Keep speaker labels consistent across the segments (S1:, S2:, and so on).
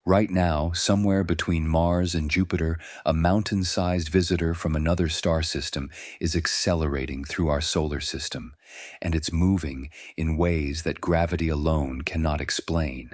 S1: Right now, somewhere between Mars and Jupiter, a mountain-sized visitor from another star system is accelerating through our solar system, and it's moving in ways that gravity alone cannot explain.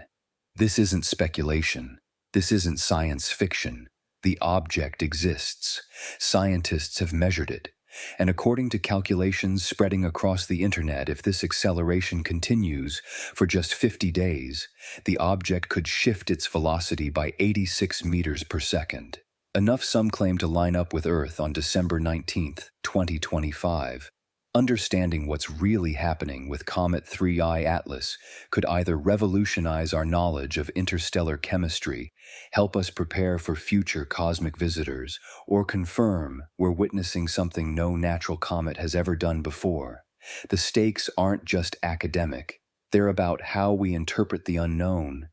S1: This isn't speculation. This isn't science fiction. The object exists. Scientists have measured it. And according to calculations spreading across the internet, if this acceleration continues for just 50 days, the object could shift its velocity by 86 meters per second. Enough, some claim, to line up with Earth on December 19th, 2025. Understanding what's really happening with Comet 3I Atlas could either revolutionize our knowledge of interstellar chemistry, help us prepare for future cosmic visitors, or confirm we're witnessing something no natural comet has ever done before. The stakes aren't just academic. They're about how we interpret the unknown,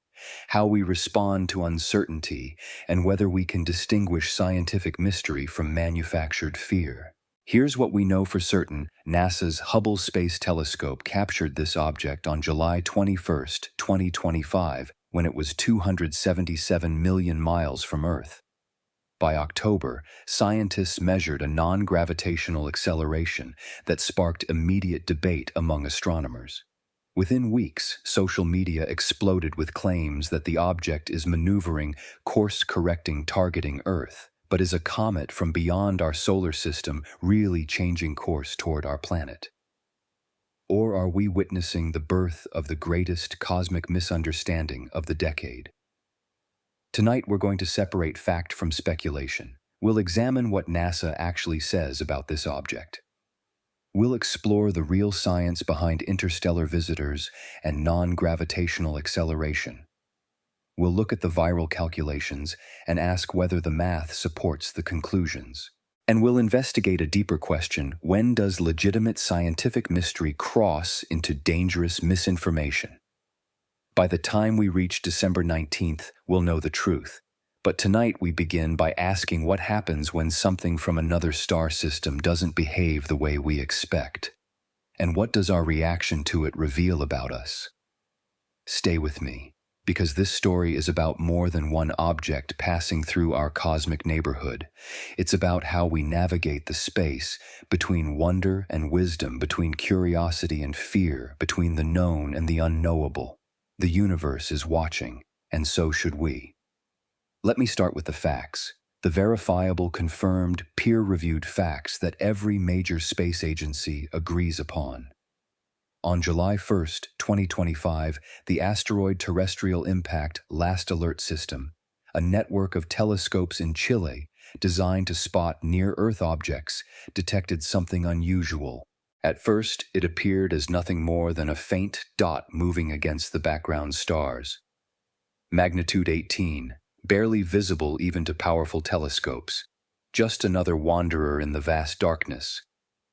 S1: how we respond to uncertainty, and whether we can distinguish scientific mystery from manufactured fear. Here's what we know for certain. NASA's Hubble Space Telescope captured this object on July 21, 2025, when it was 277 million miles from Earth. By October, scientists measured a non-gravitational acceleration that sparked immediate debate among astronomers. Within weeks, social media exploded with claims that the object is maneuvering, course-correcting, targeting Earth. But is a comet from beyond our solar system really changing course toward our planet? Or are we witnessing the birth of the greatest cosmic misunderstanding of the decade? Tonight we're going to separate fact from speculation. We'll examine what NASA actually says about this object. We'll explore the real science behind interstellar visitors and non-gravitational acceleration. We'll look at the viral calculations and ask whether the math supports the conclusions. And we'll investigate a deeper question: when does legitimate scientific mystery cross into dangerous misinformation? By the time we reach December 19th, we'll know the truth. But tonight we begin by asking what happens when something from another star system doesn't behave the way we expect. And what does our reaction to it reveal about us? Stay with me, because this story is about more than one object passing through our cosmic neighborhood. It's about how we navigate the space between wonder and wisdom, between curiosity and fear, between the known and the unknowable. The universe is watching, and so should we. Let me start with the facts, the verifiable, confirmed, peer-reviewed facts that every major space agency agrees upon. On July 1, 2025, the Asteroid Terrestrial Impact Last Alert System, a network of telescopes in Chile designed to spot near-Earth objects, detected something unusual. At first, it appeared as nothing more than a faint dot moving against the background stars. Magnitude 18, barely visible even to powerful telescopes. Just another wanderer in the vast darkness.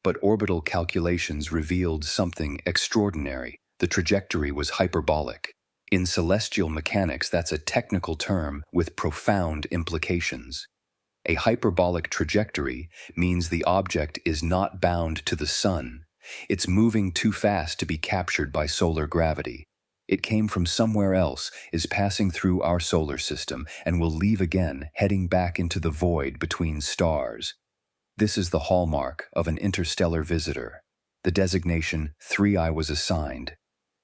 S1: But orbital calculations revealed something extraordinary. The trajectory was hyperbolic. In celestial mechanics, that's a technical term with profound implications. A hyperbolic trajectory means the object is not bound to the sun. It's moving too fast to be captured by solar gravity. It came from somewhere else, is passing through our solar system, and will leave again, heading back into the void between stars. This is the hallmark of an interstellar visitor. The designation 3I was assigned.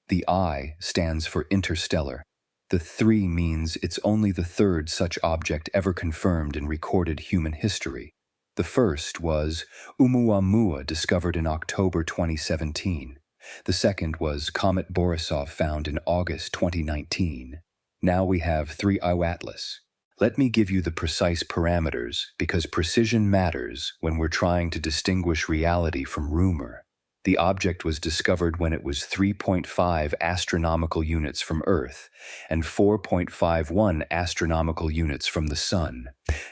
S1: The I stands for interstellar. The 3 means it's only the third such object ever confirmed in recorded human history. The first was Oumuamua, discovered in October 2017. The second was Comet Borisov, found in August 2019. Now we have 3I Atlas. Let me give you the precise parameters, because precision matters when we're trying to distinguish reality from rumor. The object was discovered when it was 3.5 astronomical units from Earth and 4.51 astronomical units from the Sun.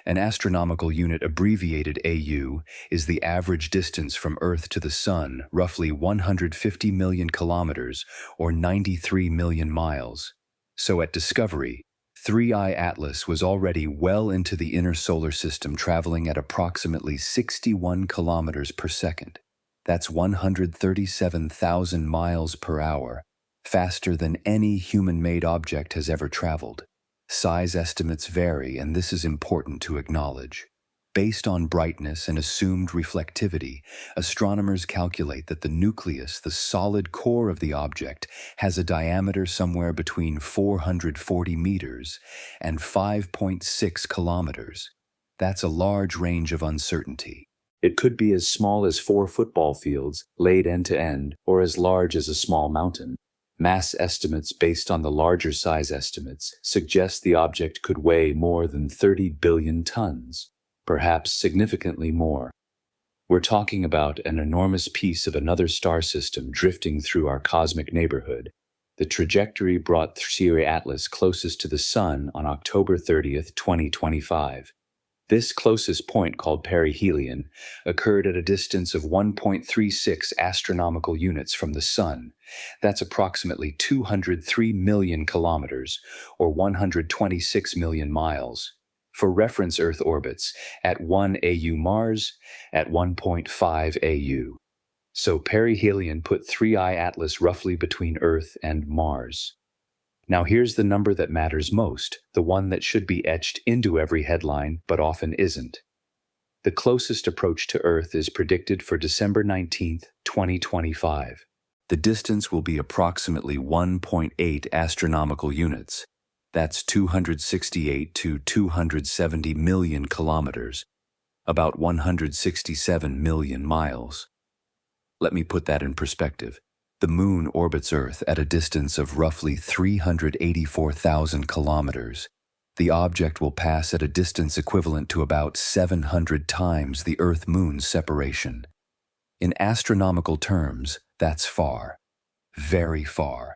S1: An astronomical unit, abbreviated AU, is the average distance from Earth to the Sun, roughly 150 million kilometers or 93 million miles. So at discovery, 3I Atlas was already well into the inner solar system, traveling at approximately 61 kilometers per second. That's 137,000 miles per hour, faster than any human-made object has ever traveled. Size estimates vary, and this is important to acknowledge. Based on brightness and assumed reflectivity, astronomers calculate that the nucleus, the solid core of the object, has a diameter somewhere between 440 meters and 5.6 kilometers. That's a large range of uncertainty. It could be as small as 4 football fields, laid end to end, or as large as a small mountain. Mass estimates based on the larger size estimates suggest the object could weigh more than 30 billion tons, perhaps significantly more. We're talking about an enormous piece of another star system drifting through our cosmic neighborhood. The trajectory brought Sirius Atlas closest to the Sun on October 30th, 2025. This closest point, called perihelion, occurred at a distance of 1.36 astronomical units from the Sun. That's approximately 203 million kilometers, or 126 million miles. For reference Earth orbits, at 1 AU Mars, at 1.5 AU. So perihelion put 3I Atlas roughly between Earth and Mars. Now here's the number that matters most, the one that should be etched into every headline, but often isn't. The closest approach to Earth is predicted for December 19th, 2025. The distance will be approximately 1.8 astronomical units. That's 268 to 270 million kilometers, about 167 million miles. Let me put that in perspective. The Moon orbits Earth at a distance of roughly 384,000 kilometers. The object will pass at a distance equivalent to about 700 times the Earth-Moon separation. In astronomical terms, that's far. Very far.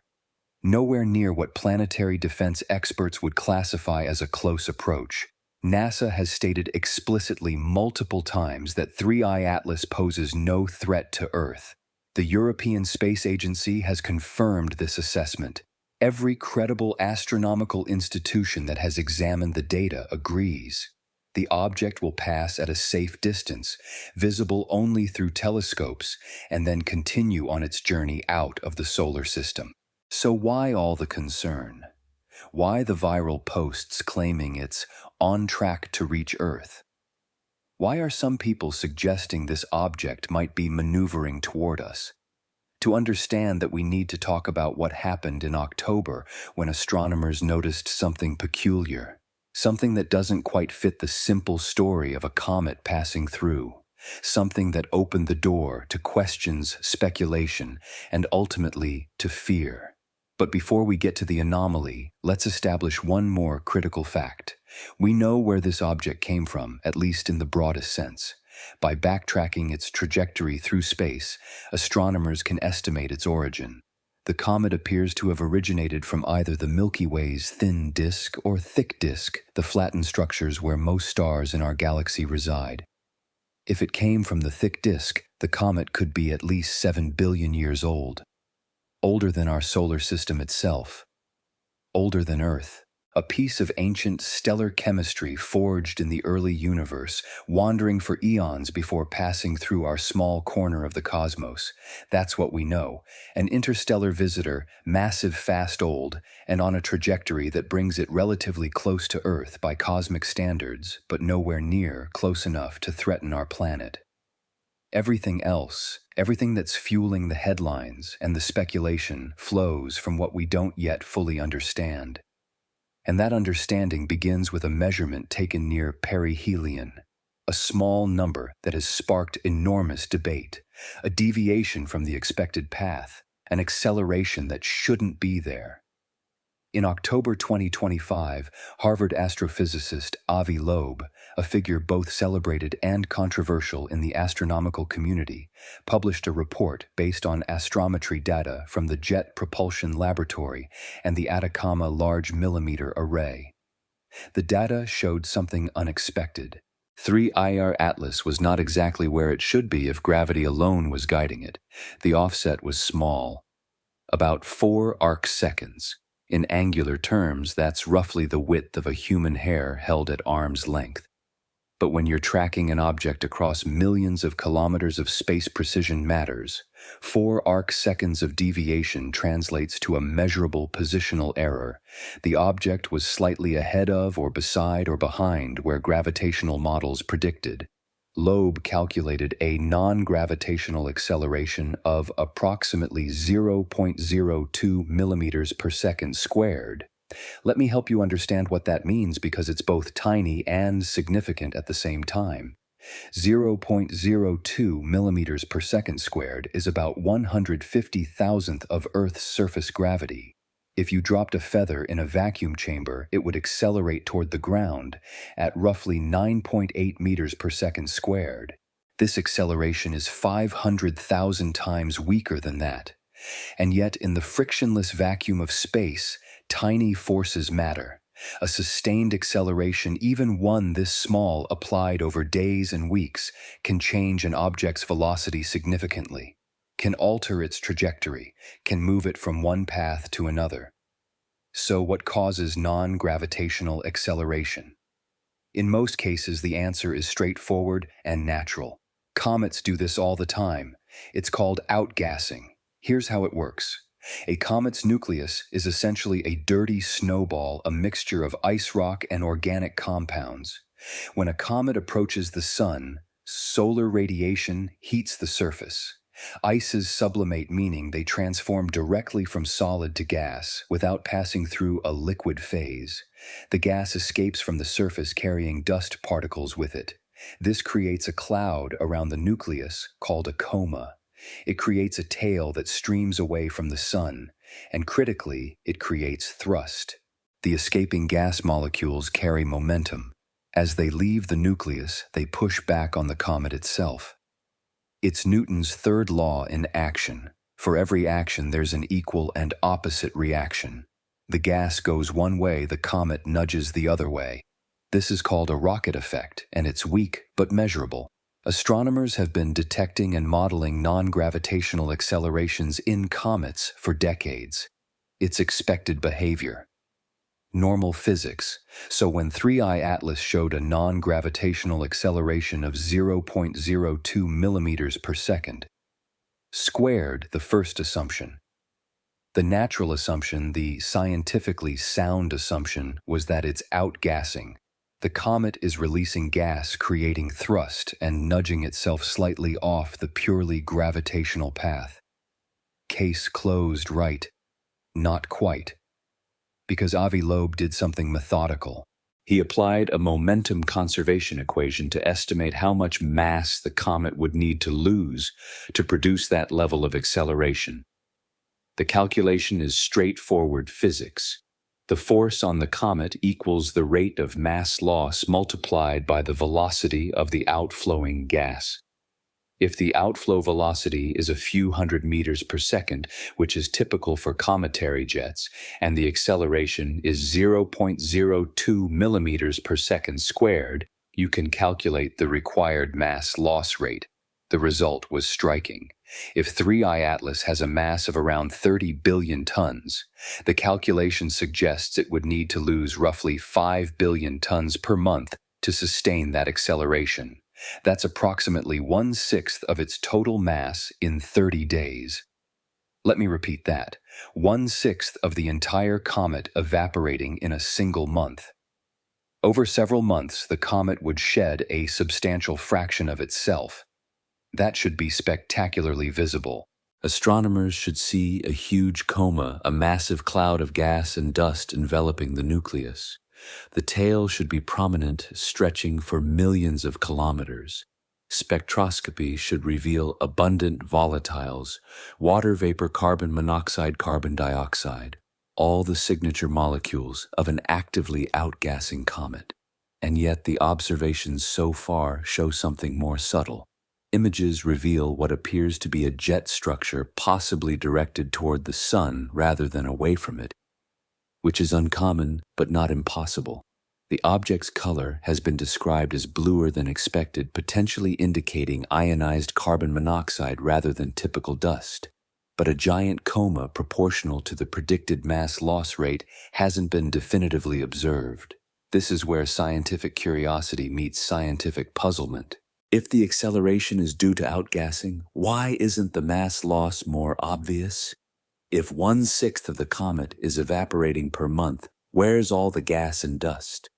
S1: Nowhere near what planetary defense experts would classify as a close approach. NASA has stated explicitly multiple times that 3I Atlas poses no threat to Earth. The European Space Agency has confirmed this assessment. Every credible astronomical institution that has examined the data agrees. The object will pass at a safe distance, visible only through telescopes, and then continue on its journey out of the solar system. So why all the concern? Why the viral posts claiming it's on track to reach Earth? Why are some people suggesting this object might be maneuvering toward us? To understand that, we need to talk about what happened in October when astronomers noticed something peculiar, something that doesn't quite fit the simple story of a comet passing through, something that opened the door to questions, speculation, and ultimately to fear. But before we get to the anomaly, let's establish one more critical fact. We know where this object came from, at least in the broadest sense. By backtracking its trajectory through space, astronomers can estimate its origin. The comet appears to have originated from either the Milky Way's thin disk or thick disk, the flattened structures where most stars in our galaxy reside. If it came from the thick disk, the comet could be at least 7 billion years old. Older than our solar system itself. Older than Earth. A piece of ancient stellar chemistry forged in the early universe, wandering for eons before passing through our small corner of the cosmos. That's what we know. An interstellar visitor, massive, fast, old, and on a trajectory that brings it relatively close to Earth by cosmic standards, but nowhere near close enough to threaten our planet. Everything else, everything that's fueling the headlines and the speculation, flows from what we don't yet fully understand. And that understanding begins with a measurement taken near perihelion, a small number that has sparked enormous debate, a deviation from the expected path, an acceleration that shouldn't be there. In October 2025, Harvard astrophysicist Avi Loeb, a figure both celebrated and controversial in the astronomical community, published a report based on astrometry data from the Jet Propulsion Laboratory and the Atacama Large Millimeter Array. The data showed something unexpected. 3IR Atlas was not exactly where it should be if gravity alone was guiding it. The offset was small, about 4 arcseconds. In angular terms, that's roughly the width of a human hair held at arm's length. But when you're tracking an object across millions of kilometers of space, precision matters. 4 arc-seconds of deviation translates to a measurable positional error. The object was slightly ahead of or beside or behind where gravitational models predicted. Loeb calculated a non-gravitational acceleration of approximately 0.02 millimeters per second squared. Let me help you understand what that means because it's both tiny and significant at the same time. 0.02 millimeters per second squared is about 150,000th of Earth's surface gravity. If you dropped a feather in a vacuum chamber, it would accelerate toward the ground at roughly 9.8 meters per second squared. This acceleration is 500,000 times weaker than that. And yet, in the frictionless vacuum of space, tiny forces matter. A sustained acceleration, even one this small, applied over days and weeks, can change an object's velocity significantly, can alter its trajectory, can move it from one path to another. So what causes non-gravitational acceleration? In most cases, the answer is straightforward and natural. Comets do this all the time. It's called outgassing. Here's how it works. A comet's nucleus is essentially a dirty snowball, a mixture of ice rock and organic compounds. When a comet approaches the sun, solar radiation heats the surface. Ices sublimate, meaning they transform directly from solid to gas without passing through a liquid phase. The gas escapes from the surface carrying dust particles with it. This creates a cloud around the nucleus called a coma. It creates a tail that streams away from the sun, and critically, it creates thrust. The escaping gas molecules carry momentum. As they leave the nucleus, they push back on the comet itself. It's Newton's third law in action. For every action, there's an equal and opposite reaction. The gas goes one way, the comet nudges the other way. This is called a rocket effect, and it's weak but measurable. Astronomers have been detecting and modeling non-gravitational accelerations in comets for decades. It's expected behavior. Normal physics. So when 3I Atlas showed a non-gravitational acceleration of 0.02 millimeters per second, squared the first assumption. The natural assumption, the scientifically sound assumption, was that it's outgassing. The comet is releasing gas, creating thrust, and nudging itself slightly off the purely gravitational path. Case closed, right? Not quite. Because Avi Loeb did something methodical. He applied a momentum conservation equation to estimate how much mass the comet would need to lose to produce that level of acceleration. The calculation is straightforward physics. The force on the comet equals the rate of mass loss multiplied by the velocity of the outflowing gas. If the outflow velocity is a few hundred meters per second, which is typical for cometary jets, and the acceleration is 0.02 millimeters per second squared, you can calculate the required mass loss rate. The result was striking. If 3I Atlas has a mass of around 30 billion tons, the calculation suggests it would need to lose roughly 5 billion tons per month to sustain that acceleration. That's approximately 1/6 of its total mass in 30 days. Let me repeat that. 1/6 of the entire comet evaporating in a single month. Over several months, the comet would shed a substantial fraction of itself. That should be spectacularly visible. Astronomers should see a huge coma, a massive cloud of gas and dust enveloping the nucleus. The tail should be prominent, stretching for millions of kilometers. Spectroscopy should reveal abundant volatiles, water vapor, carbon monoxide, carbon dioxide, all the signature molecules of an actively outgassing comet. And yet the observations so far show something more subtle. Images reveal what appears to be a jet structure possibly directed toward the sun rather than away from it, which is uncommon but not impossible. The object's color has been described as bluer than expected, potentially indicating ionized carbon monoxide rather than typical dust. But a giant coma proportional to the predicted mass loss rate hasn't been definitively observed. This is where scientific curiosity meets scientific puzzlement. If the acceleration is due to outgassing, why isn't the mass loss more obvious? If 1/6 of the comet is evaporating per month, where's all the gas and dust?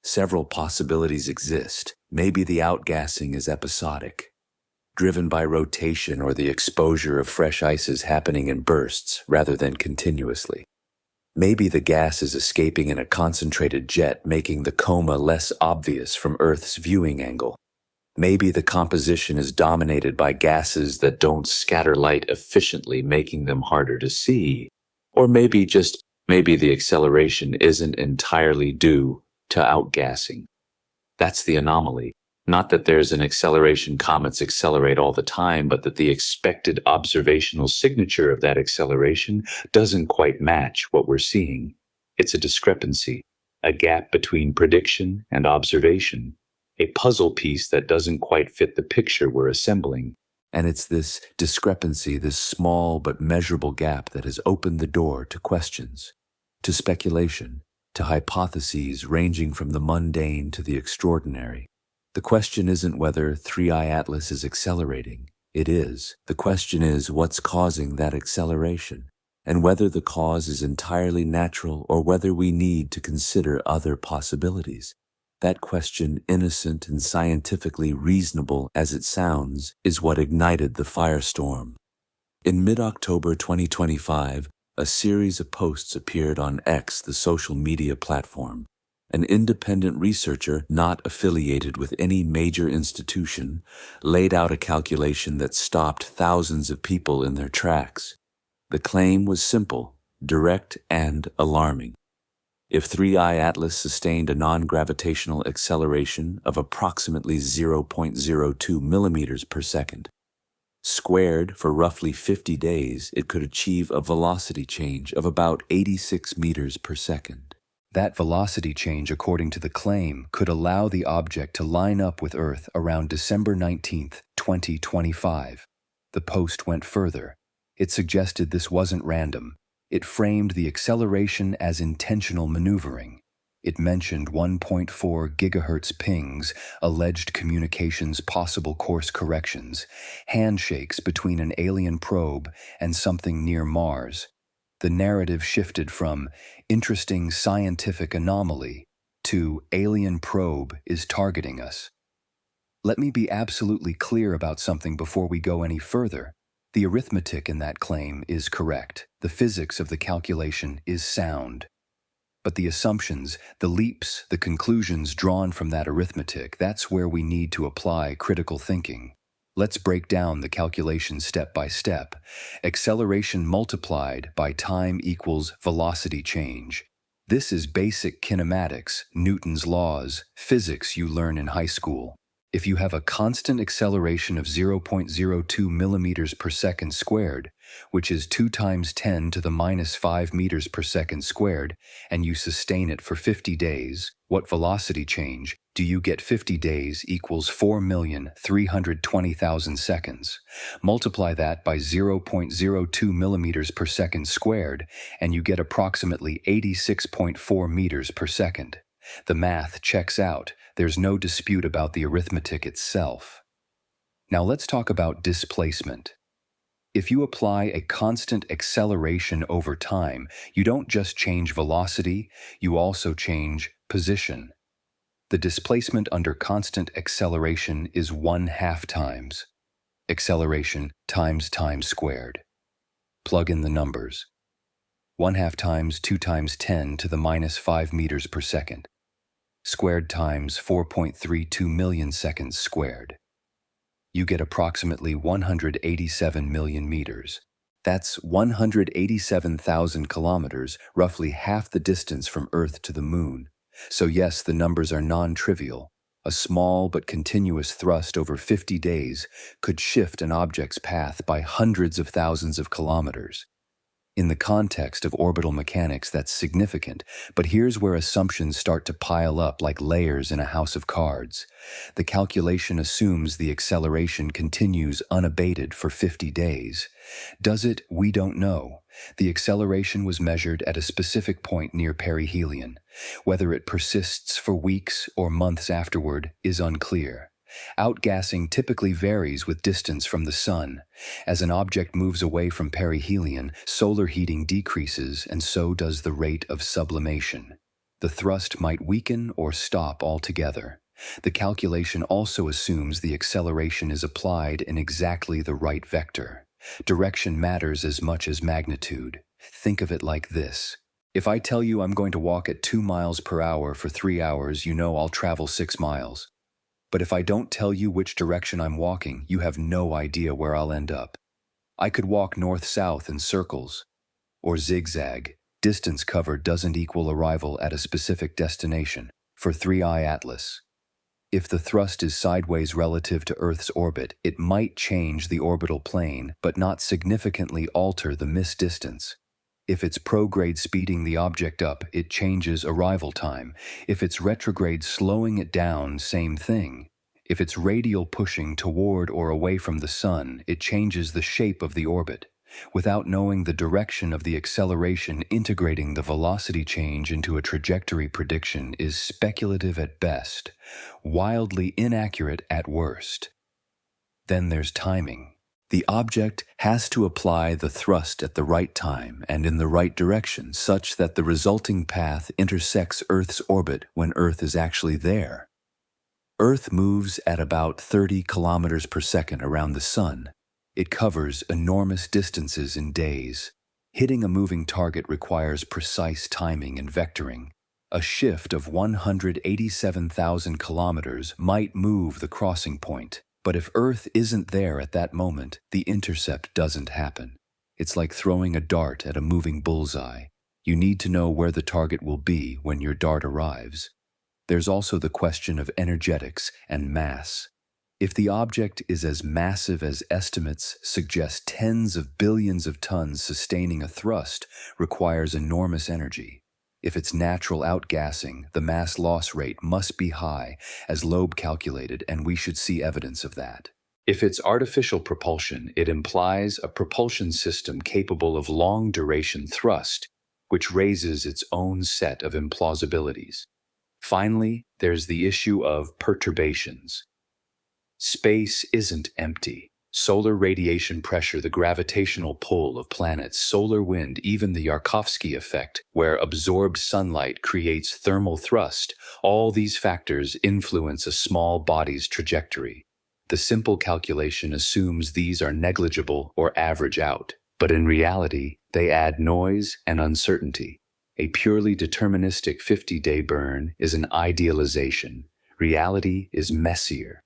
S1: Several possibilities exist. Maybe the outgassing is episodic, driven by rotation or the exposure of fresh ices happening in bursts rather than continuously. Maybe the gas is escaping in a concentrated jet, making the coma less obvious from Earth's viewing angle. Maybe the composition is dominated by gases that don't scatter light efficiently, making them harder to see. Or maybe the acceleration isn't entirely due to outgassing. That's the anomaly. Not that there's an acceleration comets accelerate all the time, but that the expected observational signature of that acceleration doesn't quite match what we're seeing. It's a discrepancy, a gap between prediction and observation, a puzzle piece that doesn't quite fit the picture we're assembling. And it's this discrepancy, this small but measurable gap, that has opened the door to questions, to speculation, to hypotheses ranging from the mundane to the extraordinary. The question isn't whether 3I Atlas is accelerating. It is. The question is what's causing that acceleration, and whether the cause is entirely natural or whether we need to consider other possibilities. That question, innocent and scientifically reasonable as it sounds, is what ignited the firestorm. In mid-October 2025, a series of posts appeared on X, the social media platform. An independent researcher not affiliated with any major institution laid out a calculation that stopped thousands of people in their tracks. The claim was simple, direct, and alarming. If 3I Atlas sustained a non-gravitational acceleration of approximately 0.02 millimeters per second, squared for roughly 50 days, it could achieve a velocity change of about 86 meters per second. That velocity change, according to the claim, could allow the object to line up with Earth around December 19, 2025. The post went further. It suggested this wasn't random. It framed the acceleration as intentional maneuvering. It mentioned 1.4 gigahertz pings, alleged communications, possible course corrections, handshakes between an alien probe and something near Mars. The narrative shifted from interesting scientific anomaly to alien probe is targeting us. Let me be absolutely clear about something before we go any further. The arithmetic in that claim is correct. The physics of the calculation is sound. But the assumptions, the leaps, the conclusions drawn from that arithmetic, that's where we need to apply critical thinking. Let's break down the calculation step by step. Acceleration multiplied by time equals velocity change. This is basic kinematics, Newton's laws, physics you learn in high school. If you have a constant acceleration of 0.02 millimeters per second squared, which is 2 times 10 to the minus 5 meters per second squared, and you sustain it for 50 days, what velocity change do you get? 50 days equals 4,320,000 seconds. Multiply that by 0.02 millimeters per second squared, and you get approximately 86.4 meters per second. The math checks out. There's no dispute about the arithmetic itself. Now let's talk about displacement. If you apply a constant acceleration over time, you don't just change velocity, you also change position. The displacement under constant acceleration is 1/2 times. Acceleration times time squared. Plug in the numbers. 1/2 times 2 times 10 to the minus 5 meters per second. Squared times 4.32 million seconds squared. You get approximately 187 million meters. That's 187,000 kilometers, roughly half the distance from Earth to the Moon. So yes, the numbers are non-trivial. A small but continuous thrust over 50 days could shift an object's path by hundreds of thousands of kilometers. In the context of orbital mechanics, that's significant, but here's where assumptions start to pile up like layers in a house of cards. The calculation assumes the acceleration continues unabated for 50 days. Does it? We don't know. The acceleration was measured at a specific point near perihelion. Whether it persists for weeks or months afterward is unclear. Outgassing typically varies with distance from the Sun. As an object moves away from perihelion, solar heating decreases, and so does the rate of sublimation. The thrust might weaken or stop altogether. The calculation also assumes the acceleration is applied in exactly the right vector. Direction matters as much as magnitude. Think of it like this. If I tell you I'm going to walk at 2 miles per hour for 3 hours, you know I'll travel 6 miles. But if I don't tell you which direction I'm walking, you have no idea where I'll end up. I could walk north-south in circles, or zigzag. Distance covered doesn't equal arrival at a specific destination, for 3i Atlas. If the thrust is sideways relative to Earth's orbit, it might change the orbital plane, but not significantly alter the missed distance. If it's prograde speeding the object up, it changes arrival time. If it's retrograde slowing it down, same thing. If it's radial pushing toward or away from the Sun, it changes the shape of the orbit. Without knowing the direction of the acceleration, integrating the velocity change into a trajectory prediction is speculative at best, wildly inaccurate at worst. Then there's timing. The object has to apply the thrust at the right time and in the right direction such that the resulting path intersects Earth's orbit when Earth is actually there. Earth moves at about 30 kilometers per second around the Sun. It covers enormous distances in days. Hitting a moving target requires precise timing and vectoring. A shift of 187,000 kilometers might move the crossing point. But if Earth isn't there at that moment, the intercept doesn't happen. It's like throwing a dart at a moving bullseye. You need to know where the target will be when your dart arrives. There's also the question of energetics and mass. If the object is as massive as estimates suggest, tens of billions of tons sustaining a thrust requires enormous energy. If it's natural outgassing, the mass loss rate must be high, as Loeb calculated, and we should see evidence of that. If it's artificial propulsion, it implies a propulsion system capable of long-duration thrust, which raises its own set of implausibilities. Finally, there's the issue of perturbations. Space isn't empty. Solar radiation pressure, the gravitational pull of planets, solar wind, even the Yarkovsky effect, where absorbed sunlight creates thermal thrust, all these factors influence a small body's trajectory. The simple calculation assumes these are negligible or average out, but in reality, they add noise and uncertainty. A purely deterministic 50-day burn is an idealization. Reality is messier.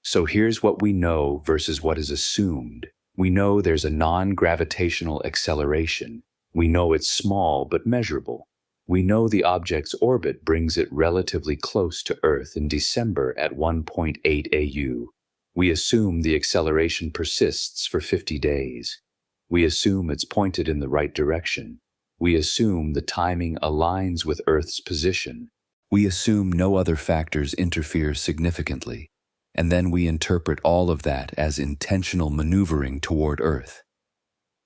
S1: So here's what we know versus what is assumed. We know there's a non-gravitational acceleration. We know it's small but measurable. We know the object's orbit brings it relatively close to Earth in December at 1.8 AU. We assume the acceleration persists for 50 days. We assume it's pointed in the right direction. We assume the timing aligns with Earth's position. We assume no other factors interfere significantly. And then we interpret all of that as intentional maneuvering toward Earth.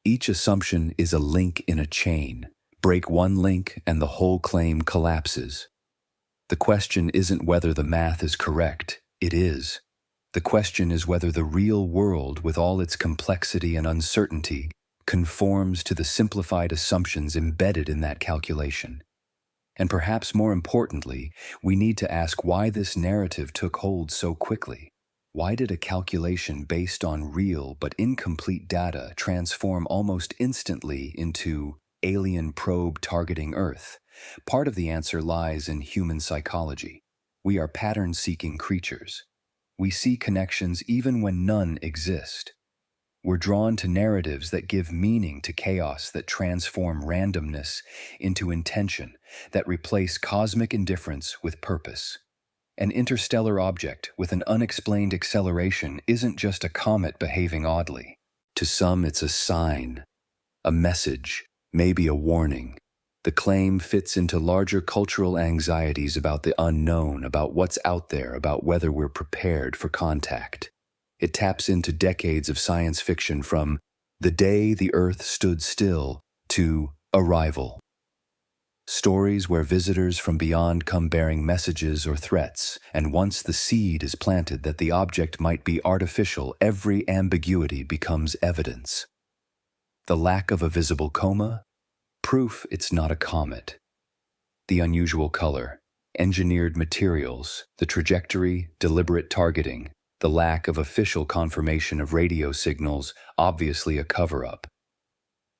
S1: Each assumption is a link in a chain. Break one link and the whole claim collapses. The question isn't whether the math is correct. It is. The question is whether the real world, with all its complexity and uncertainty, conforms to the simplified assumptions embedded in that calculation. And perhaps more importantly, we need to ask why this narrative took hold so quickly. Why did a calculation based on real but incomplete data transform almost instantly into alien probe targeting Earth? Part of the answer lies in human psychology. We are pattern-seeking creatures. We see connections even when none exist. We're drawn to narratives that give meaning to chaos, that transform randomness into intention, that replace cosmic indifference with purpose. An interstellar object with an unexplained acceleration isn't just a comet behaving oddly. To some, it's a sign, a message, maybe a warning. The claim fits into larger cultural anxieties about the unknown, about what's out there, about whether we're prepared for contact. It taps into decades of science fiction, from The Day the Earth Stood Still to arrival. Stories where visitors from beyond come bearing messages or threats, and once the seed is planted that the object might be artificial, every ambiguity becomes evidence. The lack of a visible coma? Proof it's not a comet. The unusual color, engineered materials, the trajectory, deliberate targeting, the lack of official confirmation of radio signals, obviously a cover-up.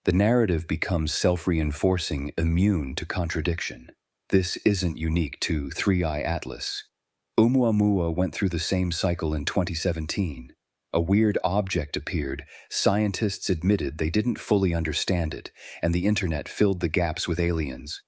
S1: The narrative becomes self-reinforcing, immune to contradiction. This isn't unique to Three-Eye Atlas. Oumuamua went through the same cycle in 2017. A weird object appeared, scientists admitted they didn't fully understand it, and the internet filled the gaps with aliens.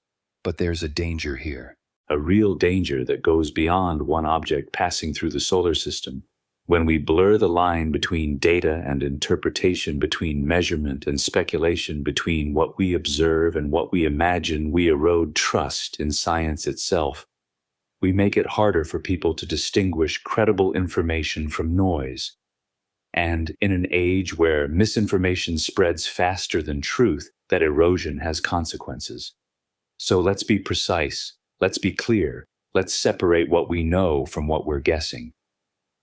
S1: But there's a danger here.
S2: A real danger that goes beyond one object passing through the solar system. When we blur the line between data and interpretation, between measurement and speculation, between what we observe and what we imagine, we erode trust in science itself. We make it harder for people to distinguish credible information from noise. And in an age where misinformation spreads faster than truth, that erosion has consequences. So let's be precise, let's be clear, let's separate what we know from what we're guessing.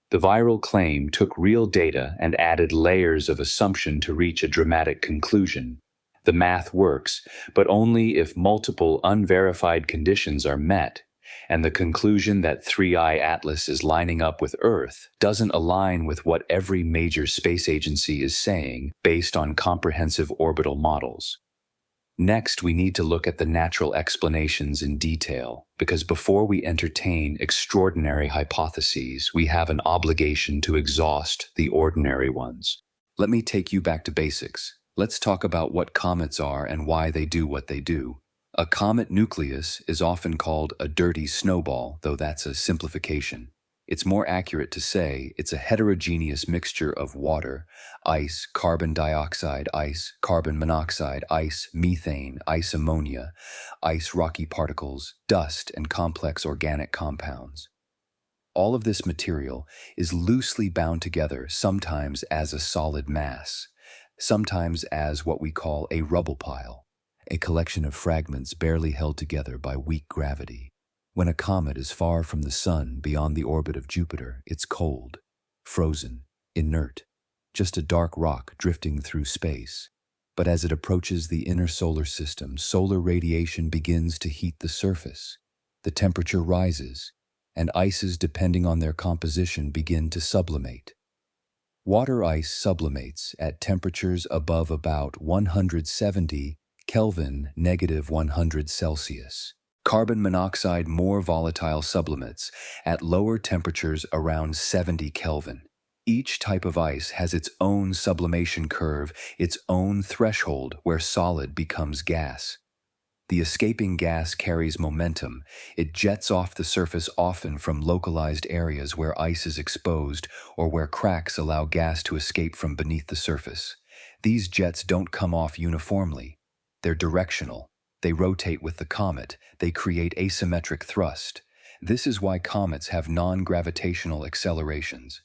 S2: The viral claim took real data and added layers of assumption to reach a dramatic conclusion. The math works, but only if multiple unverified conditions are met, and the conclusion that Three-Eye Atlas is lining up with Earth doesn't align with what every major space agency is saying based on comprehensive orbital models. Next, we need to look at the natural explanations in detail, because before we entertain extraordinary hypotheses, we have an obligation to exhaust the ordinary ones. Let me take you back to basics. Let's talk about what comets are and why they do what they do. A comet nucleus is often called a dirty snowball, though that's a simplification. It's more accurate to say it's a heterogeneous mixture of water, ice, carbon dioxide, ice, carbon monoxide, ice, methane, ice ammonia, ice rocky particles, dust, and complex organic compounds. All of this material is loosely bound together, sometimes as a solid mass, sometimes as what we call a rubble pile, a collection of fragments barely held together by weak gravity. When a comet is far from the Sun, beyond the orbit of Jupiter, it's cold, frozen, inert, just a dark rock drifting through space. But as it approaches the inner solar system, solar radiation begins to heat the surface. The temperature rises, and ices, depending on their composition, begin to sublimate. Water ice sublimates at temperatures above about 170 Kelvin, -100 Celsius. Carbon monoxide more volatile sublimates at lower temperatures around 70 Kelvin. Each type of ice has its own sublimation curve, its own threshold where solid becomes gas. The escaping gas carries momentum. It jets off the surface, often from localized areas where ice is exposed or where cracks allow gas to escape from beneath the surface. These jets don't come off uniformly. They're directional. They rotate with the comet. They create asymmetric thrust. This is why comets have non-gravitational accelerations.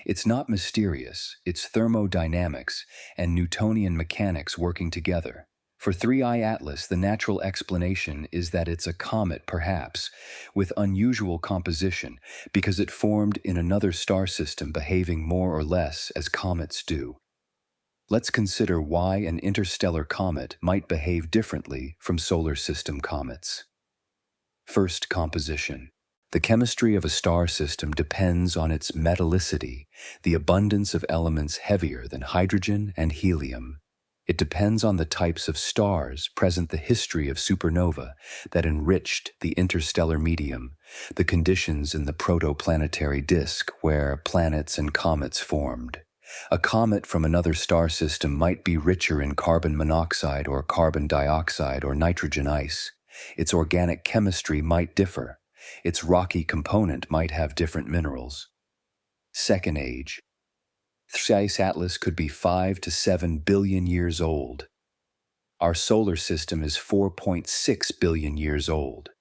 S2: It's not mysterious. It's thermodynamics and Newtonian mechanics working together. For Three-Eye Atlas, the natural explanation is that it's a comet, perhaps, with unusual composition, because it formed in another star system behaving more or less as comets do. Let's consider why an interstellar comet might behave differently from solar system comets. First, composition. The chemistry of a star system depends on its metallicity, the abundance of elements heavier than hydrogen and helium. It depends on the types of stars present, the history of supernova that enriched the interstellar medium, the conditions in the protoplanetary disk where planets and comets formed. A comet from another star system might be richer in carbon monoxide or carbon dioxide or nitrogen ice. Its organic chemistry might differ. Its rocky component might have different minerals. Second age. Three-Eye Atlas could be 5 to 7 billion years old. Our solar system is 4.6 billion years old.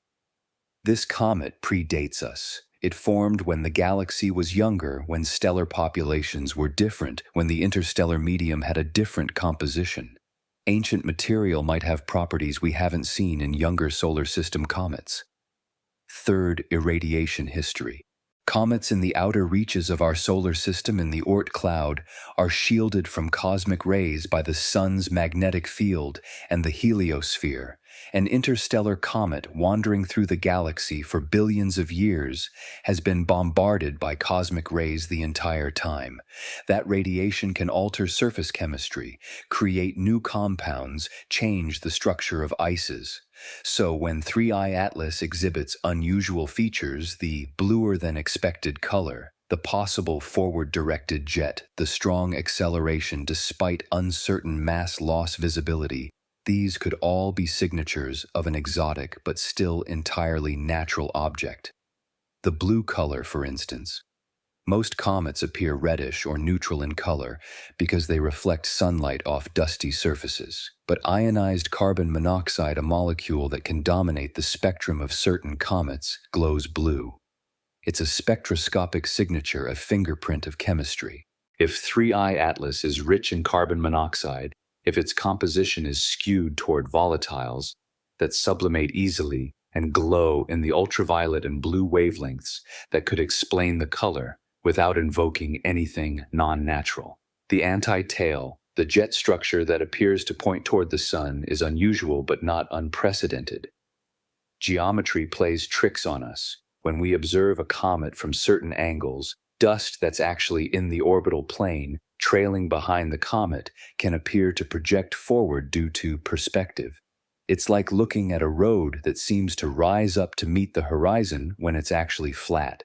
S2: This comet predates us. It formed when the galaxy was younger, when stellar populations were different, when the interstellar medium had a different composition.
S1: Ancient material might have properties we haven't seen in younger solar system comets. Third, irradiation history. Comets in the outer reaches of our solar system in the Oort cloud are shielded from cosmic rays by the sun's magnetic field and the heliosphere. An interstellar comet wandering through the galaxy for billions of years has been bombarded by cosmic rays the entire time. That radiation can alter surface chemistry, create new compounds, change the structure of ices. So when 3I Atlas exhibits unusual features, the bluer-than-expected color, the possible forward-directed jet, the strong acceleration despite uncertain mass loss visibility, these could all be signatures of an exotic but still entirely natural object. The blue color, for instance. Most comets appear reddish or neutral in color because they reflect sunlight off dusty surfaces. But ionized carbon monoxide, a molecule that can dominate the spectrum of certain comets, glows blue. It's a spectroscopic signature, a fingerprint of chemistry.
S2: If 3I Atlas is rich in carbon monoxide, if its composition is skewed toward volatiles that sublimate easily and glow in the ultraviolet and blue wavelengths that could explain the color without invoking anything non-natural. The anti-tail, the jet structure that appears to point toward the sun, is unusual but not unprecedented. Geometry plays tricks on us. When we observe a comet from certain angles, dust that's actually in the orbital plane, trailing behind the comet, can appear to project forward due to perspective. It's like looking at a road that seems to rise up to meet the horizon when it's actually flat.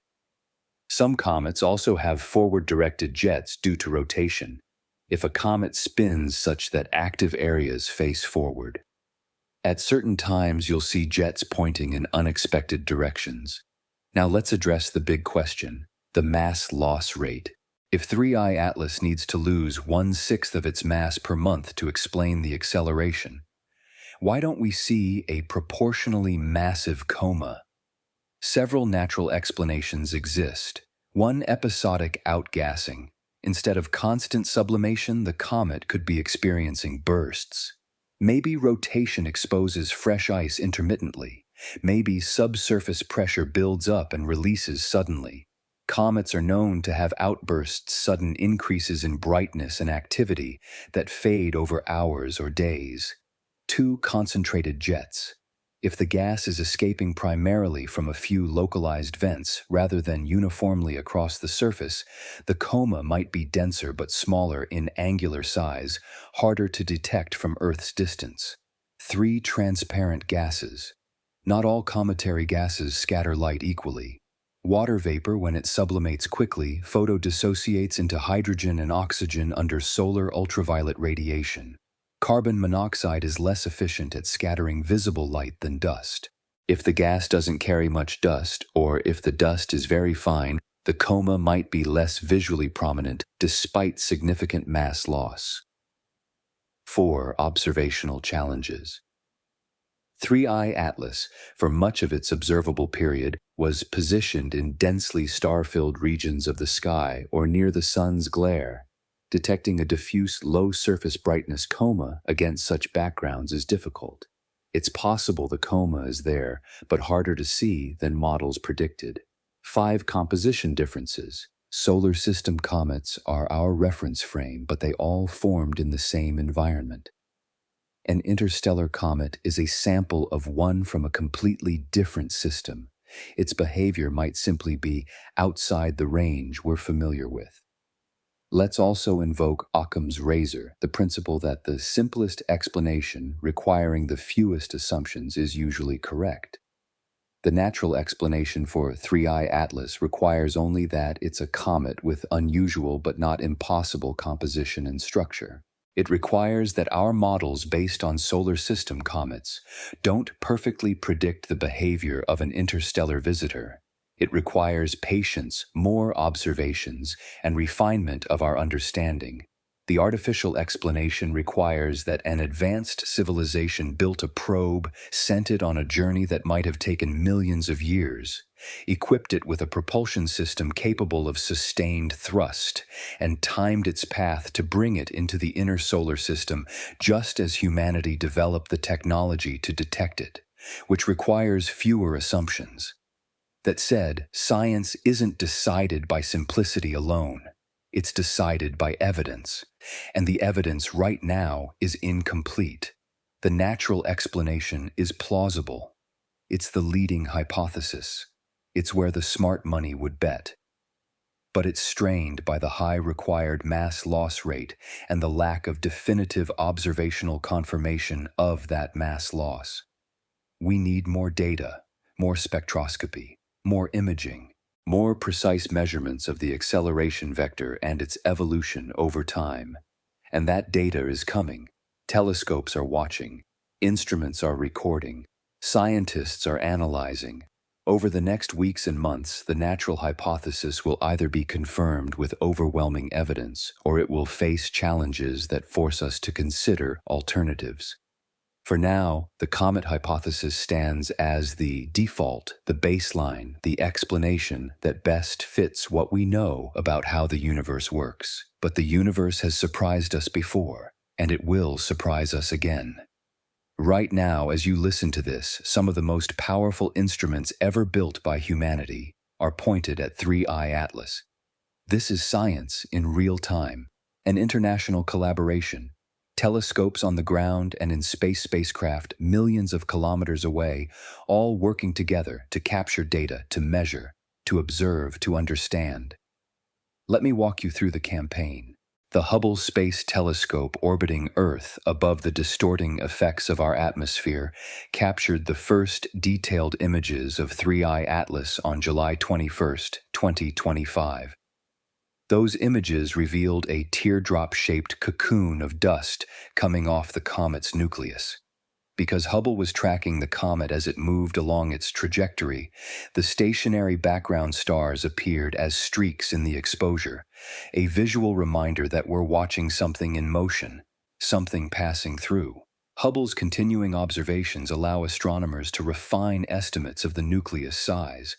S2: Some comets also have forward-directed jets due to rotation, if a comet spins such that active areas face forward. At certain times, you'll see jets pointing in unexpected directions. Now let's address the big question, the mass loss rate. If 3I Atlas needs to lose 1/6 of its mass per month to explain the acceleration, why don't we see a proportionally massive coma? Several natural explanations exist. One, episodic outgassing. Instead of constant sublimation, the comet could be experiencing bursts. Maybe rotation exposes fresh ice intermittently. Maybe subsurface pressure builds up and releases suddenly. Comets are known to have outbursts, sudden increases in brightness and activity that fade over hours or days. Two, concentrated jets. If the gas is escaping primarily from a few localized vents rather than uniformly across the surface, the coma might be denser but smaller in angular size, harder to detect from Earth's distance. Three, transparent gases. Not all cometary gases scatter light equally. Water vapor, when it sublimates quickly, photodissociates into hydrogen and oxygen under solar ultraviolet radiation. Carbon monoxide is less efficient at scattering visible light than dust. If the gas doesn't carry much dust, or if the dust is very fine, the coma might be less visually prominent despite significant mass loss. 4. Observational challenges. 3I Atlas, for much of its observable period, was positioned in densely star-filled regions of the sky or near the sun's glare. Detecting a diffuse low-surface brightness coma against such backgrounds is difficult. It's possible the coma is there, but harder to see than models predicted. 5. Composition differences. Solar system comets are our reference frame, but they all formed in the same environment. An interstellar comet is a sample of one from a completely different system. Its behavior might simply be outside the range we're familiar with. Let's also invoke Occam's razor, the principle that the simplest explanation requiring the fewest assumptions is usually correct. The natural explanation for 3I Atlas requires only that it's a comet with unusual but not impossible composition and structure. It requires that our models based on solar system comets don't perfectly predict the behavior of an interstellar visitor. It requires patience, more observations, and refinement of our understanding.
S1: The artificial explanation requires that an advanced civilization built a probe, sent it on a journey that might have taken millions of years, equipped it with a propulsion system capable of sustained thrust, and timed its path to bring it into the inner solar system just as humanity developed the technology to detect it, which requires fewer assumptions. That said, science isn't decided by simplicity alone. It's decided by evidence, and the evidence right now is incomplete. The natural explanation is plausible. It's the leading hypothesis. It's where the smart money would bet. But it's strained by the high required mass loss rate and the lack of definitive observational confirmation of that mass loss. We need more data, more spectroscopy, more imaging, more precise measurements of the acceleration vector and its evolution over time. And that data is coming. Telescopes are watching. Instruments are recording. Scientists are analyzing. Over the next weeks and months, the natural hypothesis will either be confirmed with overwhelming evidence, or it will face challenges that force us to consider alternatives. For now, the comet hypothesis stands as the default, the baseline, the explanation that best fits what we know about how the universe works. But the universe has surprised us before, and it will surprise us again. Right now, as you listen to this, some of the most powerful instruments ever built by humanity are pointed at 3I Atlas. This is science in real time, an international collaboration. Telescopes on the ground and in spacecraft millions of kilometers away, all working together to capture data, to measure, to observe, to understand. Let me walk you through the campaign. The Hubble Space Telescope orbiting Earth above the distorting effects of our atmosphere captured the first detailed images of 3I Atlas on July 21, 2025. Those images revealed a teardrop-shaped cocoon of dust coming off the comet's nucleus. Because Hubble was tracking the comet as it moved along its trajectory, the stationary background stars appeared as streaks in the exposure, a visual reminder that we're watching something in motion, something passing through. Hubble's continuing observations allow astronomers to refine estimates of the nucleus size.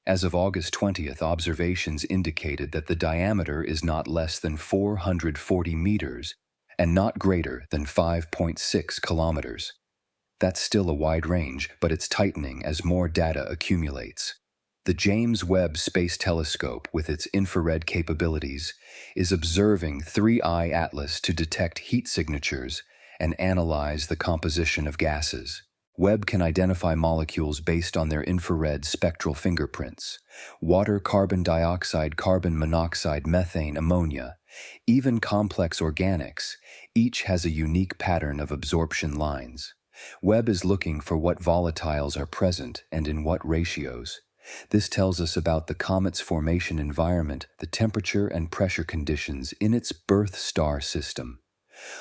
S1: As of August 20th, observations indicated that the diameter is not less than 440 meters and not greater than 5.6 kilometers. That's still a wide range, but it's tightening as more data accumulates. The James Webb Space Telescope, with its infrared capabilities, is observing 3I Atlas to detect heat signatures and analyze the composition of gases. Webb can identify molecules based on their infrared spectral fingerprints: water, carbon dioxide, carbon monoxide, methane, ammonia, even complex organics. Each has a unique pattern of absorption lines. Webb is looking for what volatiles are present and in what ratios. This tells us about the comet's formation environment, the temperature and pressure conditions in its birth star system.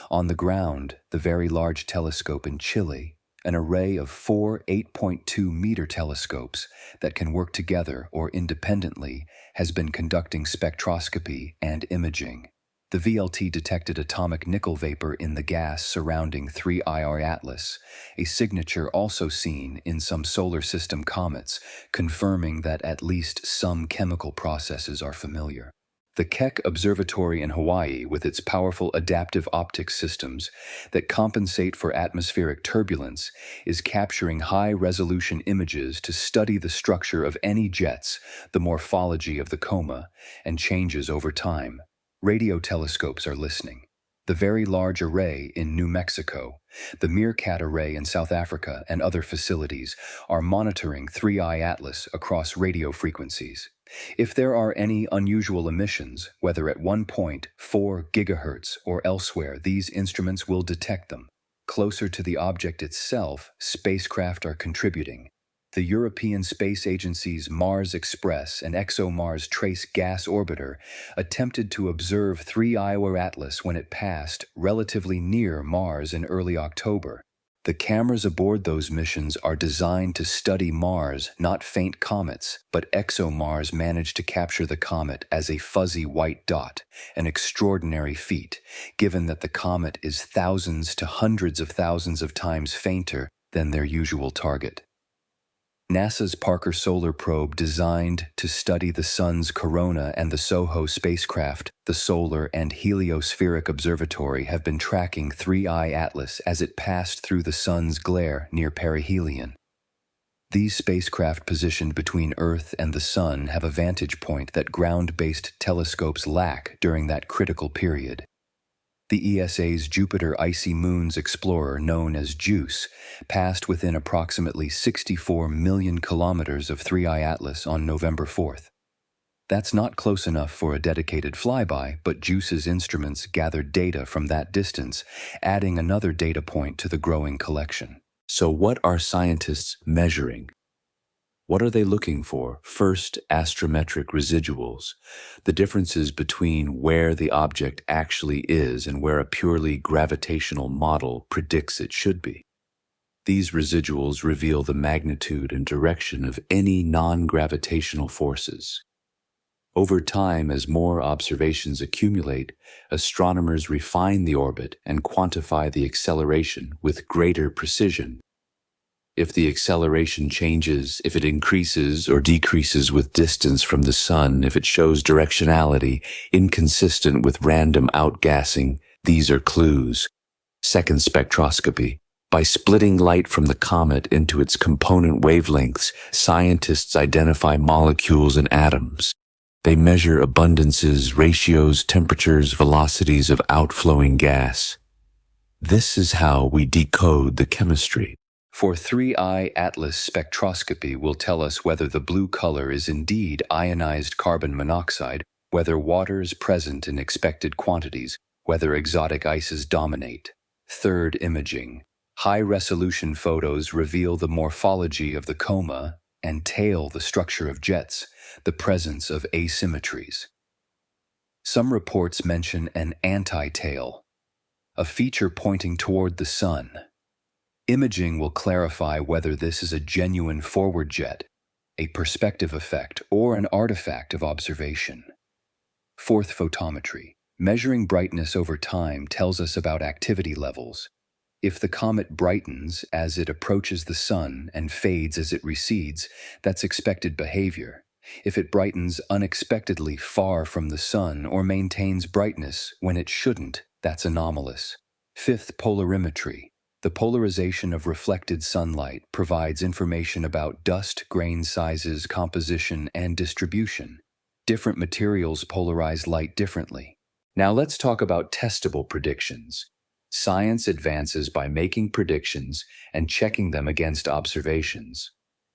S1: On the ground, the Very Large Telescope in Chile, an array of 4 8.2-meter telescopes that can work together or independently, has been conducting spectroscopy and imaging. The VLT detected atomic nickel vapor in the gas surrounding 3I Atlas, a signature also seen in some solar system comets, confirming that at least some chemical processes are familiar. The Keck Observatory in Hawaii, with its powerful adaptive optics systems that compensate for atmospheric turbulence, is capturing high-resolution images to study the structure of any jets, the morphology of the coma, and changes over time. Radio telescopes are listening. The Very Large Array in New Mexico, the Meerkat Array in South Africa, and other facilities are monitoring 3I Atlas across radio frequencies. If there are any unusual emissions, whether at 1.4 gigahertz or elsewhere, these instruments will detect them. Closer to the object itself, spacecraft are contributing. The European Space Agency's Mars Express and ExoMars Trace Gas Orbiter attempted to observe 3I Atlas when it passed relatively near Mars in early October. The cameras aboard those missions are designed to study Mars, not faint comets, but ExoMars managed to capture the comet as a fuzzy white dot, an extraordinary feat, given that the comet is thousands to hundreds of thousands of times fainter than their usual target. NASA's Parker Solar Probe, designed to study the Sun's corona, and the SOHO spacecraft, the Solar and Heliospheric Observatory, have been tracking 3I Atlas as it passed through the Sun's glare near perihelion. These spacecraft, positioned between Earth and the Sun, have a vantage point that ground-based telescopes lack during that critical period. The ESA's Jupiter Icy Moons Explorer, known as JUICE, passed within approximately 64 million kilometers of 3I Atlas on November 4th. That's not close enough for a dedicated flyby, but JUICE's instruments gathered data from that distance, adding another data point to the growing collection.
S2: So what are scientists measuring? What are they looking for? First, astrometric residuals, the differences between where the object actually is and where a purely gravitational model predicts it should be. These residuals reveal the magnitude and direction of any non-gravitational forces. Over time, as more observations accumulate, astronomers refine the orbit and quantify the acceleration with greater precision. If the acceleration changes, if it increases or decreases with distance from the Sun, if it shows directionality inconsistent with random outgassing, these are clues. Second, spectroscopy. By splitting light from the comet into its component wavelengths, scientists identify molecules and atoms. They measure abundances, ratios, temperatures, velocities of outflowing gas. This is how we decode the chemistry.
S1: For 3I Atlas, spectroscopy will tell us whether the blue color is indeed ionized carbon monoxide, whether water is present in expected quantities, whether exotic ices dominate. Third, imaging. High-resolution photos reveal the morphology of the coma and tail, the structure of jets, the presence of asymmetries. Some reports mention an anti-tail, a feature pointing toward the Sun. Imaging will clarify whether this is a genuine forward jet, a perspective effect, or an artifact of observation. Fourth, photometry. Measuring brightness over time tells us about activity levels. If the comet brightens as it approaches the Sun and fades as it recedes, that's expected behavior. If it brightens unexpectedly far from the Sun or maintains brightness when it shouldn't, that's anomalous. Fifth, polarimetry. The polarization of reflected sunlight provides information about dust grain sizes, composition, and distribution. Different materials polarize light differently. Now let's talk about testable predictions. Science advances by making predictions and checking them against observations.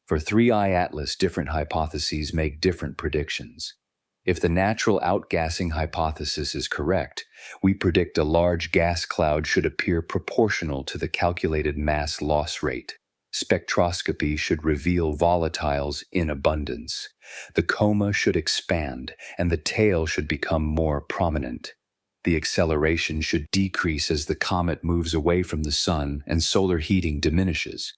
S1: For 3I Atlas, different hypotheses make different predictions. If the natural outgassing hypothesis is correct, we predict a large gas cloud should appear proportional to the calculated mass loss rate. Spectroscopy should reveal volatiles in abundance. The coma should expand, and the tail should become more prominent. The acceleration should decrease as the comet moves away from the Sun and solar heating diminishes.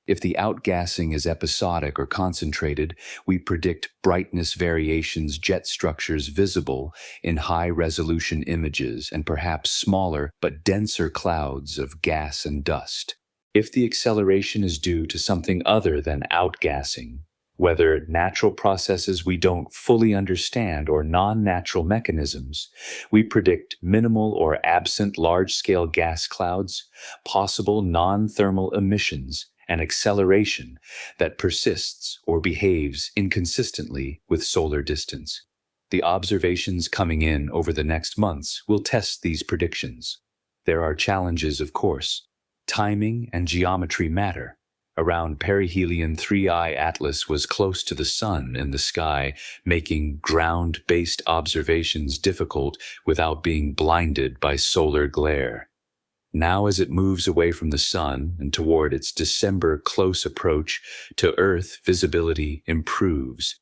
S1: If the outgassing is episodic or concentrated, we predict brightness variations, jet structures visible in high-resolution images, and perhaps smaller but denser clouds of gas and dust. If the acceleration is due to something other than outgassing, whether natural processes we don't fully understand or non-natural mechanisms, we predict minimal or absent large-scale gas clouds, possible non-thermal emissions, and acceleration that persists or behaves inconsistently with solar distance. The observations coming in over the next months will test these predictions. There are challenges, of course. Timing and geometry matter. Around perihelion, 3I Atlas was close to the Sun in the sky, making ground-based observations difficult without being blinded by solar glare. Now, as it moves away from the Sun and toward its December close approach to Earth, visibility improves.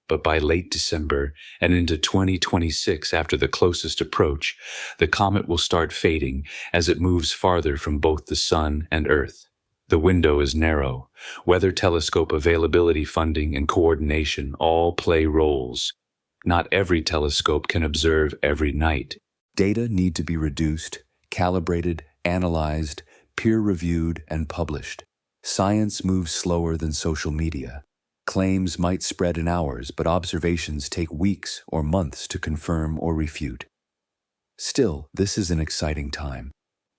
S2: But by late December and into 2026, after the closest approach, the comet will start fading as it moves farther from both the Sun and Earth. The window is narrow. Weather telescope availability, funding, and coordination all play roles. Not every telescope can observe every night.
S1: Data need to be reduced, calibrated, analyzed, peer-reviewed, and published. Science moves slower than social media. Claims might spread in hours, but observations take weeks or months to confirm or refute. Still, this is an exciting time.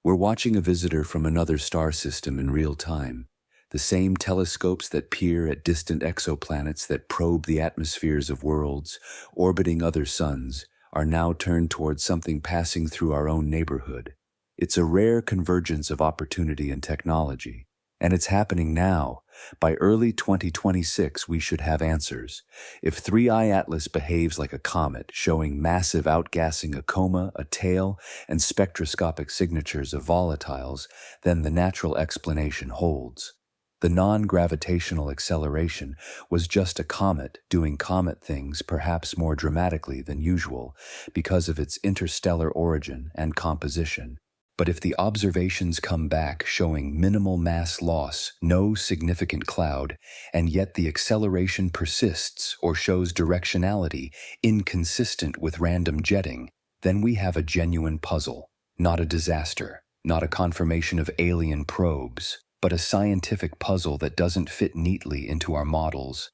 S1: We're watching a visitor from another star system in real time. The same telescopes that peer at distant exoplanets that probe the atmospheres of worlds orbiting other suns are now turned towards something passing through our own neighborhood. It's a rare convergence of opportunity and technology. And it's happening now. By early 2026, we should have answers. If 3I Atlas behaves like a comet, showing massive outgassing, a coma, a tail, and spectroscopic signatures of volatiles, then the natural explanation holds. The non-gravitational acceleration was just a comet doing comet things, perhaps more dramatically than usual, because of its interstellar origin and composition. But if the observations come back showing minimal mass loss, no significant cloud, and yet the acceleration persists or shows directionality inconsistent with random jetting, then we have a genuine puzzle, not a disaster, not a confirmation of alien probes, but a scientific puzzle that doesn't fit neatly into our models.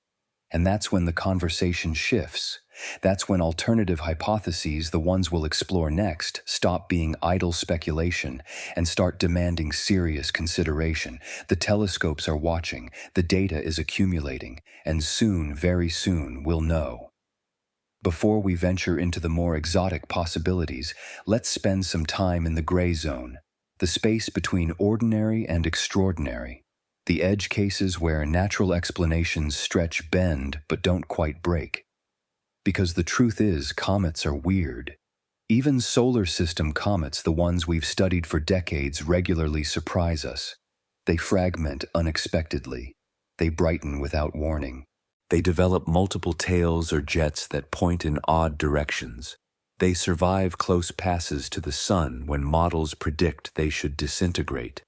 S1: And that's when the conversation shifts. That's when alternative hypotheses, the ones we'll explore next, stop being idle speculation and start demanding serious consideration. The telescopes are watching, the data is accumulating, and soon, very soon, we'll know. Before we venture into the more exotic possibilities, let's spend some time in the gray zone, the space between ordinary and extraordinary. The edge cases where natural explanations stretch, bend, but don't quite break. Because the truth is, comets are weird. Even solar system comets, the ones we've studied for decades, regularly surprise us. They fragment unexpectedly. They brighten without warning. They develop multiple tails or jets that point in odd directions. They survive close passes to the sun when models predict they should disintegrate.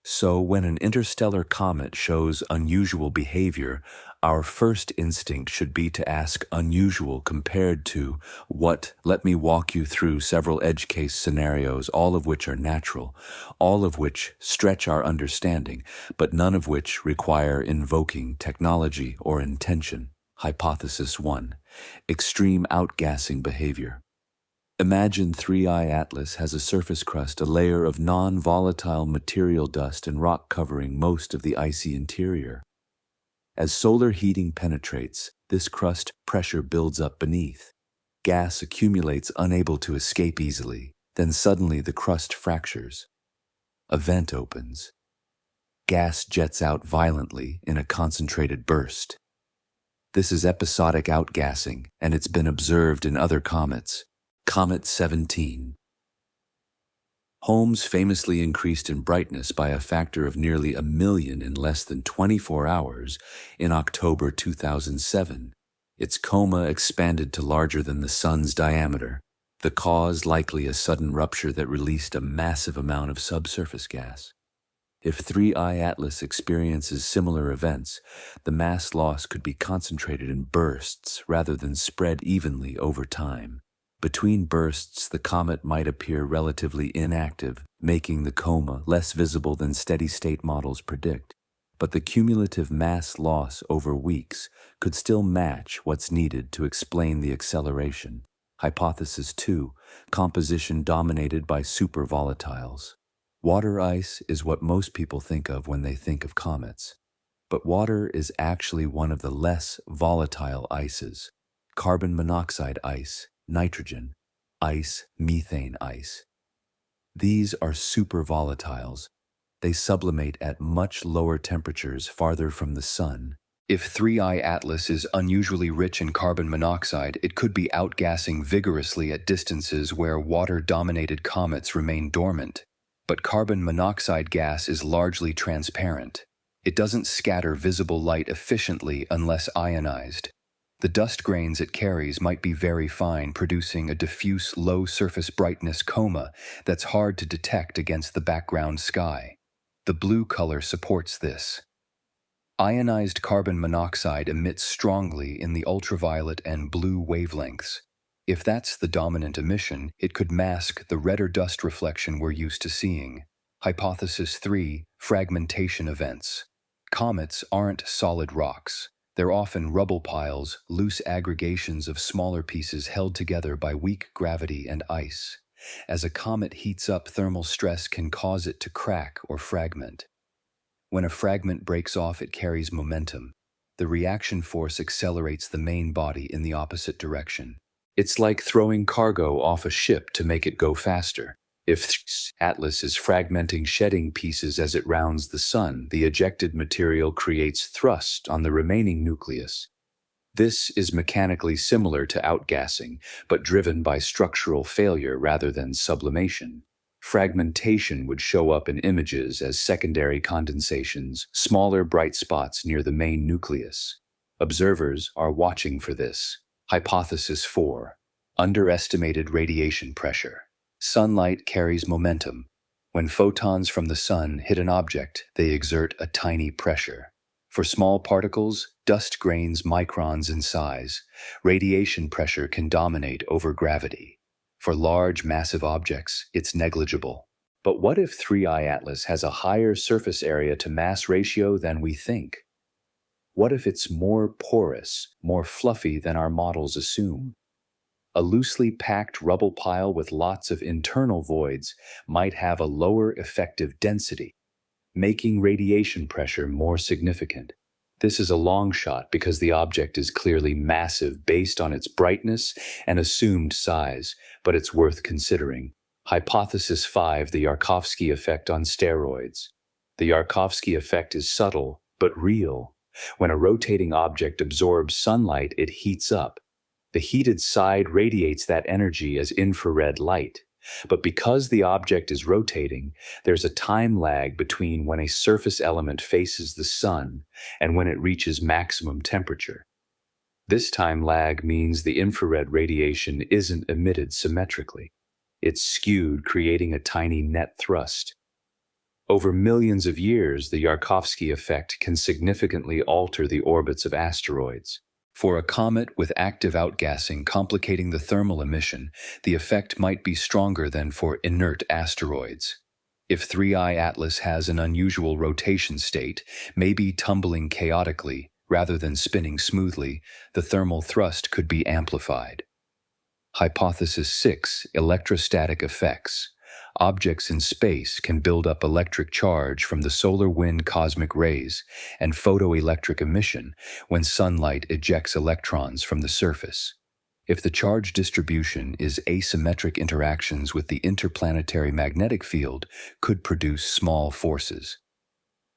S1: So when an interstellar comet shows unusual behavior, our first instinct should be to ask unusual compared to what? Let me walk you through several edge case scenarios, all of which are natural, all of which stretch our understanding, but none of which require invoking technology or intention. Hypothesis 1. Extreme outgassing behavior. Imagine 3I Atlas has a surface crust, a layer of non-volatile material dust and rock covering most of the icy interior. As solar heating penetrates, this crust pressure builds up beneath. Gas accumulates, unable to escape easily. Then suddenly the crust fractures. A vent opens. Gas jets out violently in a concentrated burst. This is episodic outgassing, and it's been observed in other comets. Comet 17. Holmes famously increased in brightness by a factor of nearly 1 million in less than 24 hours in October 2007. Its coma expanded to larger than the sun's diameter. The cause likely a sudden rupture that released a massive amount of subsurface gas. If 3I Atlas experiences similar events, the mass loss could be concentrated in bursts rather than spread evenly over time. Between bursts, the comet might appear relatively inactive, making the coma less visible than steady-state models predict. But the cumulative mass loss over weeks could still match what's needed to explain the acceleration. Hypothesis 2. Composition dominated by supervolatiles. Water ice is what most people think of when they think of comets. But water is actually one of the less volatile ices. Carbon monoxide ice, nitrogen, ice, methane ice. These are supervolatiles. They sublimate at much lower temperatures farther from the sun. If 3I Atlas is unusually rich in carbon monoxide, it could be outgassing vigorously at distances where water-dominated comets remain dormant. But carbon monoxide gas is largely transparent. It doesn't scatter visible light efficiently unless ionized. The dust grains it carries might be very fine, producing a diffuse low-surface brightness coma that's hard to detect against the background sky. The blue color supports this. Ionized carbon monoxide emits strongly in the ultraviolet and blue wavelengths. If that's the dominant emission, it could mask the redder dust reflection we're used to seeing. Hypothesis 3: fragmentation events. Comets aren't solid rocks. They're often rubble piles, loose aggregations of smaller pieces held together by weak gravity and ice. As a comet heats up, thermal stress can cause it to crack or fragment. When a fragment breaks off, it carries momentum. The reaction force accelerates the main body in the opposite direction. It's like throwing cargo off a ship to make it go faster. If Atlas is fragmenting, shedding pieces as it rounds the sun, the ejected material creates thrust on the remaining nucleus. This is mechanically similar to outgassing, but driven by structural failure rather than sublimation. Fragmentation would show up in images as secondary condensations, smaller bright spots near the main nucleus. Observers are watching for this. Hypothesis 4: underestimated radiation pressure. Sunlight carries momentum. When photons from the sun hit an object, they exert a tiny pressure. For small particles, dust grains microns in size, radiation pressure can dominate over gravity. For large, massive objects, it's negligible. But what if 3I Atlas has a higher surface area to mass ratio than we think? What if it's more porous, more fluffy than our models assume? A loosely packed rubble pile with lots of internal voids might have a lower effective density, making radiation pressure more significant. This is a long shot because the object is clearly massive based on its brightness and assumed size, but it's worth considering. Hypothesis 5: the Yarkovsky effect on steroids. The Yarkovsky effect is subtle, but real. When a rotating object absorbs sunlight, it heats up. The heated side radiates that energy as infrared light. But because the object is rotating, there's a time lag between when a surface element faces the sun and when it reaches maximum temperature. This time lag means the infrared radiation isn't emitted symmetrically. It's skewed, creating a tiny net thrust. Over millions of years, the Yarkovsky effect can significantly alter the orbits of asteroids. For a comet with active outgassing complicating the thermal emission, the effect might be stronger than for inert asteroids. If 3I Atlas has an unusual rotation state, maybe tumbling chaotically rather than spinning smoothly, the thermal thrust could be amplified. Hypothesis 6: electrostatic effects. Objects in space can build up electric charge from the solar wind cosmic rays and photoelectric emission when sunlight ejects electrons from the surface. If the charge distribution is asymmetric, interactions with the interplanetary magnetic field could produce small forces.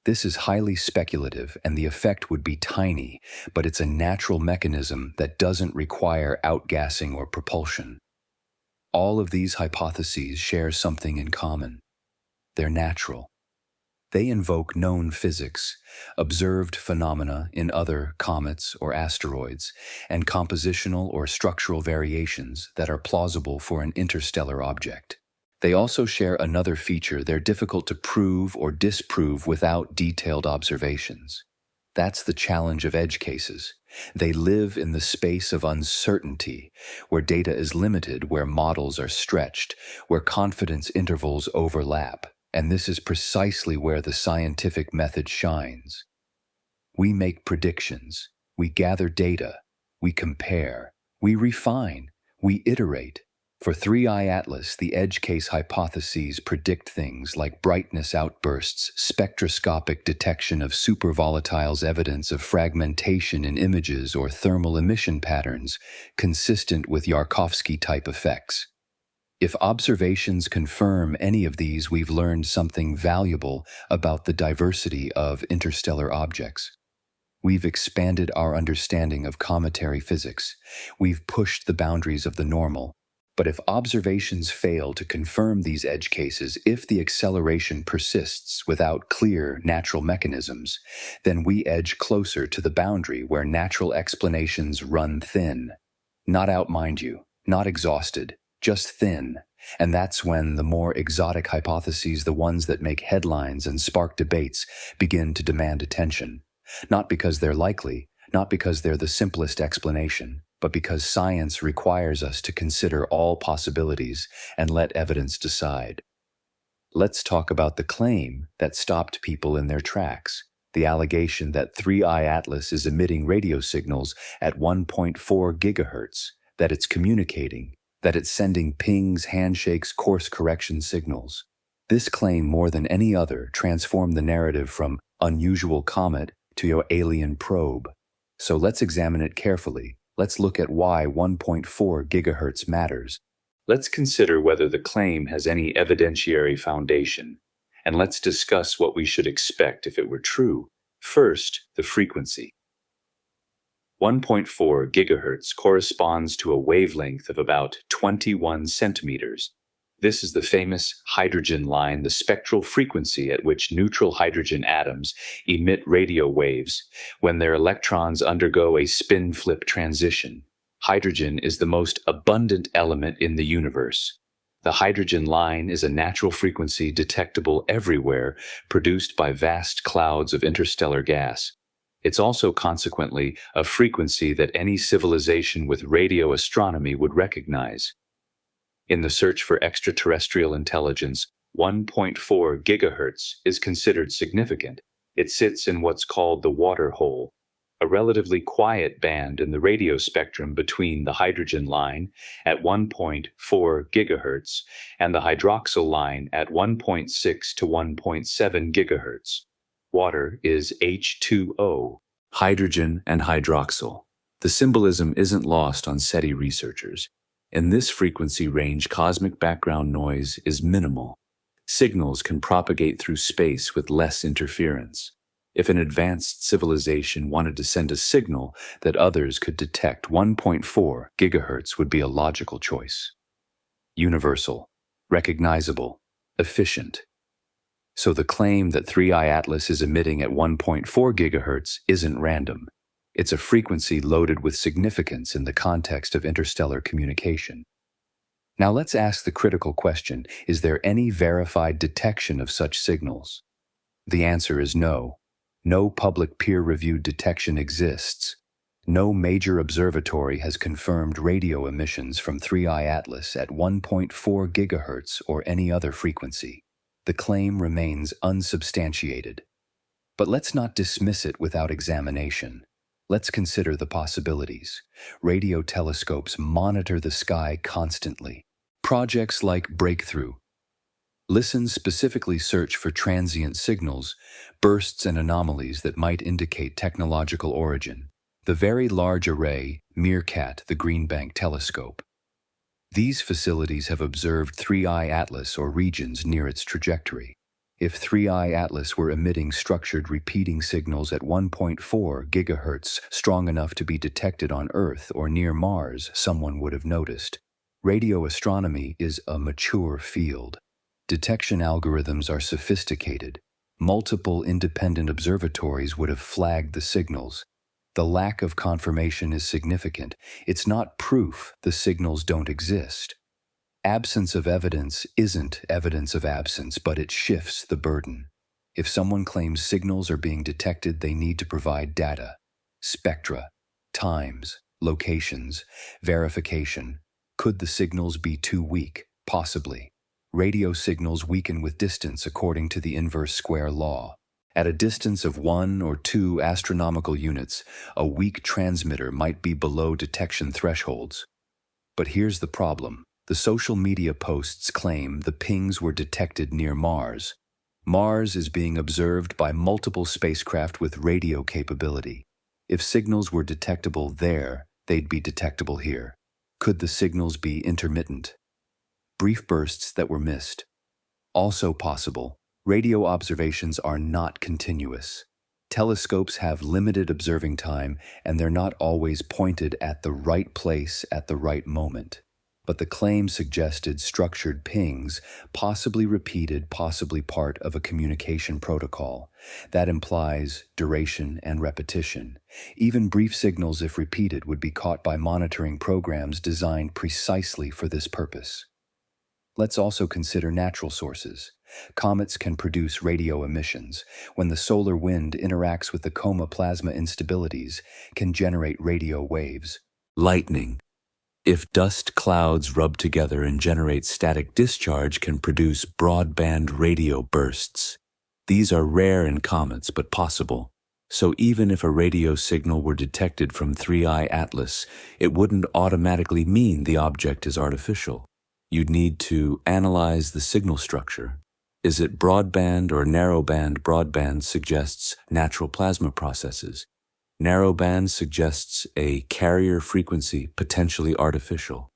S1: This is highly speculative, and the effect would be tiny, but it's a natural mechanism that doesn't require outgassing or propulsion. All of these hypotheses share something in common. They're natural. They invoke known physics, observed phenomena in other comets or asteroids, and compositional or structural variations that are plausible for an interstellar object. They also share another feature: they're difficult to prove or disprove without detailed observations. That's the challenge of edge cases. They live in the space of uncertainty, where data is limited, where models are stretched, where confidence intervals overlap. And this is precisely where the scientific method shines. We make predictions, we gather data, we compare, we refine, we iterate. For 3I Atlas, the edge case hypotheses predict things like brightness outbursts, spectroscopic detection of supervolatiles, evidence of fragmentation in images, or thermal emission patterns consistent with Yarkovsky-type effects. If observations confirm any of these, we've learned something valuable about the diversity of interstellar objects. We've expanded our understanding of cometary physics. We've pushed the boundaries of the normal. But if observations fail to confirm these edge cases, if the acceleration persists without clear natural mechanisms, then we edge closer to the boundary where natural explanations run thin. Not out, mind you, not exhausted, just thin. And that's when the more exotic hypotheses, the ones that make headlines and spark debates, begin to demand attention. Not because they're likely, not because they're the simplest explanation, but because science requires us to consider all possibilities and let evidence decide. Let's talk about the claim that stopped people in their tracks, the allegation that 3i Atlas is emitting radio signals at 1.4 gigahertz, that it's communicating, that it's sending pings, handshakes, course correction signals. This claim, more than any other, transformed the narrative from unusual comet to your alien probe. So let's examine it carefully. Let's look at why 1.4 gigahertz matters.
S2: Let's consider whether the claim has any evidentiary foundation, and let's discuss what we should expect if it were true. First, the frequency. 1.4 gigahertz corresponds to a wavelength of about 21 centimeters. This is the famous hydrogen line, the spectral frequency at which neutral hydrogen atoms emit radio waves when their electrons undergo a spin-flip transition. Hydrogen is the most abundant element in the universe. The hydrogen line is a natural frequency detectable everywhere, produced by vast clouds of interstellar gas. It's also consequently a frequency that any civilization with radio astronomy would recognize. In the search for extraterrestrial intelligence, 1.4 gigahertz is considered significant. It sits in what's called the water hole, a relatively quiet band in the radio spectrum between the hydrogen line at 1.4 gigahertz and the hydroxyl line at 1.6 to 1.7 gigahertz. Water is H2O, hydrogen and hydroxyl. The symbolism isn't lost on SETI researchers. In this frequency range, cosmic background noise is minimal. Signals can propagate through space with less interference. If an advanced civilization wanted to send a signal that others could detect, 1.4 gigahertz would be a logical choice. Universal, recognizable, efficient. So the claim that 3i Atlas is emitting at 1.4 gigahertz isn't random. It's a frequency loaded with significance in the context of interstellar communication. Now let's ask the critical question, is there any verified detection of such signals? The answer is no. No public peer-reviewed detection exists. No major observatory has confirmed radio emissions from 3i Atlas at 1.4 gigahertz or any other frequency. The claim remains unsubstantiated. But let's not dismiss it without examination. Let's consider the possibilities. Radio telescopes monitor the sky constantly. Projects like Breakthrough listen specifically search for transient signals, bursts and anomalies that might indicate technological origin. The Very Large Array, Meerkat, the Green Bank Telescope. These facilities have observed 3i Atlas or regions near its trajectory. If 3i Atlas were emitting structured repeating signals at 1.4 gigahertz, strong enough to be detected on Earth or near Mars, someone would have noticed. Radio astronomy is a mature field. Detection algorithms are sophisticated. Multiple independent observatories would have flagged the signals. The lack of confirmation is significant. It's not proof the signals don't exist. Absence of evidence isn't evidence of absence, but it shifts the burden. If someone claims signals are being detected, they need to provide data, spectra, times, locations, verification. Could the signals be too weak? Possibly. Radio signals weaken with distance according to the inverse square law. At a distance of 1 or 2 astronomical units, a weak transmitter might be below detection thresholds. But here's the problem. The social media posts claim the pings were detected near Mars. Mars is being observed by multiple spacecraft with radio capability. If signals were detectable there, they'd be detectable here. Could the signals be intermittent? Brief bursts that were missed. Also possible, radio observations are not continuous. Telescopes have limited observing time, and they're not always pointed at the right place at the right moment.
S1: but the claim suggested structured pings, possibly repeated, possibly part of a communication protocol. That implies duration and repetition. Even brief signals, if repeated, would be caught by monitoring programs designed precisely for this purpose. Let's also consider natural sources. Comets can produce radio emissions. When the solar wind interacts with the coma plasma instabilities, can generate radio waves.
S2: Lightning. If dust clouds rub together and generate static discharge, can produce broadband radio bursts. These are rare in comets, but possible. So even if a radio signal were detected from 3I Atlas, it wouldn't automatically mean the object is artificial. You'd need to analyze the signal structure. Is it broadband or narrowband? Broadband suggests natural plasma processes. Narrowband suggests a carrier frequency, potentially artificial.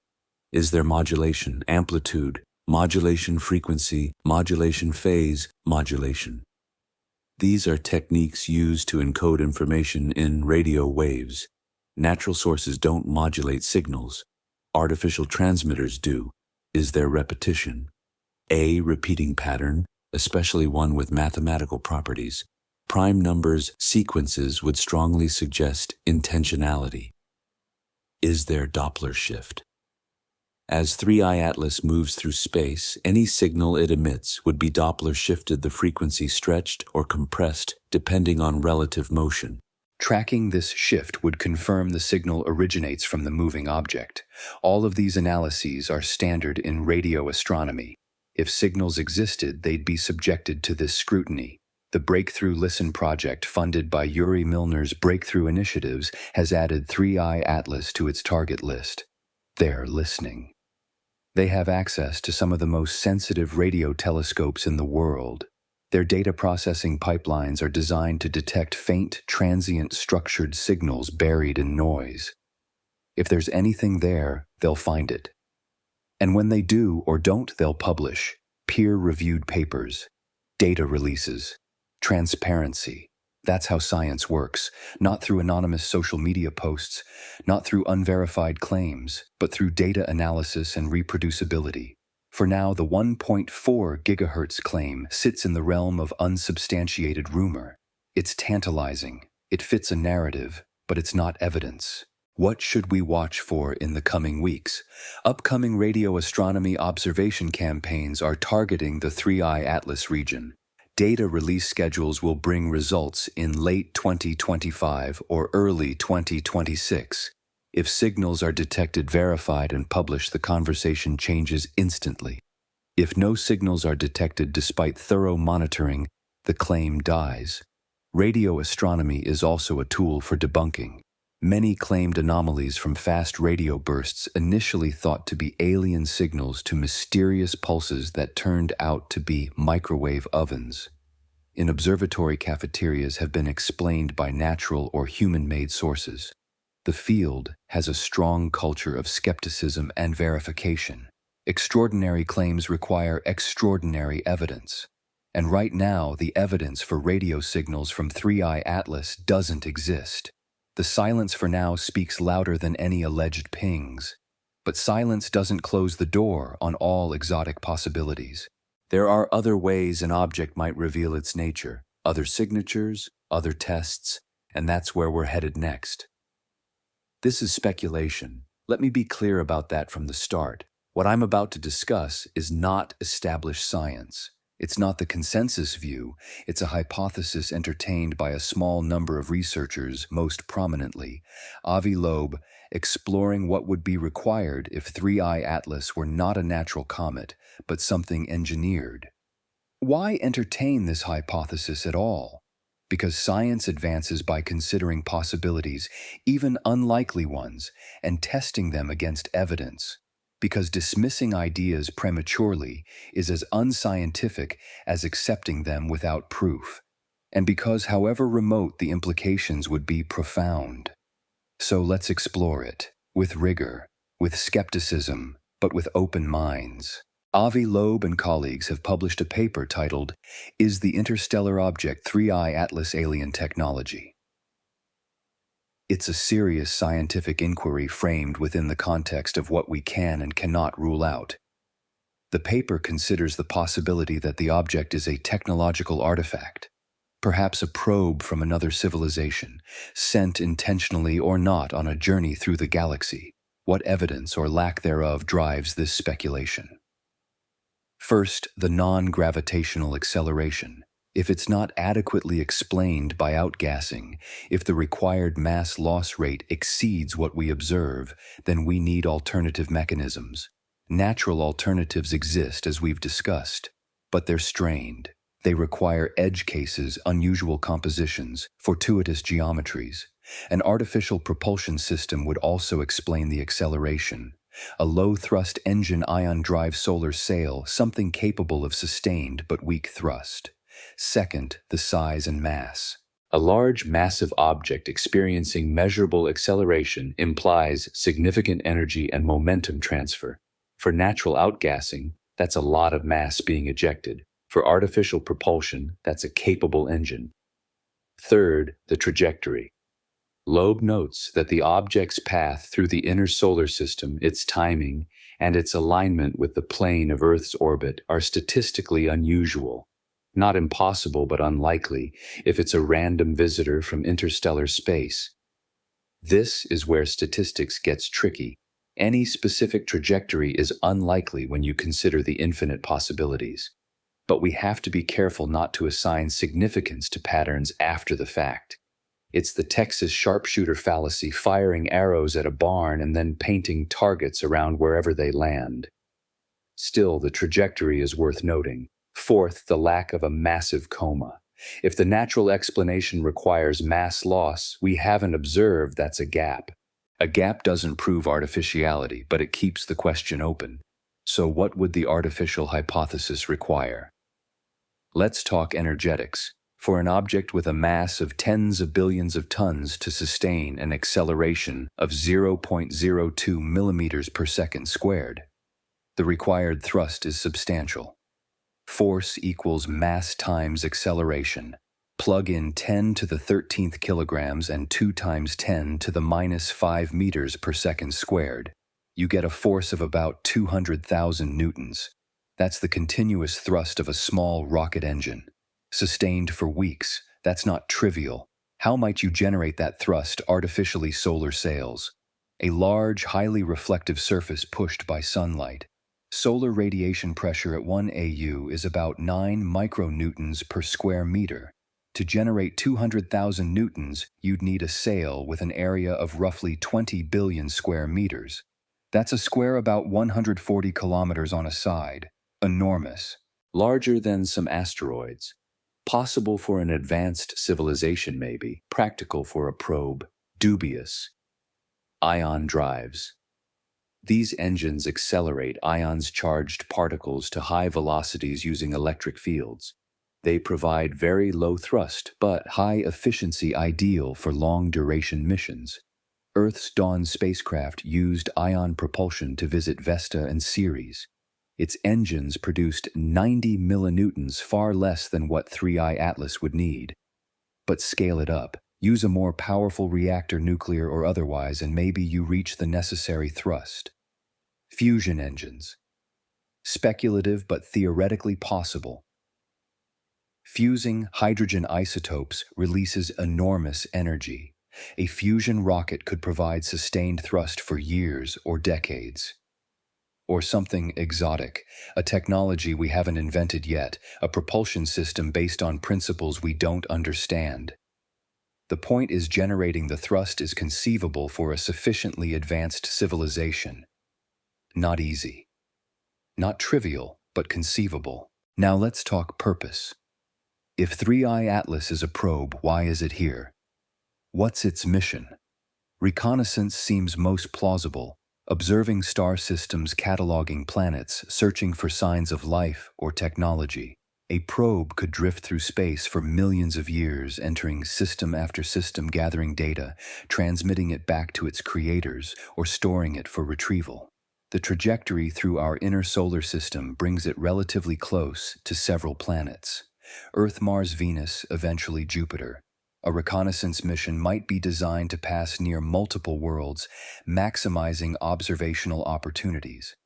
S2: Is there modulation, amplitude, modulation frequency, modulation phase, modulation? These are techniques used to encode information in radio waves. Natural sources don't modulate signals. Artificial transmitters do. Is there repetition? A repeating pattern, especially one with mathematical properties. Prime numbers sequences would strongly suggest intentionality. Is there Doppler shift? As 3I Atlas moves through space, any signal it emits would be Doppler shifted, the frequency stretched or compressed depending on relative motion.
S1: Tracking this shift would confirm the signal originates from the moving object. All of these analyses are standard in radio astronomy. If signals existed, they'd be subjected to this scrutiny. The Breakthrough Listen project, funded by Yuri Milner's Breakthrough Initiatives, has added 3I Atlas to its target list. They're listening. They have access to some of the most sensitive radio telescopes in the world. Their data processing pipelines are designed to detect faint, transient, structured signals buried in noise. If there's anything there, they'll find it. And when they do or don't, they'll publish peer-reviewed papers, data releases, transparency. That's how science works, not through anonymous social media posts, not through unverified claims, but through data analysis and reproducibility. For now, the 1.4 gigahertz claim sits in the realm of unsubstantiated rumor. It's tantalizing, it fits a narrative, but it's not evidence. What should we watch for in the coming weeks? Upcoming radio astronomy observation campaigns are targeting the 3I Atlas region. Data release schedules will bring results in late 2025 or early 2026. If signals are detected, verified, and published, the conversation changes instantly. If no signals are detected despite thorough monitoring, the claim dies. Radio astronomy is also a tool for debunking. Many claimed anomalies from fast radio bursts, initially thought to be alien signals, to mysterious pulses that turned out to be microwave ovens in observatory cafeterias, have been explained by natural or human-made sources. The field has a strong culture of skepticism and verification. Extraordinary claims require extraordinary evidence. And right now, the evidence for radio signals from 3I Atlas doesn't exist. The silence for now speaks louder than any alleged pings. But silence doesn't close the door on all exotic possibilities. There are other ways an object might reveal its nature, other signatures, other tests, and that's where we're headed next. This is speculation. Let me be clear about that from the start. What I'm about to discuss is not established science. It's not the consensus view. It's a hypothesis entertained by a small number of researchers, most prominently Avi Loeb, exploring what would be required if 3I Atlas were not a natural comet, but something engineered. Why entertain this hypothesis at all? Because science advances by considering possibilities, even unlikely ones, and testing them against evidence. Because dismissing ideas prematurely is as unscientific as accepting them without proof. And because however remote the implications would be profound. So let's explore it, with rigor, with skepticism, but with open minds. Avi Loeb and colleagues have published a paper titled, "Is the Interstellar Object 3I Atlas Alien Technology?" It's a serious scientific inquiry framed within the context of what we can and cannot rule out. The paper considers the possibility that the object is a technological artifact, perhaps a probe from another civilization, sent intentionally or not on a journey through the galaxy. What evidence or lack thereof drives this speculation? First, the non-gravitational acceleration. If it's not adequately explained by outgassing, if the required mass loss rate exceeds what we observe, then we need alternative mechanisms. Natural alternatives exist, as we've discussed, but they're strained. They require edge cases, unusual compositions, fortuitous geometries. An artificial propulsion system would also explain the acceleration. A low-thrust engine ion drive solar sail, something capable of sustained but weak thrust. Second, the size and mass.
S2: A large, massive object experiencing measurable acceleration implies significant energy and momentum transfer. For natural outgassing, that's a lot of mass being ejected. For artificial propulsion, that's a capable engine. Third, the trajectory. Loeb notes that the object's path through the inner solar system, its timing, and its alignment with the plane of Earth's orbit are statistically unusual. Not impossible, but unlikely if it's a random visitor from interstellar space. This is where statistics gets tricky. Any specific trajectory is unlikely when you consider the infinite possibilities. But we have to be careful not to assign significance to patterns after the fact. It's the Texas sharpshooter fallacy, firing arrows at a barn and then painting targets around wherever they land. Still, the trajectory is worth noting. Fourth, the lack of a massive coma. If the natural explanation requires mass loss, we haven't observed that's a gap. A gap doesn't prove artificiality, but it keeps the question open. So what would the artificial hypothesis require? Let's talk energetics. For an object with a mass of tens of billions of tons to sustain an acceleration of 0.02 millimeters per second squared, the required thrust is substantial. Force equals mass times acceleration. Plug in 10 to the 13th kilograms and 2 times 10 to the minus 5 meters per second squared. You get a force of about 200,000 newtons. That's the continuous thrust of a small rocket engine. Sustained for weeks, that's not trivial. How might you generate that thrust artificially? Solar sails. A large, highly reflective surface pushed by sunlight. Solar radiation pressure at 1 AU is about 9 micronewtons per square meter. To generate 200,000 newtons, you'd need a sail with an area of roughly 20 billion square meters. That's a square about 140 kilometers on a side. Enormous. Larger than some asteroids. Possible for an advanced civilization maybe, practical for a probe, dubious. Ion drives. These engines accelerate ions-charged particles to high velocities using electric fields. They provide very low thrust, but high efficiency, ideal for long-duration missions. Earth's Dawn spacecraft used ion propulsion to visit Vesta and Ceres. Its engines produced 90 millinewtons, far less than what 3I Atlas would need. But scale it up. Use a more powerful reactor, nuclear or otherwise, and maybe you reach the necessary thrust. Fusion engines. Speculative but theoretically possible. Fusing hydrogen isotopes releases enormous energy. A fusion rocket could provide sustained thrust for years or decades. Or something exotic, a technology we haven't invented yet, a propulsion system based on principles we don't understand. The point is, generating the thrust is conceivable for a sufficiently advanced civilization. Not easy. Not trivial, but conceivable. Now let's talk purpose. If 3I Atlas is a probe, why is it here? What's its mission? Reconnaissance seems most plausible. Observing star systems, cataloging planets, searching for signs of life or technology. A probe could drift through space for millions of years, entering system after system, gathering data, transmitting it back to its creators, or storing it for retrieval. The trajectory through our inner solar system brings it relatively close to several planets. Earth, Mars, Venus, eventually Jupiter.
S1: A reconnaissance mission might be designed to pass near multiple worlds, maximizing observational opportunities.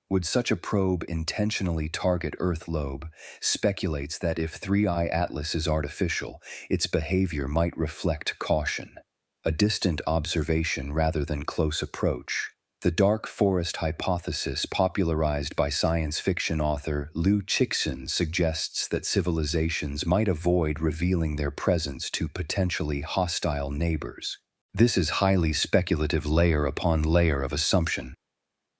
S1: Would such a probe intentionally target Earth lobe speculates that if 3i Atlas is artificial, its behavior might reflect caution, a distant observation rather than close approach. The dark forest hypothesis, popularized by science fiction author Liu Cixin, suggests that civilizations might avoid revealing their presence to potentially hostile neighbors. This is highly speculative layer upon layer of assumption.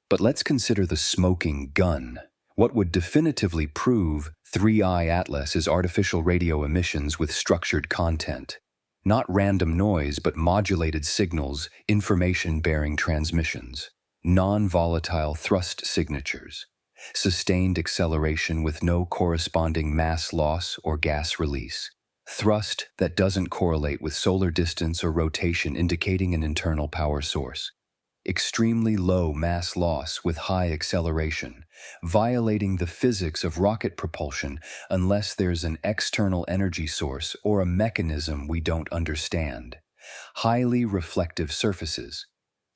S1: But let's consider the smoking gun. What would definitively prove 3i Atlas is artificial radio emissions with structured content. Not random noise, but modulated signals, information-bearing transmissions, non-volatile thrust signatures, sustained acceleration with no corresponding mass loss or gas release, thrust that doesn't correlate with solar distance or rotation, indicating an internal power source, extremely low mass loss with high acceleration, violating the physics of rocket propulsion unless there's an external energy source or a mechanism we don't understand. Highly reflective surfaces,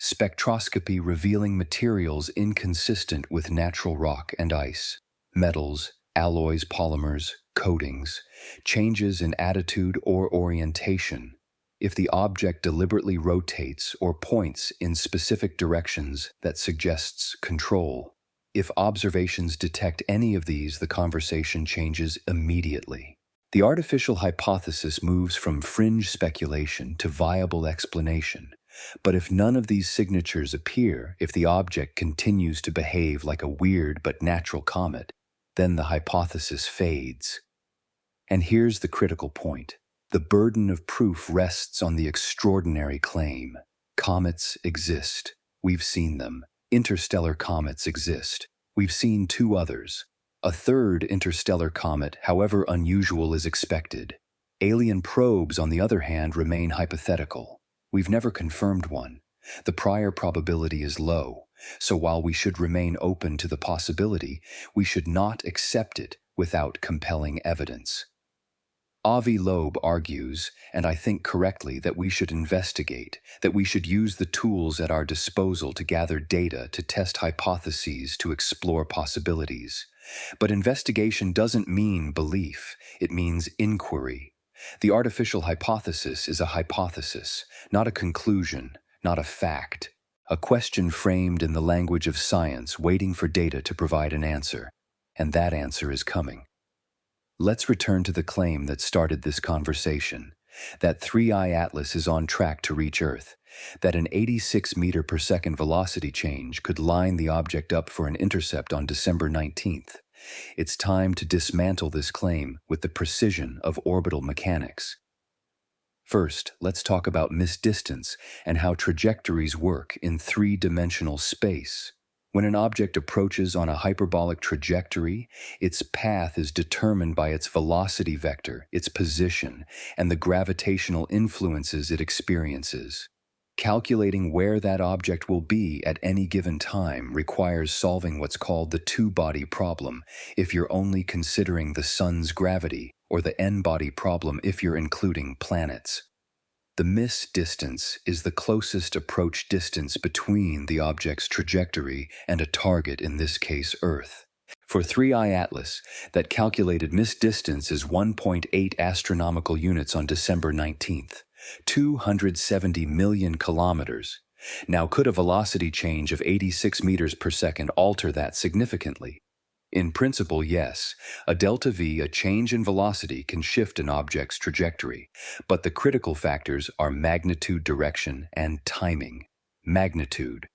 S1: spectroscopy revealing materials inconsistent with natural rock and ice, metals, alloys, polymers, coatings, changes in attitude or orientation. If the object deliberately rotates or points in specific directions that suggests control. If observations detect any of these, the conversation changes immediately. The artificial hypothesis moves from fringe speculation to viable explanation. But if none of these signatures appear, if the object continues to behave like a weird but natural comet, then the hypothesis fades. And here's the critical point. The burden of proof rests on the extraordinary claim. Comets exist. We've seen them. Interstellar comets exist. We've seen 2 others. A third interstellar comet, however unusual, is expected. Alien probes, on the other hand, remain hypothetical. We've never confirmed one. The prior probability is low, so while we should remain open to the possibility, we should not accept it without compelling evidence. Avi Loeb argues, and I think correctly, that we should investigate, that we should use the tools at our disposal to gather data, to test hypotheses, to explore possibilities. But investigation doesn't mean belief, it means inquiry. The artificial hypothesis is a hypothesis, not a conclusion, not a fact. A question framed in the language of science, waiting for data to provide an answer. And that answer is coming. Let's return to the claim that started this conversation, that 3i Atlas is on track to reach Earth, that an 86 meter per second velocity change could line the object up for an intercept on December 19th. It's time to dismantle this claim with the precision of orbital mechanics. First, let's talk about misdistance and how trajectories work in 3-dimensional space. When an object approaches on a hyperbolic trajectory, its path is determined by its velocity vector, its position, and the gravitational influences it experiences. Calculating where that object will be at any given time requires solving what's called the two-body problem if you're only considering the sun's gravity, or the n-body problem if you're including planets. The miss distance is the closest approach distance between the object's trajectory and a target, in this case Earth. For 3i Atlas, that calculated miss distance is 1.8 astronomical units on December 19th, 270 million kilometers. Now, could a velocity change of 86 meters per second alter that significantly? In principle, yes. A delta V, a change in velocity, can shift an object's trajectory, but the critical factors are magnitude, direction, and timing. Magnitude.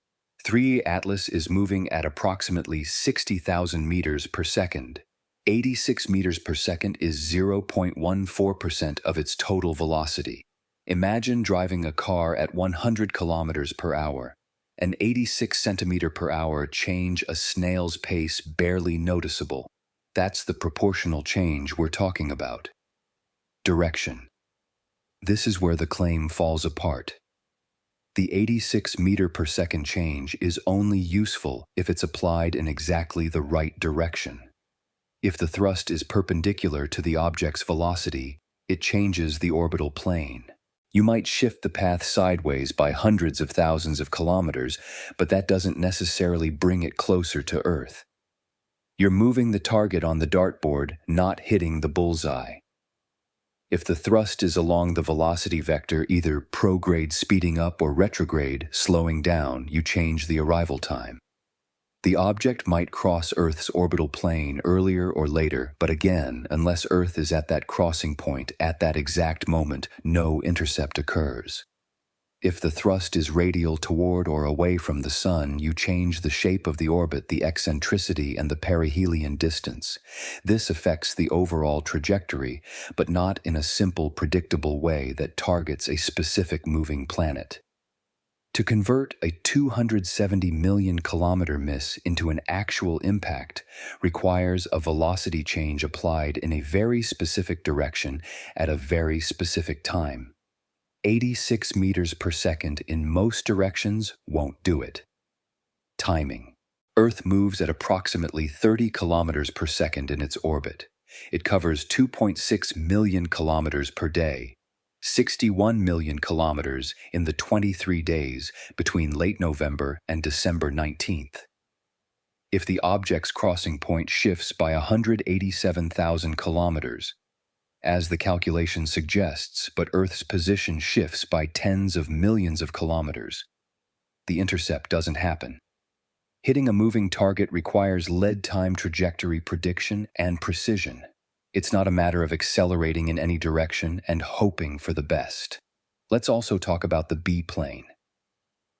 S1: 3 Atlas is moving at approximately 60,000 meters per second. 86 meters per second is 0.14% of its total velocity. Imagine driving a car at 100 kilometers per hour. An 86 centimeter per hour change, a snail's pace, barely noticeable. That's the proportional change we're talking about. Direction. This is where the claim falls apart. The 86 meter per second change is only useful if it's applied in exactly the right direction. If the thrust is perpendicular to the object's velocity, it changes the orbital plane. You might shift the path sideways by hundreds of thousands of kilometers, but that doesn't necessarily bring it closer to Earth. You're moving the target on the dartboard, not hitting the bullseye. If the thrust is along the velocity vector, either prograde speeding up or retrograde slowing down, you change the arrival time. The object might cross Earth's orbital plane earlier or later, but again, unless Earth is at that crossing point at that exact moment, no intercept occurs. If the thrust is radial toward or away from the Sun, you change the shape of the orbit, the eccentricity, and the perihelion distance. This affects the overall trajectory, but not in a simple, predictable way that targets a specific moving planet. To convert a 270 million kilometer miss into an actual impact requires a velocity change applied in a very specific direction at a very specific time. 86 meters per second in most directions won't do it. Timing. Earth moves at approximately 30 kilometers per second in its orbit. It covers 2.6 million kilometers per day, 61 million kilometers in the 23 days between late November and December 19th. If the object's crossing point shifts by 187,000 kilometers, as the calculation suggests, but Earth's position shifts by tens of millions of kilometers, the intercept doesn't happen. Hitting a moving target requires lead time trajectory prediction and precision. It's not a matter of accelerating in any direction and hoping for the best. Let's also talk about the B-plane.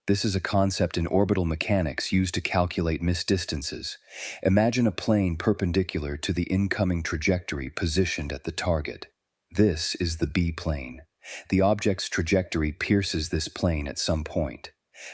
S1: This is a concept in orbital mechanics used to calculate missed distances. Imagine a plane perpendicular to the incoming trajectory positioned at the target. This is the B-plane. The object's trajectory pierces this plane at some point.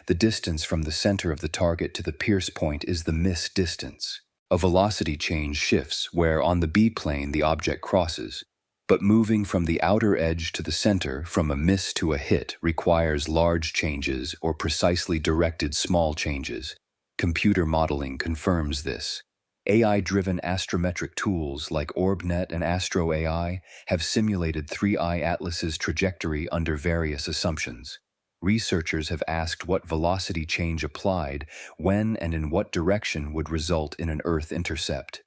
S1: The distance from the center of the target to the pierce point is the miss distance. A velocity change shifts where on the B-plane the object crosses. But moving from the outer edge to the center, from a miss to a hit, requires large changes or precisely directed small changes. Computer modeling confirms this. AI-driven astrometric tools like OrbNet and Astro AI have simulated 3I Atlas's trajectory under various assumptions. Researchers have asked what velocity change applied, when and in what direction would result in an Earth intercept.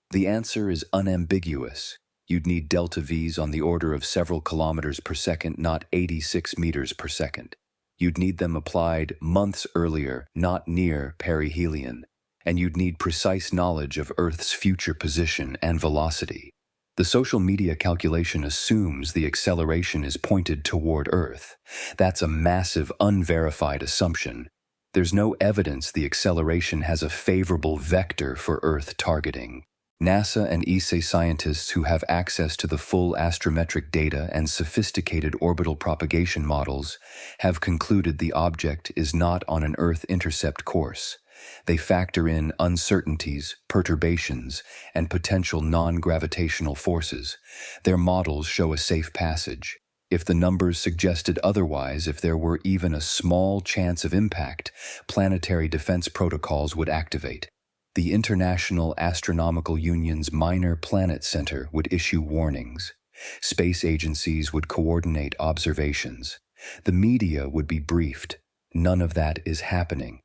S1: The answer is unambiguous. You'd need delta V's on the order of several kilometers per second, not 86 meters per second. You'd need them applied months earlier, not near perihelion. And you'd need precise knowledge of Earth's future position and velocity. The social media calculation assumes the acceleration is pointed toward Earth. That's a massive, unverified assumption. There's no evidence the acceleration has a favorable vector for Earth targeting. NASA and ESA scientists who have access to the full astrometric data and sophisticated orbital propagation models have concluded the object is not on an Earth intercept course. They factor in uncertainties, perturbations, and potential non-gravitational forces. Their models show a safe passage. If the numbers suggested otherwise, if there were even a small chance of impact, planetary defense protocols would activate. The International Astronomical Union's Minor Planet Center would issue warnings. Space agencies would coordinate observations. The media would be briefed. None of that is happening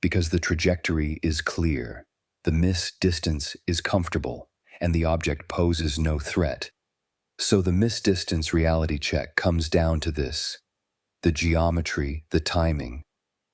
S1: because the trajectory is clear, the miss distance is comfortable, and the object poses no threat. So the miss distance reality check comes down to this: the geometry, the timing,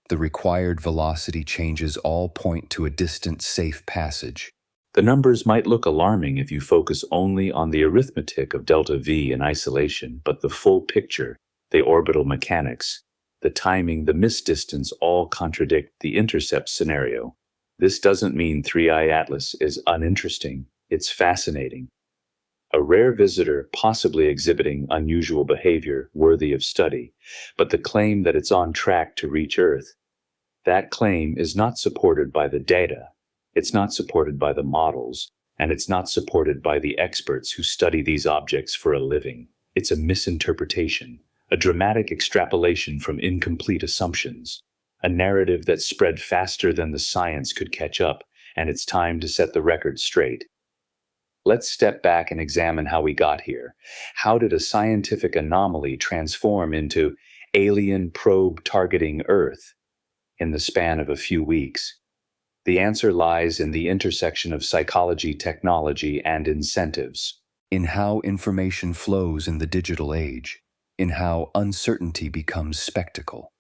S1: the required velocity changes all point to a distant, safe passage.
S2: The numbers might look alarming if you focus only on the arithmetic of delta V in isolation, but the full picture, the orbital mechanics, the timing, the miss distance all contradict the intercept scenario. This doesn't mean 3I Atlas is uninteresting. It's fascinating. A rare visitor possibly exhibiting unusual behavior worthy of study, but the claim that it's on track to reach Earth, that claim is not supported by the data, it's not supported by the models, and it's not supported by the experts who study these objects for a living. It's a misinterpretation, a dramatic extrapolation from incomplete assumptions, a narrative that spread faster than the science could catch up, and it's time to set the record straight. Let's step back and examine how we got here. How did a scientific anomaly transform into alien probe targeting Earth in the span of a few weeks? The answer lies in the intersection of psychology, technology, and incentives.
S1: In how information flows in the digital age, in how uncertainty becomes spectacle.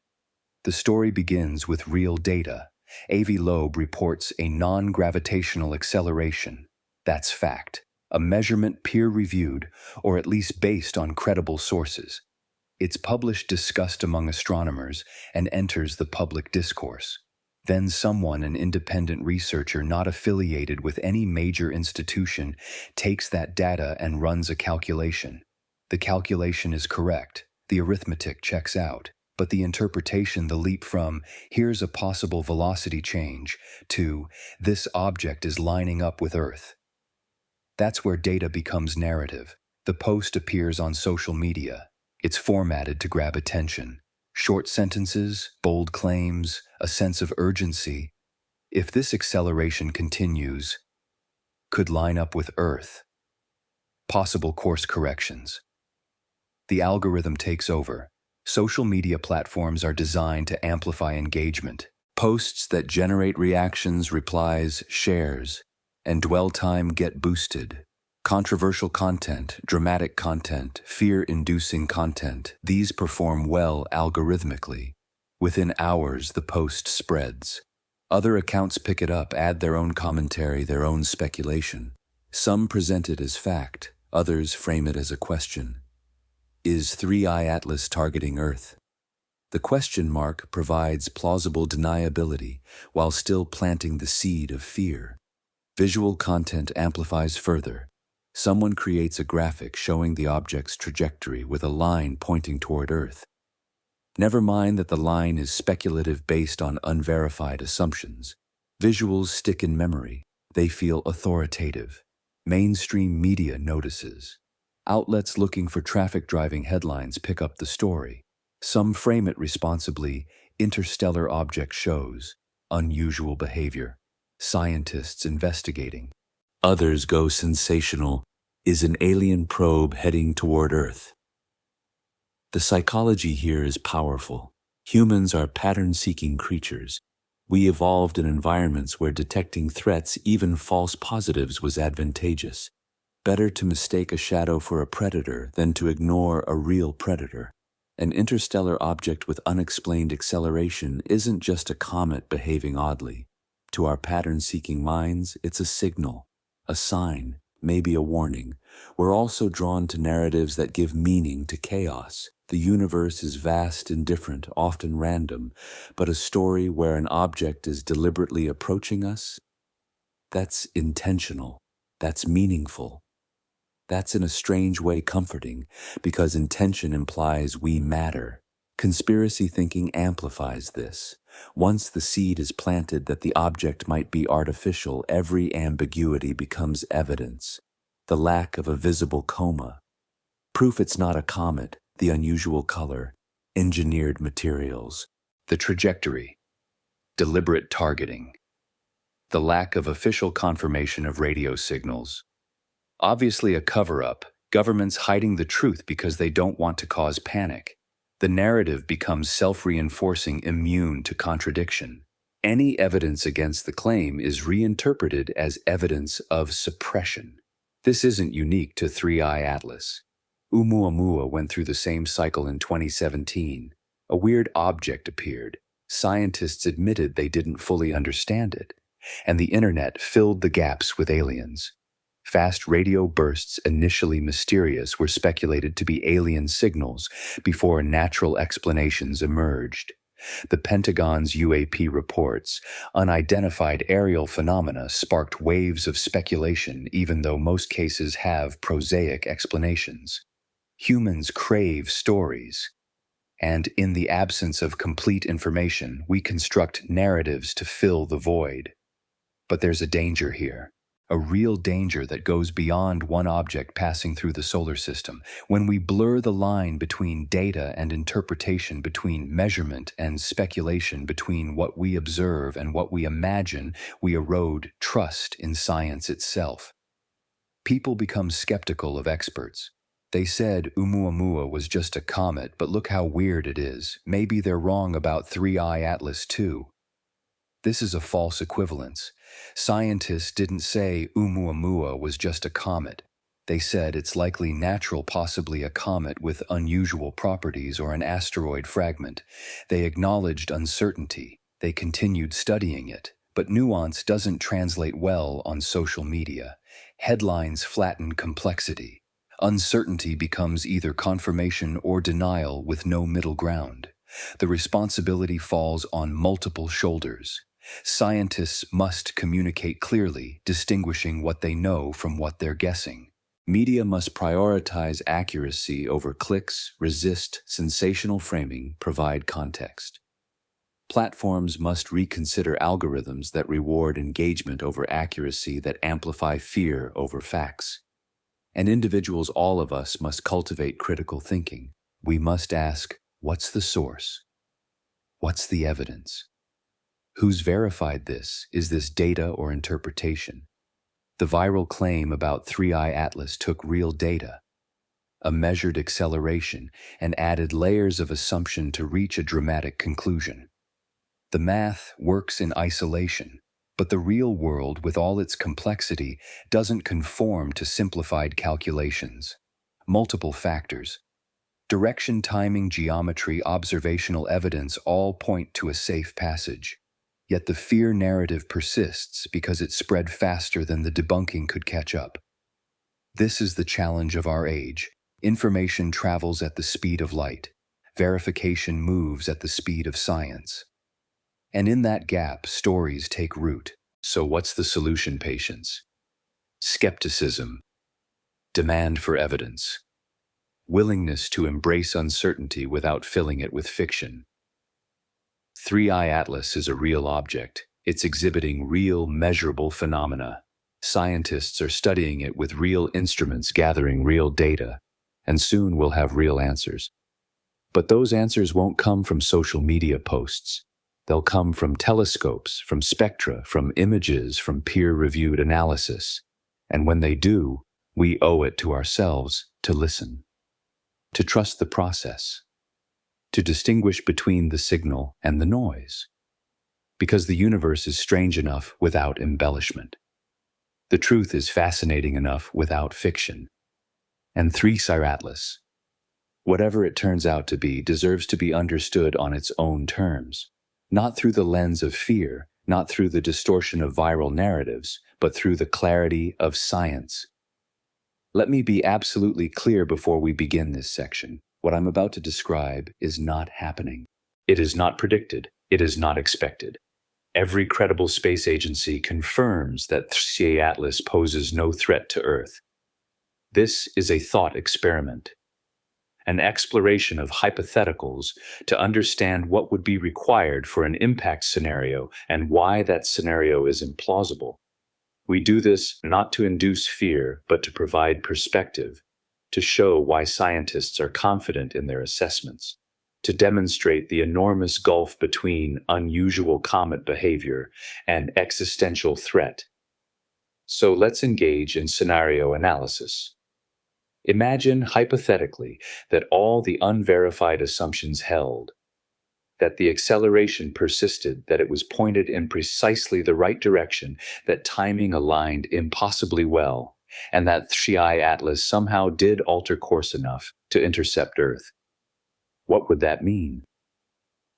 S1: The story begins with real data. Avi Loeb reports a non-gravitational acceleration. That's fact. A measurement peer-reviewed, or at least based on credible sources. It's published, discussed among astronomers, and enters the public discourse. Then someone, an independent researcher not affiliated with any major institution, takes that data and runs a calculation. The calculation is correct. The arithmetic checks out. But the interpretation, the leap from, here's a possible velocity change, to, this object is lining up with Earth. That's where data becomes narrative. The post appears on social media. It's formatted to grab attention. Short sentences, bold claims, a sense of urgency. If this acceleration continues, could line up with Earth. Possible course corrections. The algorithm takes over. Social media platforms are designed to amplify engagement. Posts that generate reactions, replies, shares, and dwell time get boosted. Controversial content, dramatic content, fear-inducing content, these perform well algorithmically. Within hours, the post spreads. Other accounts pick it up, add their own commentary, their own speculation. Some present it as fact, others frame it as a question. Is 3i Atlas targeting Earth? The question mark provides plausible deniability while still planting the seed of fear. Visual content amplifies further. Someone creates a graphic showing the object's trajectory with a line pointing toward Earth. Never mind that the line is speculative based on unverified assumptions. Visuals stick in memory. They feel authoritative. Mainstream media notices. Outlets looking for traffic-driving headlines pick up the story. Some frame it responsibly. Interstellar object shows. Unusual behavior. Scientists investigating. Others go sensational. Is an alien probe heading toward Earth? The psychology here is powerful. Humans are pattern-seeking creatures. We evolved in environments where detecting threats, even false positives, was advantageous. Better to mistake a shadow for a predator than to ignore a real predator. An interstellar object with unexplained acceleration isn't just a comet behaving oddly. To our pattern-seeking minds, it's a signal, a sign, maybe a warning. We're also drawn to narratives that give meaning to chaos. The universe is vast and different, often random, but a story where an object is deliberately approaching us, that's intentional, that's meaningful. That's in a strange way comforting, because intention implies we matter. Conspiracy thinking amplifies this. Once the seed is planted that the object might be artificial, every ambiguity becomes evidence. The lack of a visible coma. Proof it's not a comet, the unusual color, engineered materials. The trajectory. Deliberate targeting. The lack of official confirmation of radio signals. Obviously a cover-up, governments hiding the truth because they don't want to cause panic. The narrative becomes self-reinforcing, immune to contradiction. Any evidence against the claim is reinterpreted as evidence of suppression. This isn't unique to 3i Atlas. Oumuamua went through the same cycle in 2017. A weird object appeared. Scientists admitted they didn't fully understand it, and the internet filled the gaps with aliens. Fast radio bursts, initially mysterious, were speculated to be alien signals before natural explanations emerged. The Pentagon's UAP reports, unidentified aerial phenomena, sparked waves of speculation, even though most cases have prosaic explanations. Humans crave stories, and in the absence of complete information, we construct narratives to fill the void. But there's a danger here. A real danger that goes beyond one object passing through the solar system. When we blur the line between data and interpretation, between measurement and speculation, between what we observe and what we imagine, we erode trust in science itself. People become skeptical of experts. They said Oumuamua was just a comet, but look how weird it is. Maybe they're wrong about 3I Atlas too. This is a false equivalence. Scientists didn't say Oumuamua was just a comet. They said it's likely natural, possibly a comet with unusual properties or an asteroid fragment. They acknowledged uncertainty. They continued studying it. But nuance doesn't translate well on social media. Headlines flatten complexity. Uncertainty becomes either confirmation or denial with no middle ground. The responsibility falls on multiple shoulders. Scientists must communicate clearly, distinguishing what they know from what they're guessing. Media must prioritize accuracy over clicks, resist sensational framing, provide context. Platforms must reconsider algorithms that reward engagement over accuracy, that amplify fear over facts. And individuals, all of us, must cultivate critical thinking. We must ask, what's the source? What's the evidence? Who's verified this? Is this data or interpretation? The viral claim about 3I Atlas took real data, a measured acceleration, and added layers of assumption to reach a dramatic conclusion. The math works in isolation, but the real world, with all its complexity, doesn't conform to simplified calculations. Multiple factors, direction, timing, geometry, observational evidence all point to a safe passage. Yet the fear narrative persists because it spread faster than the debunking could catch up. This is the challenge of our age. Information travels at the speed of light. Verification moves at the speed of science. And in that gap, stories take root. So what's the solution, patience? Skepticism. Demand for evidence. Willingness to embrace uncertainty without filling it with fiction. 3I Atlas is a real object. It's exhibiting real, measurable phenomena. Scientists are studying it with real instruments, gathering real data, and soon we'll have real answers. But those answers won't come from social media posts. They'll come from telescopes, from spectra, from images, from peer-reviewed analysis. And when they do, we owe it to ourselves to listen, to trust the process, to distinguish between the signal and the noise, because the universe is strange enough without embellishment. The truth is fascinating enough without fiction. And 3I Atlas, whatever it turns out to be, deserves to be understood on its own terms, not through the lens of fear, not through the distortion of viral narratives, but through the clarity of science. Let me be absolutely clear before we begin this section. What I'm about to describe is not happening. It is not predicted. It is not expected. Every credible space agency confirms that 3I Atlas poses no threat to Earth. This is a thought experiment, an exploration of hypotheticals to understand what would be required for an impact scenario and why that scenario is implausible. We do this not to induce fear, but to provide perspective, to show why scientists are confident in their assessments, to demonstrate the enormous gulf between unusual comet behavior and existential threat. So let's engage in scenario analysis. Imagine hypothetically that all the unverified assumptions held, that the acceleration persisted, that it was pointed in precisely the right direction, that timing aligned impossibly well, and that 3I Atlas somehow did alter course enough to intercept Earth. What would that mean?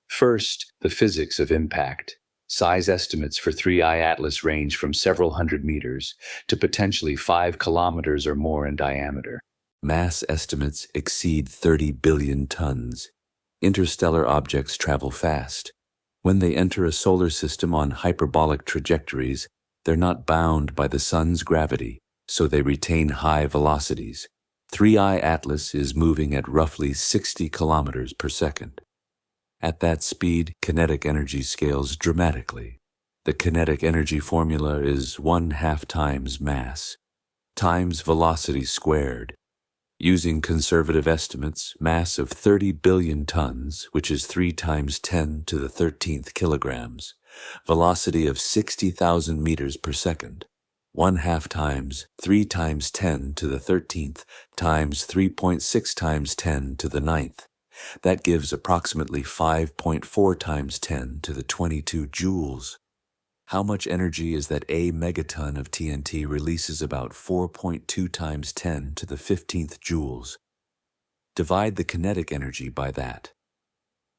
S1: First, the physics of impact. Size estimates for 3I Atlas range from several hundred meters to potentially 5 kilometers or more in diameter. Mass estimates exceed 30 billion tons. Interstellar objects travel fast. When they enter a solar system on hyperbolic trajectories, they're not bound by the sun's gravity, so they retain high velocities. 3I Atlas is moving at roughly 60 kilometers per second. At that speed, kinetic energy scales dramatically. The kinetic energy formula is 1/2 times mass, times velocity squared. Using conservative estimates, mass of 30 billion tons, which is 3 times 10 to the 13th kilograms, velocity of 60,000 meters per second.
S2: 1/2 times 3 times 10 to the 13th times 3.6 times 10 to the 9th. That gives approximately 5.4 times 10 to the 22 joules. How much energy is that a megaton of TNT releases? About 4.2 times 10 to the 15th joules. Divide the kinetic energy by that.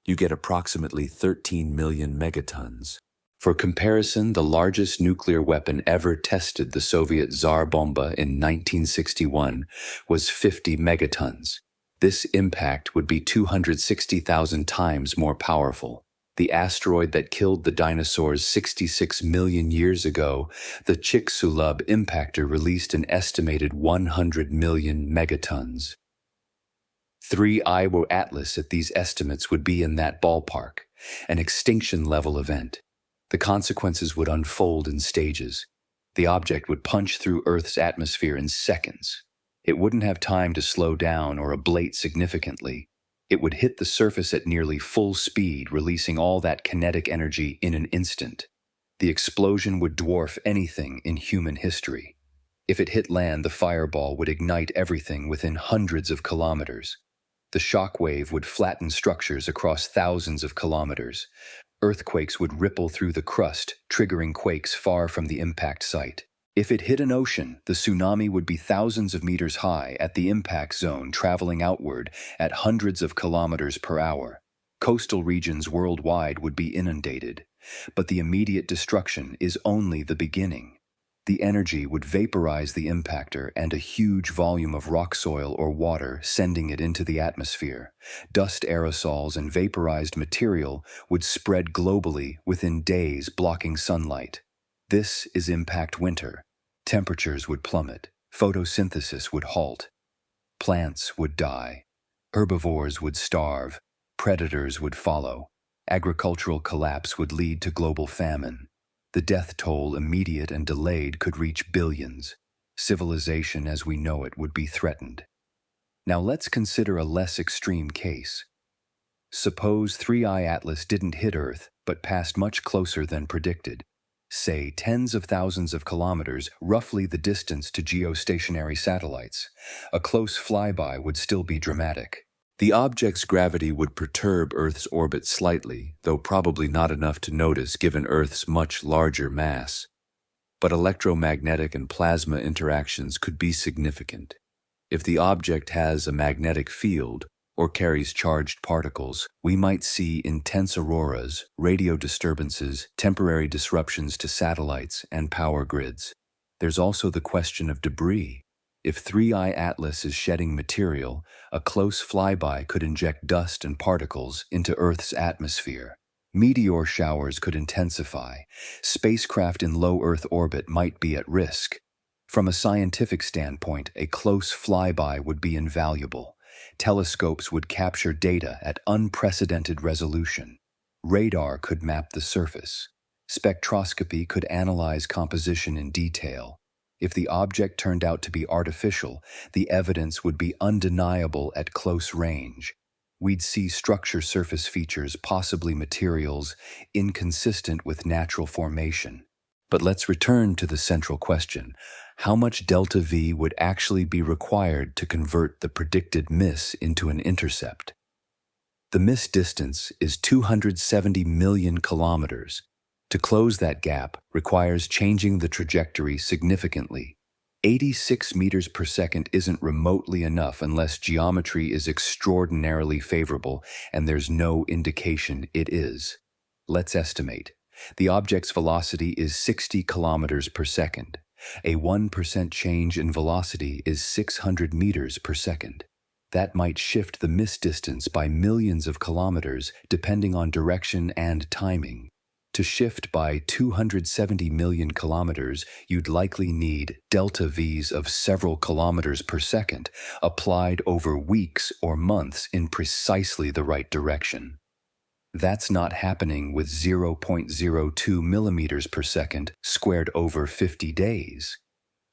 S2: You get approximately 13 million megatons.
S1: For comparison, the largest nuclear weapon ever tested, the Soviet Tsar Bomba in 1961, was 50 megatons. This impact would be 260,000 times more powerful. The asteroid that killed the dinosaurs 66 million years ago, the Chicxulub impactor, released an estimated 100 million megatons. 3I Atlas at these estimates would be in that ballpark, an extinction-level event. The consequences would unfold in stages. The object would punch through Earth's atmosphere in seconds. It wouldn't have time to slow down or ablate significantly. It would hit the surface at nearly full speed, releasing all that kinetic energy in an instant. The explosion would dwarf anything in human history. If it hit land, the fireball would ignite everything within hundreds of kilometers. The shock wave would flatten structures across thousands of kilometers. Earthquakes would ripple through the crust, triggering quakes far from the impact site. If it hit an ocean, the tsunami would be thousands of meters high at the impact zone, traveling outward at hundreds of kilometers per hour. Coastal regions worldwide would be inundated. But the immediate destruction is only the beginning. The energy would vaporize the impactor and a huge volume of rock soil or water, sending it into the atmosphere. Dust aerosols and vaporized material would spread globally within days, blocking sunlight. This is impact winter. Temperatures would plummet. Photosynthesis would halt. Plants would die. Herbivores would starve. Predators would follow. Agricultural collapse would lead to global famine. The death toll, immediate and delayed, could reach billions. Civilization as we know it would be threatened. Now let's consider a less extreme case. Suppose 3I Atlas didn't hit Earth, but passed much closer than predicted. Say tens of thousands of kilometers, roughly the distance to geostationary satellites. A close flyby would still be dramatic. The object's gravity would perturb Earth's orbit slightly, though probably not enough to notice given Earth's much larger mass. But electromagnetic and plasma interactions could be significant. If the object has a magnetic field or carries charged particles, we might see intense auroras, radio disturbances, temporary disruptions to satellites and power grids. There's also the question of debris. If 3I Atlas is shedding material, a close flyby could inject dust and particles into Earth's atmosphere. Meteor showers could intensify. Spacecraft in low Earth orbit might be at risk. From a scientific standpoint, a close flyby would be invaluable. Telescopes would capture data at unprecedented resolution. Radar could map the surface. Spectroscopy could analyze composition in detail. If the object turned out to be artificial, the evidence would be undeniable at close range. We'd see structure surface features, possibly materials, inconsistent with natural formation. But let's return to the central question. How much delta V would actually be required to convert the predicted miss into an intercept? The miss distance is 270 million kilometers. To close that gap requires changing the trajectory significantly. 86 meters per second isn't remotely enough unless geometry is extraordinarily favorable, and there's no indication it is. Let's estimate. The object's velocity is 60 kilometers per second. A 1% change in velocity is 600 meters per second. That might shift the miss distance by millions of kilometers depending on direction and timing. To shift by 270 million kilometers, you'd likely need delta V's of several kilometers per second, applied over weeks or months in precisely the right direction. That's not happening with 0.02 millimeters per second squared over 50 days.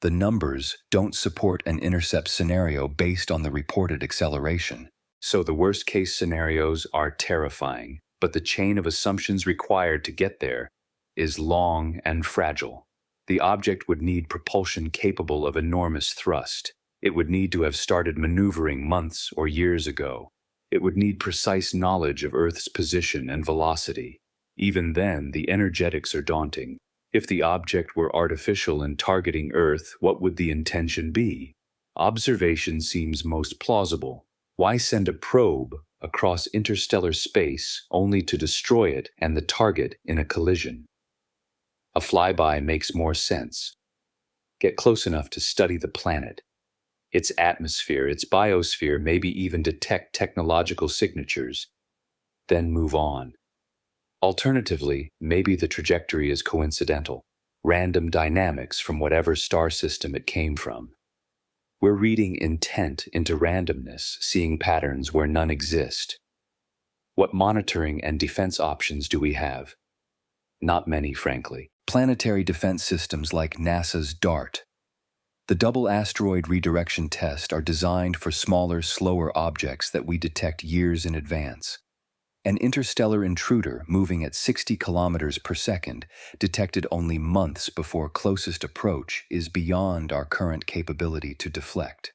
S1: The numbers don't support an intercept scenario based on the reported acceleration. So the worst-case scenarios are terrifying, but the chain of assumptions required to get there is long and fragile. The object would need propulsion capable of enormous thrust. It would need to have started maneuvering months or years ago. It would need precise knowledge of Earth's position and velocity. Even then, the energetics are daunting. If the object were artificial and targeting Earth, what would the intention be? Observation seems most plausible. Why send a probe across interstellar space only to destroy it and the target in a collision? A flyby makes more sense. Get close enough to study the planet, its atmosphere, its biosphere, maybe even detect technological signatures, then move on. Alternatively, maybe the trajectory is coincidental, random dynamics from whatever star system it came from. We're reading intent into randomness, seeing patterns where none exist. What monitoring and defense options do we have? Not many, frankly. Planetary defense systems like NASA's DART. The double asteroid redirection test are designed for smaller, slower objects that we detect years in advance. An interstellar intruder moving at 60 kilometers per second, detected only months before closest approach, is beyond our current capability to deflect.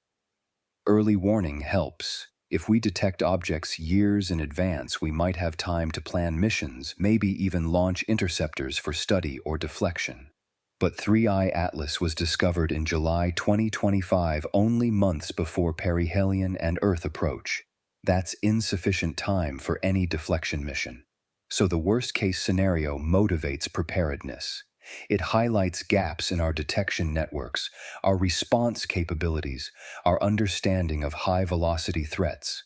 S1: Early warning helps. If we detect objects years in advance, we might have time to plan missions, maybe even launch interceptors for study or deflection. But 3I Atlas was discovered in July 2025, only months before perihelion and Earth approach. That's insufficient time for any deflection mission. So the worst-case scenario motivates preparedness. It highlights gaps in our detection networks, our response capabilities, our understanding of high-velocity threats.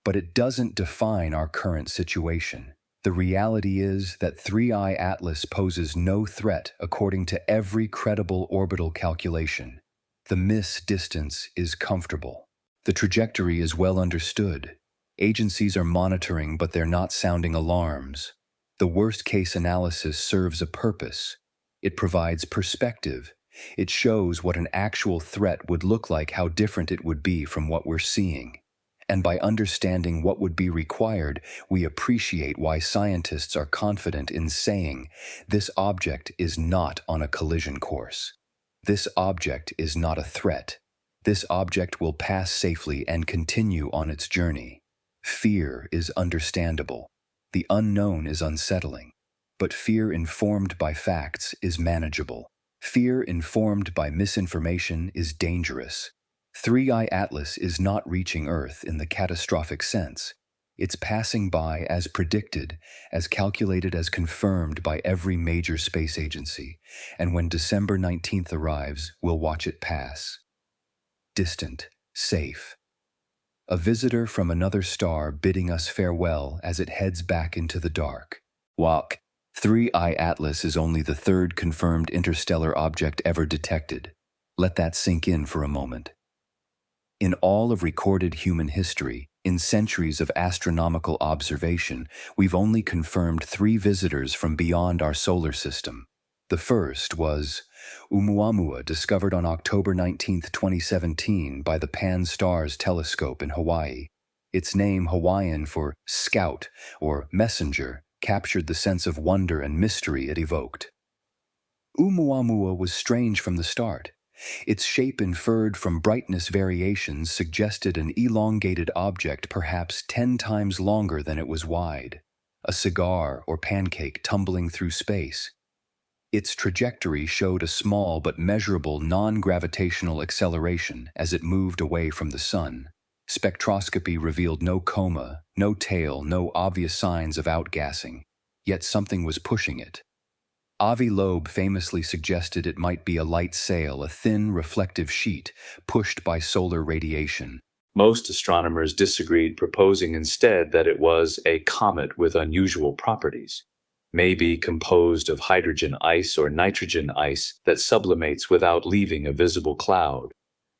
S1: But it doesn't define our current situation. The reality is that 3I Atlas poses no threat according to every credible orbital calculation. The miss distance is comfortable. The trajectory is well understood. Agencies are monitoring, but they're not sounding alarms. The worst-case analysis serves a purpose. It provides perspective. It shows what an actual threat would look like, how different it would be from what we're seeing. And by understanding what would be required, we appreciate why scientists are confident in saying, this object is not on a collision course. This object is not a threat. This object will pass safely and continue on its journey. Fear is understandable. The unknown is unsettling. But fear informed by facts is manageable. Fear informed by misinformation is dangerous. 3I Atlas is not reaching Earth in the catastrophic sense. It's passing by as predicted, as calculated, as confirmed by every major space agency, and when December 19th arrives, we'll watch it pass. Distant, safe. A visitor from another star bidding us farewell as it heads back into the dark. Walk. 3I Atlas is only the third confirmed interstellar object ever detected. Let that sink in for a moment. In all of recorded human history, in centuries of astronomical observation, we've only confirmed 3 visitors from beyond our solar system. The first was Oumuamua, discovered on October 19, 2017 by the Pan-STARRS telescope in Hawaii. Its name, Hawaiian for scout or messenger, captured the sense of wonder and mystery it evoked. Oumuamua was strange from the start. Its shape, inferred from brightness variations, suggested an elongated object perhaps 10 times longer than it was wide, a cigar or pancake tumbling through space. Its trajectory showed a small but measurable non-gravitational acceleration as it moved away from the sun. Spectroscopy revealed no coma, no tail, no obvious signs of outgassing, yet something was pushing it. Avi Loeb famously suggested it might be a light sail, a thin, reflective sheet pushed by solar radiation.
S2: Most astronomers disagreed, proposing instead that it was a comet with unusual properties, maybe composed of hydrogen ice or nitrogen ice that sublimates without leaving a visible cloud,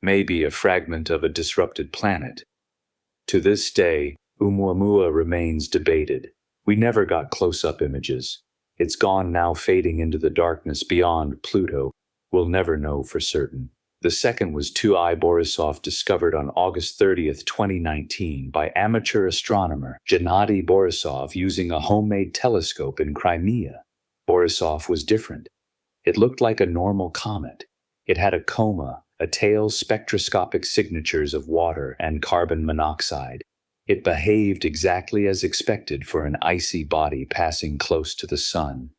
S2: maybe a fragment of a disrupted planet. To this day, Oumuamua remains debated. We never got close-up images. It's gone now, fading into the darkness beyond Pluto. We'll never know for certain. The second was 2I Borisov, discovered on August 30th, 2019 by amateur astronomer Gennady Borisov using a homemade telescope in Crimea. Borisov was different. It looked like a normal comet. It had a coma, a tail's spectroscopic signatures of water and carbon monoxide. It behaved exactly as expected for an icy body passing close to the sun.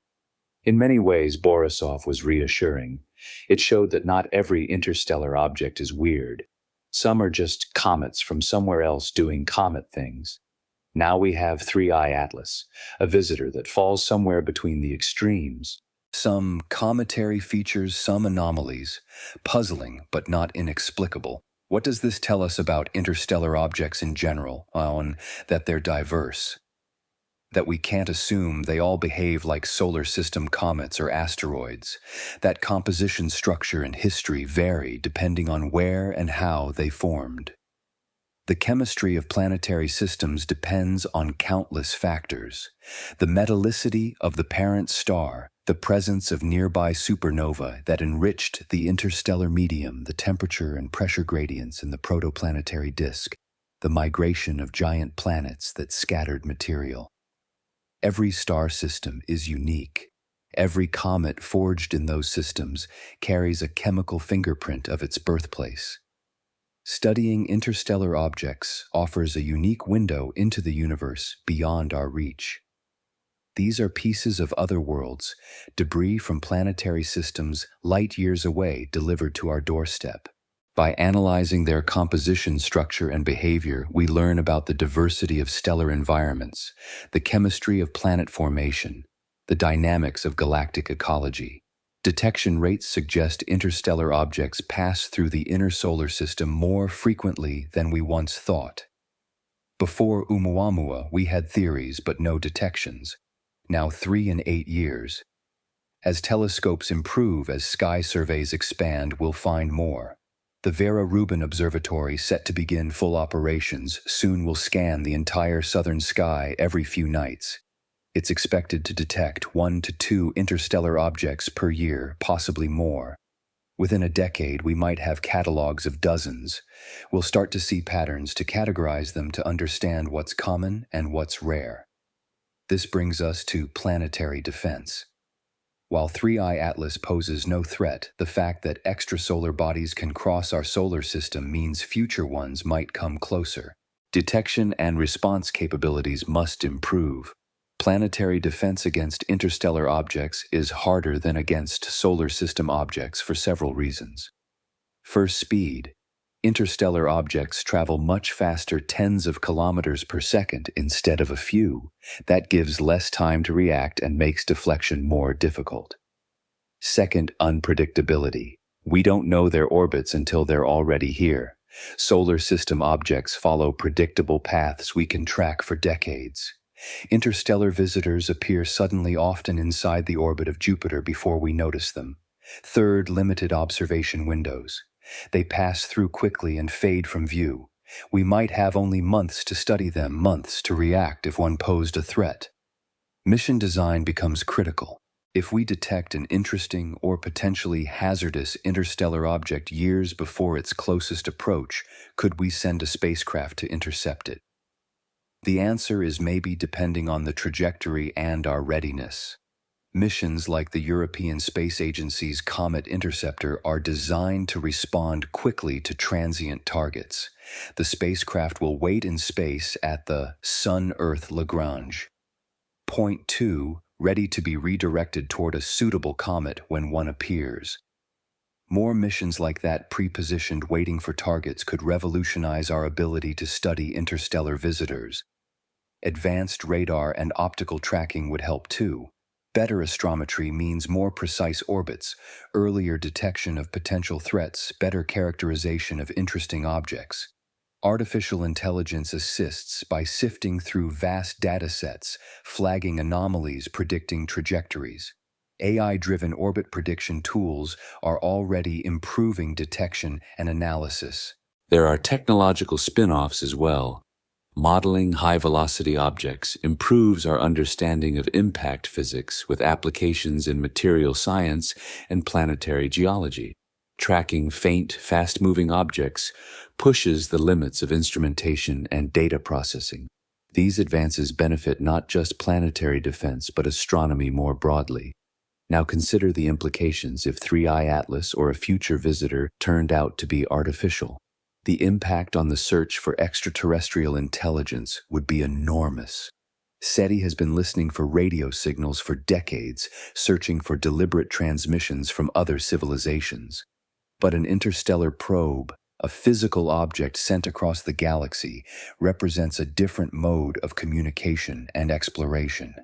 S2: In many ways, Borisov was reassuring. It showed that not every interstellar object is weird. Some are just comets from somewhere else doing comet things. Now we have 3I Atlas, a visitor that falls somewhere between the extremes.
S1: Some cometary features, some anomalies, puzzling but not inexplicable. What does this tell us about interstellar objects in general, and that they're diverse? That we can't assume they all behave like solar system comets or asteroids, that composition, structure, and history vary depending on where and how they formed. The chemistry of planetary systems depends on countless factors. The metallicity of the parent star, the presence of nearby supernova that enriched the interstellar medium, the temperature and pressure gradients in the protoplanetary disk, the migration of giant planets that scattered material. Every star system is unique. Every comet forged in those systems carries a chemical fingerprint of its birthplace. Studying interstellar objects offers a unique window into the universe beyond our reach. These are pieces of other worlds, debris from planetary systems light years away delivered to our doorstep. By analyzing their composition, structure, and behavior, we learn about the diversity of stellar environments, the chemistry of planet formation, the dynamics of galactic ecology. Detection rates suggest interstellar objects pass through the inner solar system more frequently than we once thought. Before Oumuamua, we had theories but no detections. Now 3 and 8 years. As telescopes improve, as sky surveys expand, we'll find more. The Vera Rubin Observatory, set to begin full operations, soon will scan the entire southern sky every few nights. It's expected to detect 1 to 2 interstellar objects per year, possibly more. Within a decade, we might have catalogs of dozens. We'll start to see patterns, to categorize them, to understand what's common and what's rare. This brings us to planetary defense. While 3I Atlas poses no threat, the fact that extrasolar bodies can cross our solar system means future ones might come closer. Detection and response capabilities must improve. Planetary defense against interstellar objects is harder than against solar system objects for several reasons. First, speed. Interstellar objects travel much faster, tens of kilometers per second instead of a few. That gives less time to react and makes deflection more difficult. Second, unpredictability. We don't know their orbits until they're already here. Solar system objects follow predictable paths we can track for decades. Interstellar visitors appear suddenly, often inside the orbit of Jupiter, before we notice them. Third, limited observation windows. They pass through quickly and fade from view. We might have only months to study them, months to react if one posed a threat. Mission design becomes critical. If we detect an interesting or potentially hazardous interstellar object years before its closest approach, could we send a spacecraft to intercept it? The answer is maybe, depending on the trajectory and our readiness. Missions like the European Space Agency's Comet Interceptor are designed to respond quickly to transient targets. The spacecraft will wait in space at the Sun-Earth Lagrange. Point 2, ready to be redirected toward a suitable comet when one appears. More missions like that, pre-positioned, waiting for targets, could revolutionize our ability to study interstellar visitors. Advanced radar and optical tracking would help too. Better astrometry means more precise orbits, earlier detection of potential threats, better characterization of interesting objects. Artificial intelligence assists by sifting through vast data sets, flagging anomalies, predicting trajectories. AI-driven orbit prediction tools are already improving detection and analysis.
S2: There are technological spin-offs as well. Modeling high-velocity objects improves our understanding of impact physics with applications in material science and planetary geology. Tracking faint, fast-moving objects pushes the limits of instrumentation and data processing. These advances benefit not just planetary defense but astronomy more broadly. Now consider the implications if 3i Atlas or a future visitor turned out to be artificial. The impact on the search for extraterrestrial intelligence would be enormous. SETI has been listening for radio signals for decades, searching for deliberate transmissions from other civilizations. But an interstellar probe, a physical object sent across the galaxy, represents a different mode of communication and exploration.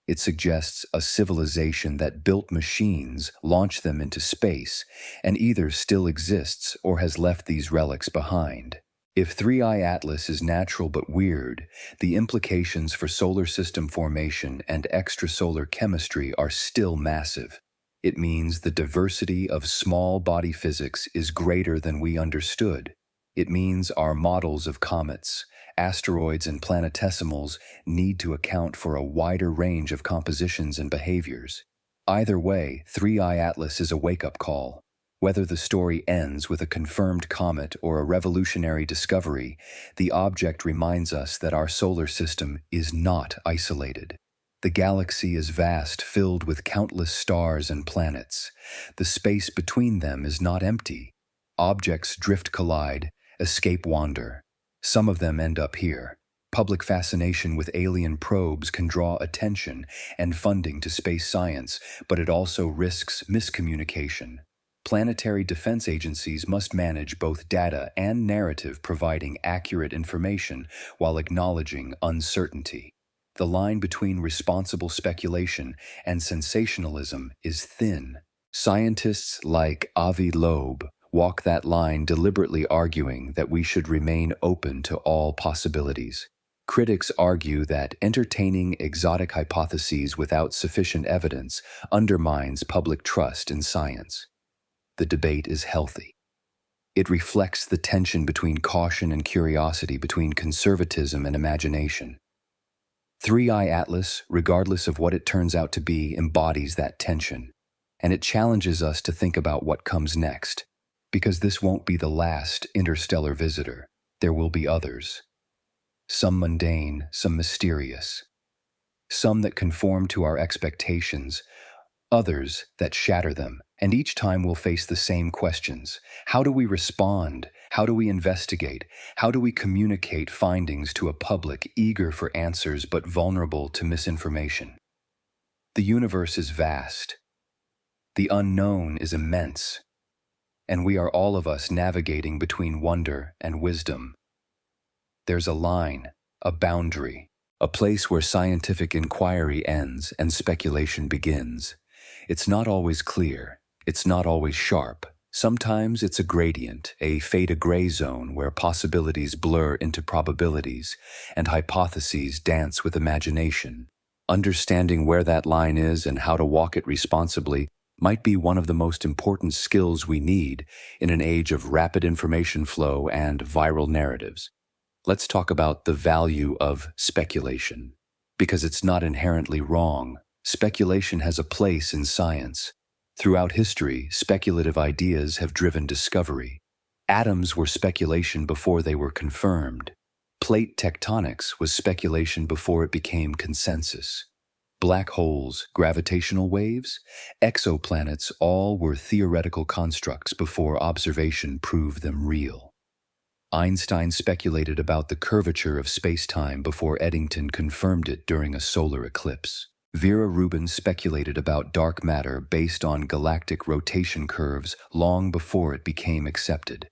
S2: It suggests a civilization that built machines, launched them into space, and either still exists or has left these relics behind. If 3i Atlas is natural but weird, the implications for solar system formation and extrasolar chemistry are still massive. It means the diversity of small body physics is greater than we understood. It means our models of comets, asteroids, and planetesimals need to account for a wider range of compositions and behaviors. Either way, 3i Atlas is a wake-up call. Whether the story ends with a confirmed comet or a revolutionary discovery, the object reminds us that our solar system is not isolated. The galaxy is vast, filled with countless stars and planets. The space between them is not empty. Objects drift, collide, escape, wander. Some of them end up here. Public fascination with alien probes can draw attention and funding to space science, but it also risks miscommunication. Planetary defense agencies must manage both data and narrative, providing accurate information while acknowledging uncertainty. The line between responsible speculation and sensationalism is thin. Scientists like Avi Loeb walk that line, deliberately arguing that we should remain open to all possibilities. Critics argue that entertaining exotic hypotheses without sufficient evidence undermines public trust in science. The debate is healthy. It reflects the tension between caution and curiosity, between conservatism and imagination. 3i Atlas, regardless of what it turns out to be, embodies that tension, and it challenges us to think about what comes next. Because this won't be the last interstellar visitor. There will be others. Some mundane, some mysterious. Some that conform to our expectations, others that shatter them. And each time we'll face the same questions. How do we respond? How do we investigate? How do we communicate findings to a public eager for answers but vulnerable to misinformation? The universe is vast. The unknown is immense. And we are, all of us, navigating between wonder and wisdom. There's a line, a boundary, a place where scientific inquiry ends and speculation begins. It's not always clear. It's not always sharp. Sometimes it's a gradient, a fade-to-gray zone where possibilities blur into probabilities and hypotheses dance with imagination. Understanding where that line is and how to walk it responsibly might be one of the most important skills we need in an age of rapid information flow and viral narratives. Let's talk about the value of speculation. Because it's not inherently wrong, speculation has a place in science. Throughout history, speculative ideas have driven discovery. Atoms were speculation before they were confirmed. Plate tectonics was speculation before it became consensus. Black holes, gravitational waves, exoplanets, all were theoretical constructs before observation proved them real. Einstein speculated about the curvature of space-time before Eddington confirmed it during a solar eclipse. Vera Rubin speculated about dark matter based on galactic rotation curves long before it became accepted.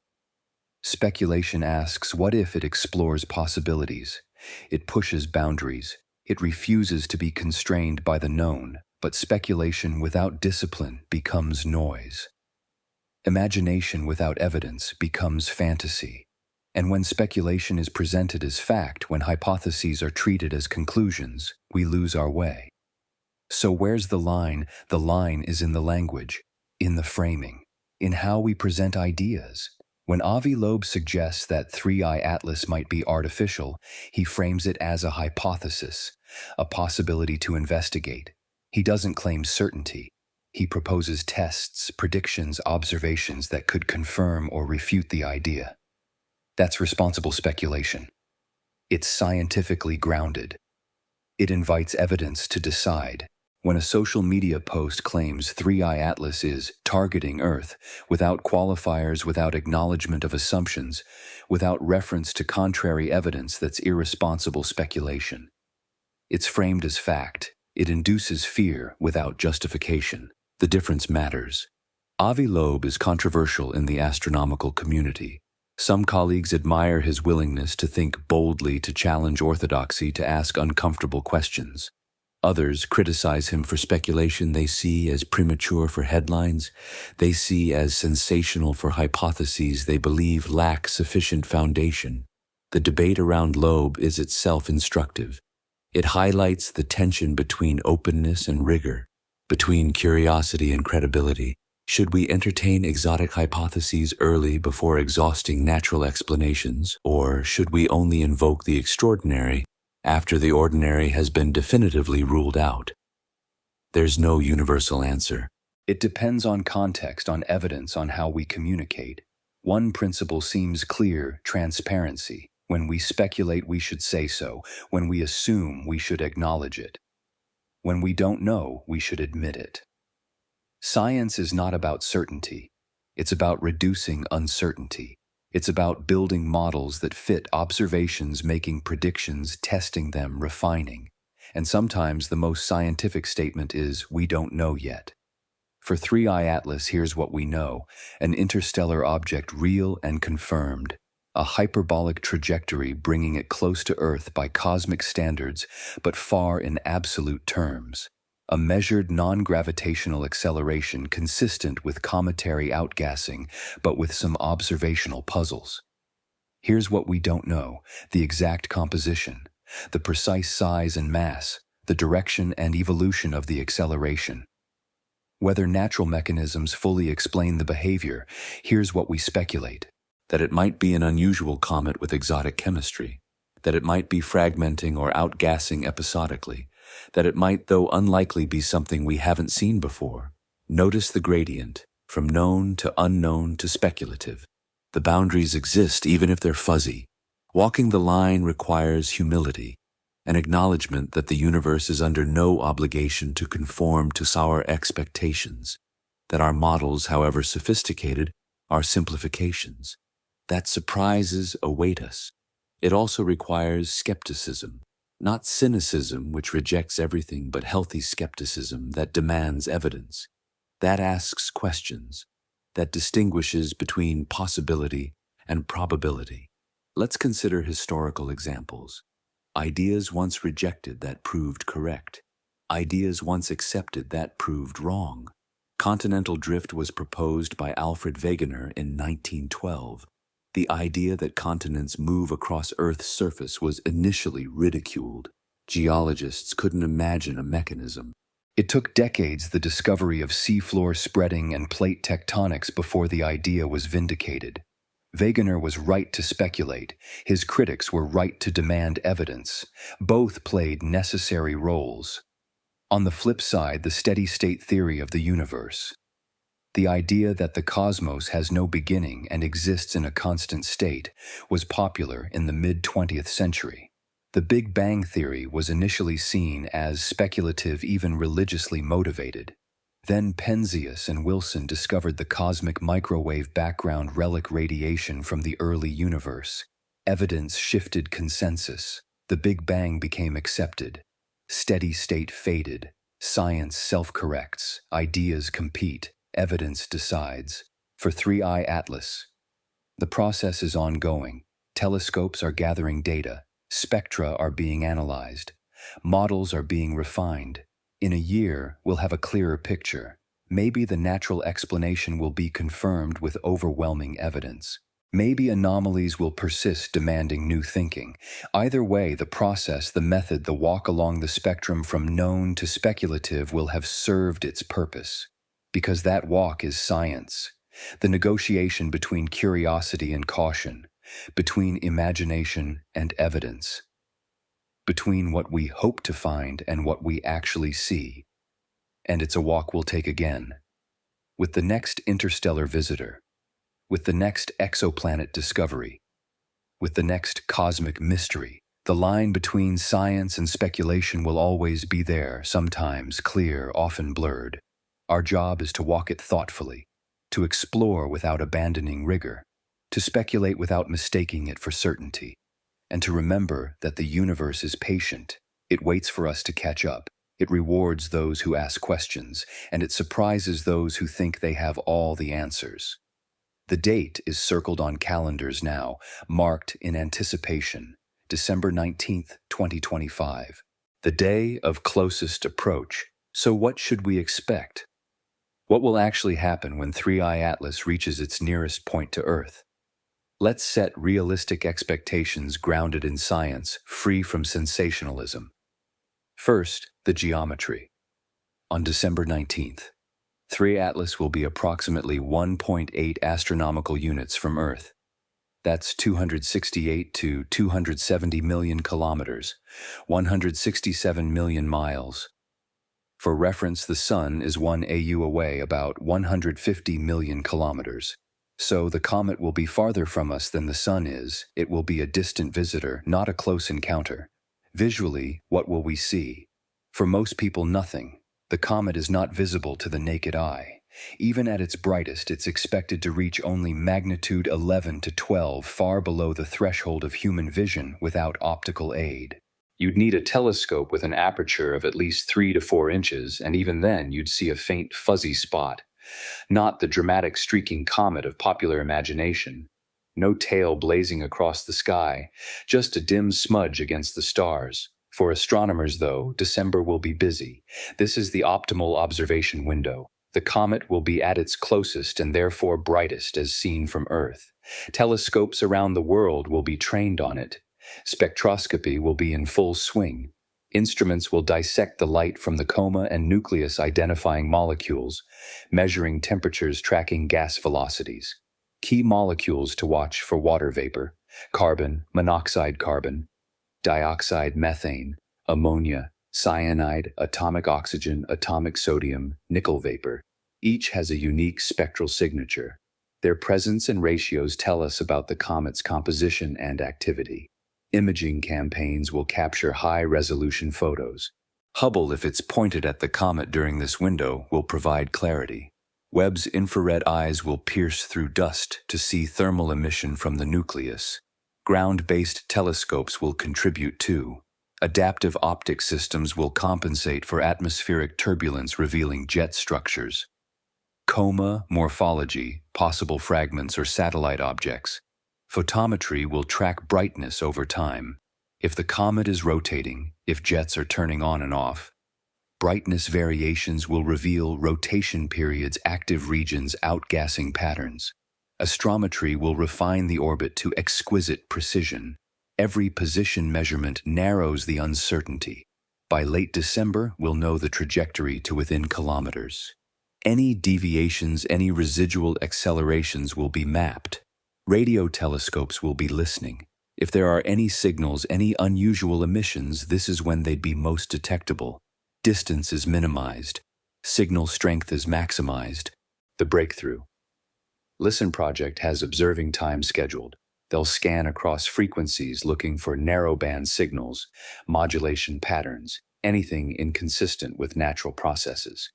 S2: Speculation asks, what if? It explores possibilities. It pushes boundaries. It refuses to be constrained by the known, but speculation without discipline becomes noise. Imagination without evidence becomes fantasy. And when speculation is presented as fact, when hypotheses are treated as conclusions, we lose our way. So where's the line? The line is in the language, in the framing, in how we present ideas. When Avi Loeb suggests that 3i Atlas might be artificial, he frames it as a hypothesis, a possibility to investigate. He doesn't claim certainty. He proposes tests, predictions, observations that could confirm or refute the idea. That's responsible speculation. It's scientifically grounded. It invites evidence to decide.
S1: When a social media post claims 3i Atlas is targeting Earth, without qualifiers, without acknowledgement of assumptions, without reference to contrary evidence, that's irresponsible speculation. It's framed as fact. It induces fear without justification. The difference matters. Avi Loeb is controversial in the astronomical community. Some colleagues admire his willingness to think boldly, to challenge orthodoxy, to ask uncomfortable questions. Others criticize him for speculation they see as premature for headlines, they see as sensational for hypotheses they believe lack sufficient foundation. The debate around Loeb is itself instructive. It highlights the tension between openness and rigor, between curiosity and credibility. Should we entertain exotic hypotheses early before exhausting natural explanations, or should we only invoke the extraordinary after the ordinary has been definitively ruled out? There's no universal answer. It depends on context, on evidence, on how we communicate. One principle seems clear: transparency. When we speculate, we should say so. When we assume, we should acknowledge it. When we don't know, we should admit it. Science is not about certainty. It's about reducing uncertainty. It's about building models that fit observations, making predictions, testing them, refining. And sometimes the most scientific statement is, we don't know yet. For 3i Atlas, here's what we know: an interstellar object, real and confirmed. A hyperbolic trajectory bringing it close to Earth by cosmic standards, but far in absolute terms. A measured non-gravitational acceleration consistent with cometary outgassing, but with some observational puzzles. Here's what we don't know: the exact composition, the precise size and mass, the direction and evolution of the acceleration. Whether natural mechanisms fully explain the behavior, here's what we speculate: that it might be an unusual comet with exotic chemistry, that it might be fragmenting or outgassing episodically, that it might, though unlikely, be something we haven't seen before. Notice the gradient, from known to unknown to speculative. The boundaries exist even if they're fuzzy. Walking the line requires humility, an acknowledgement that the universe is under no obligation to conform to our expectations, that our models, however sophisticated, are simplifications, that surprises await us. It also requires skepticism. Not cynicism, which rejects everything, but healthy skepticism that demands evidence, that asks questions, that distinguishes between possibility and probability. Let's consider historical examples. Ideas once rejected that proved correct. Ideas once accepted that proved wrong. Continental drift was proposed by Alfred Wegener in 1912. The idea that continents move across Earth's surface was initially ridiculed. Geologists couldn't imagine a mechanism. It took decades, the discovery of seafloor spreading and plate tectonics, before the idea was vindicated. Wegener was right to speculate. His critics were right to demand evidence. Both played necessary roles. On the flip side, the steady-state theory of the universe. The idea that the cosmos has no beginning and exists in a constant state was popular in the mid-20th century. The Big Bang theory was initially seen as speculative, even religiously motivated. Then Penzias and Wilson discovered the cosmic microwave background relic radiation from the early universe. Evidence shifted consensus. The Big Bang became accepted. Steady state faded. Science self-corrects. Ideas compete. Evidence decides. For 3i Atlas, the process is ongoing. Telescopes are gathering data. Spectra are being analyzed. Models are being refined. In a year, we'll have a clearer picture. Maybe the natural explanation will be confirmed with overwhelming evidence. Maybe anomalies will persist, demanding new thinking. Either way, the process, the method, the walk along the spectrum from known to speculative will have served its purpose. Because that walk is science. The negotiation between curiosity and caution, between imagination and evidence, between what we hope to find and what we actually see. And it's a walk we'll take again. With the next interstellar visitor, with the next exoplanet discovery, with the next cosmic mystery. The line between science and speculation will always be there, sometimes clear, often blurred. Our job is to walk it thoughtfully, to explore without abandoning rigor, to speculate without mistaking it for certainty, and to remember that the universe is patient. It waits for us to catch up. It rewards those who ask questions, and it surprises those who think they have all the answers. The date is circled on calendars now, marked in anticipation, December 19th, 2025. The day of closest approach. So what should we expect? What will actually happen when 3i Atlas reaches its nearest point to Earth? Let's set realistic expectations grounded in science, free from sensationalism. First, the geometry. On December 19th, 3 Atlas will be approximately 1.8 astronomical units from Earth. That's 268 to 270 million kilometers, 167 million miles. For reference, the Sun is 1 AU away, about 150 million kilometers. So the comet will be farther from us than the Sun is. It will be a distant visitor, not a close encounter. Visually, what will we see? For most people, nothing. The comet is not visible to the naked eye. Even at its brightest, it's expected to reach only magnitude 11 to 12, far below the threshold of human vision without optical aid. You'd need a telescope with an aperture of at least 3 to 4 inches, and even then you'd see a faint fuzzy spot. Not the dramatic streaking comet of popular imagination. No tail blazing across the sky, just a dim smudge against the stars. For astronomers, though, December will be busy. This is the optimal observation window. The comet will be at its closest and therefore brightest as seen from Earth. Telescopes around the world will be trained on it. Spectroscopy will be in full swing. Instruments will dissect the light from the coma and nucleus, identifying molecules, measuring temperatures, tracking gas velocities. Key molecules to watch for: water vapor, carbon, monoxide carbon, dioxide methane, ammonia, cyanide, atomic oxygen, atomic sodium, nickel vapor. Each has a unique spectral signature. Their presence and ratios tell us about the comet's composition and activity. Imaging campaigns will capture high-resolution photos. Hubble, if it's pointed at the comet during this window, will provide clarity. Webb's infrared eyes will pierce through dust to see thermal emission from the nucleus. Ground-based telescopes will contribute too. Adaptive optic systems will compensate for atmospheric turbulence, revealing jet structures. Coma, morphology, possible fragments or satellite objects. Photometry will track brightness over time. If the comet is rotating, if jets are turning on and off, brightness variations will reveal rotation periods, active regions, outgassing patterns. Astrometry will refine the orbit to exquisite precision. Every position measurement narrows the uncertainty. By late December, we'll know the trajectory to within kilometers. Any deviations, any residual accelerations will be mapped. Radio telescopes will be listening. If there are any signals, any unusual emissions, this is when they'd be most detectable. Distance is minimized. Signal strength is maximized. The breakthrough. Listen Project has observing time scheduled. They'll scan across frequencies looking for narrowband signals, modulation patterns, anything inconsistent with natural processes.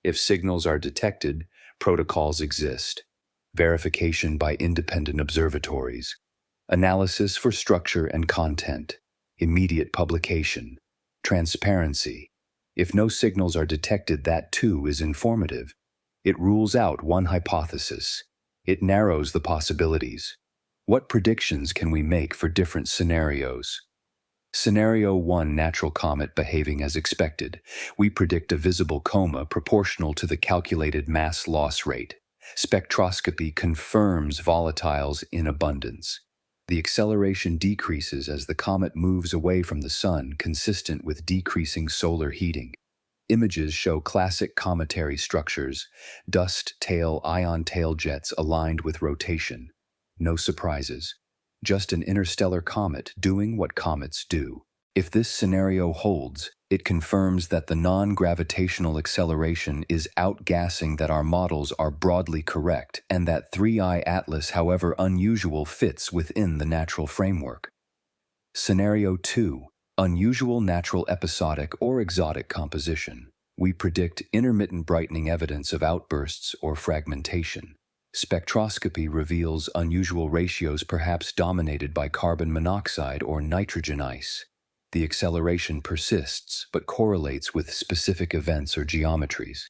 S1: If signals are detected, protocols exist. Verification by independent observatories. Analysis for structure and content. Immediate publication. Transparency. If no signals are detected, that too is informative. It rules out one hypothesis. It narrows the possibilities. What predictions can we make for different scenarios? Scenario 1, natural comet behaving as expected. We predict a visible coma proportional to the calculated mass loss rate. Spectroscopy confirms volatiles in abundance. The acceleration decreases as the comet moves away from the Sun, consistent with decreasing solar heating. Images show classic cometary structures, dust tail, ion tail jets aligned with rotation. No surprises. Just an interstellar comet doing what comets do. If this scenario holds, it confirms that the non-gravitational acceleration is outgassing, that our models are broadly correct, and that 3i Atlas, however unusual, fits within the natural framework. Scenario 2. Unusual natural episodic or exotic composition. We predict intermittent brightening evidence of outbursts or fragmentation. Spectroscopy reveals unusual ratios perhaps dominated by carbon monoxide or nitrogen ice. The acceleration persists but correlates with specific events or geometries.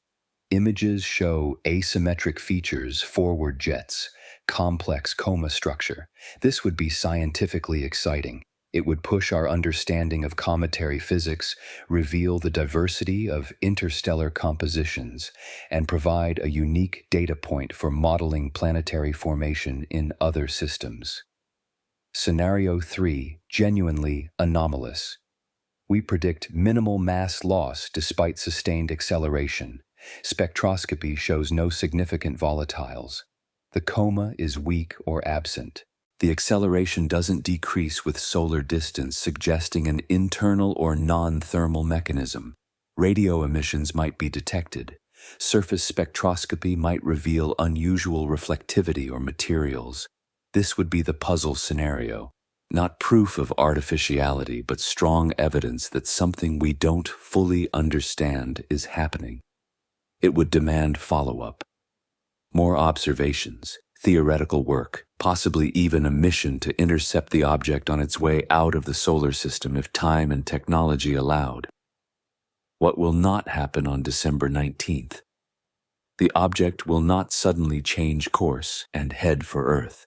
S1: Images show asymmetric features, forward jets, complex coma structure. This would be scientifically exciting. It would push our understanding of cometary physics, reveal the diversity of interstellar compositions, and provide a unique data point for modeling planetary formation in other systems. Scenario 3. Genuinely anomalous. We predict minimal mass loss despite sustained acceleration. Spectroscopy shows no significant volatiles. The coma is weak or absent. The acceleration doesn't decrease with solar distance, suggesting an internal or non-thermal mechanism. Radio emissions might be detected. Surface spectroscopy might reveal unusual reflectivity or materials. This would be the puzzle scenario. Not proof of artificiality, but strong evidence that something we don't fully understand is happening. It would demand follow-up. More observations, theoretical work, possibly even a mission to intercept the object on its way out of the solar system if time and technology allowed. What will not happen on December 19th? The object will not suddenly change course and head for Earth.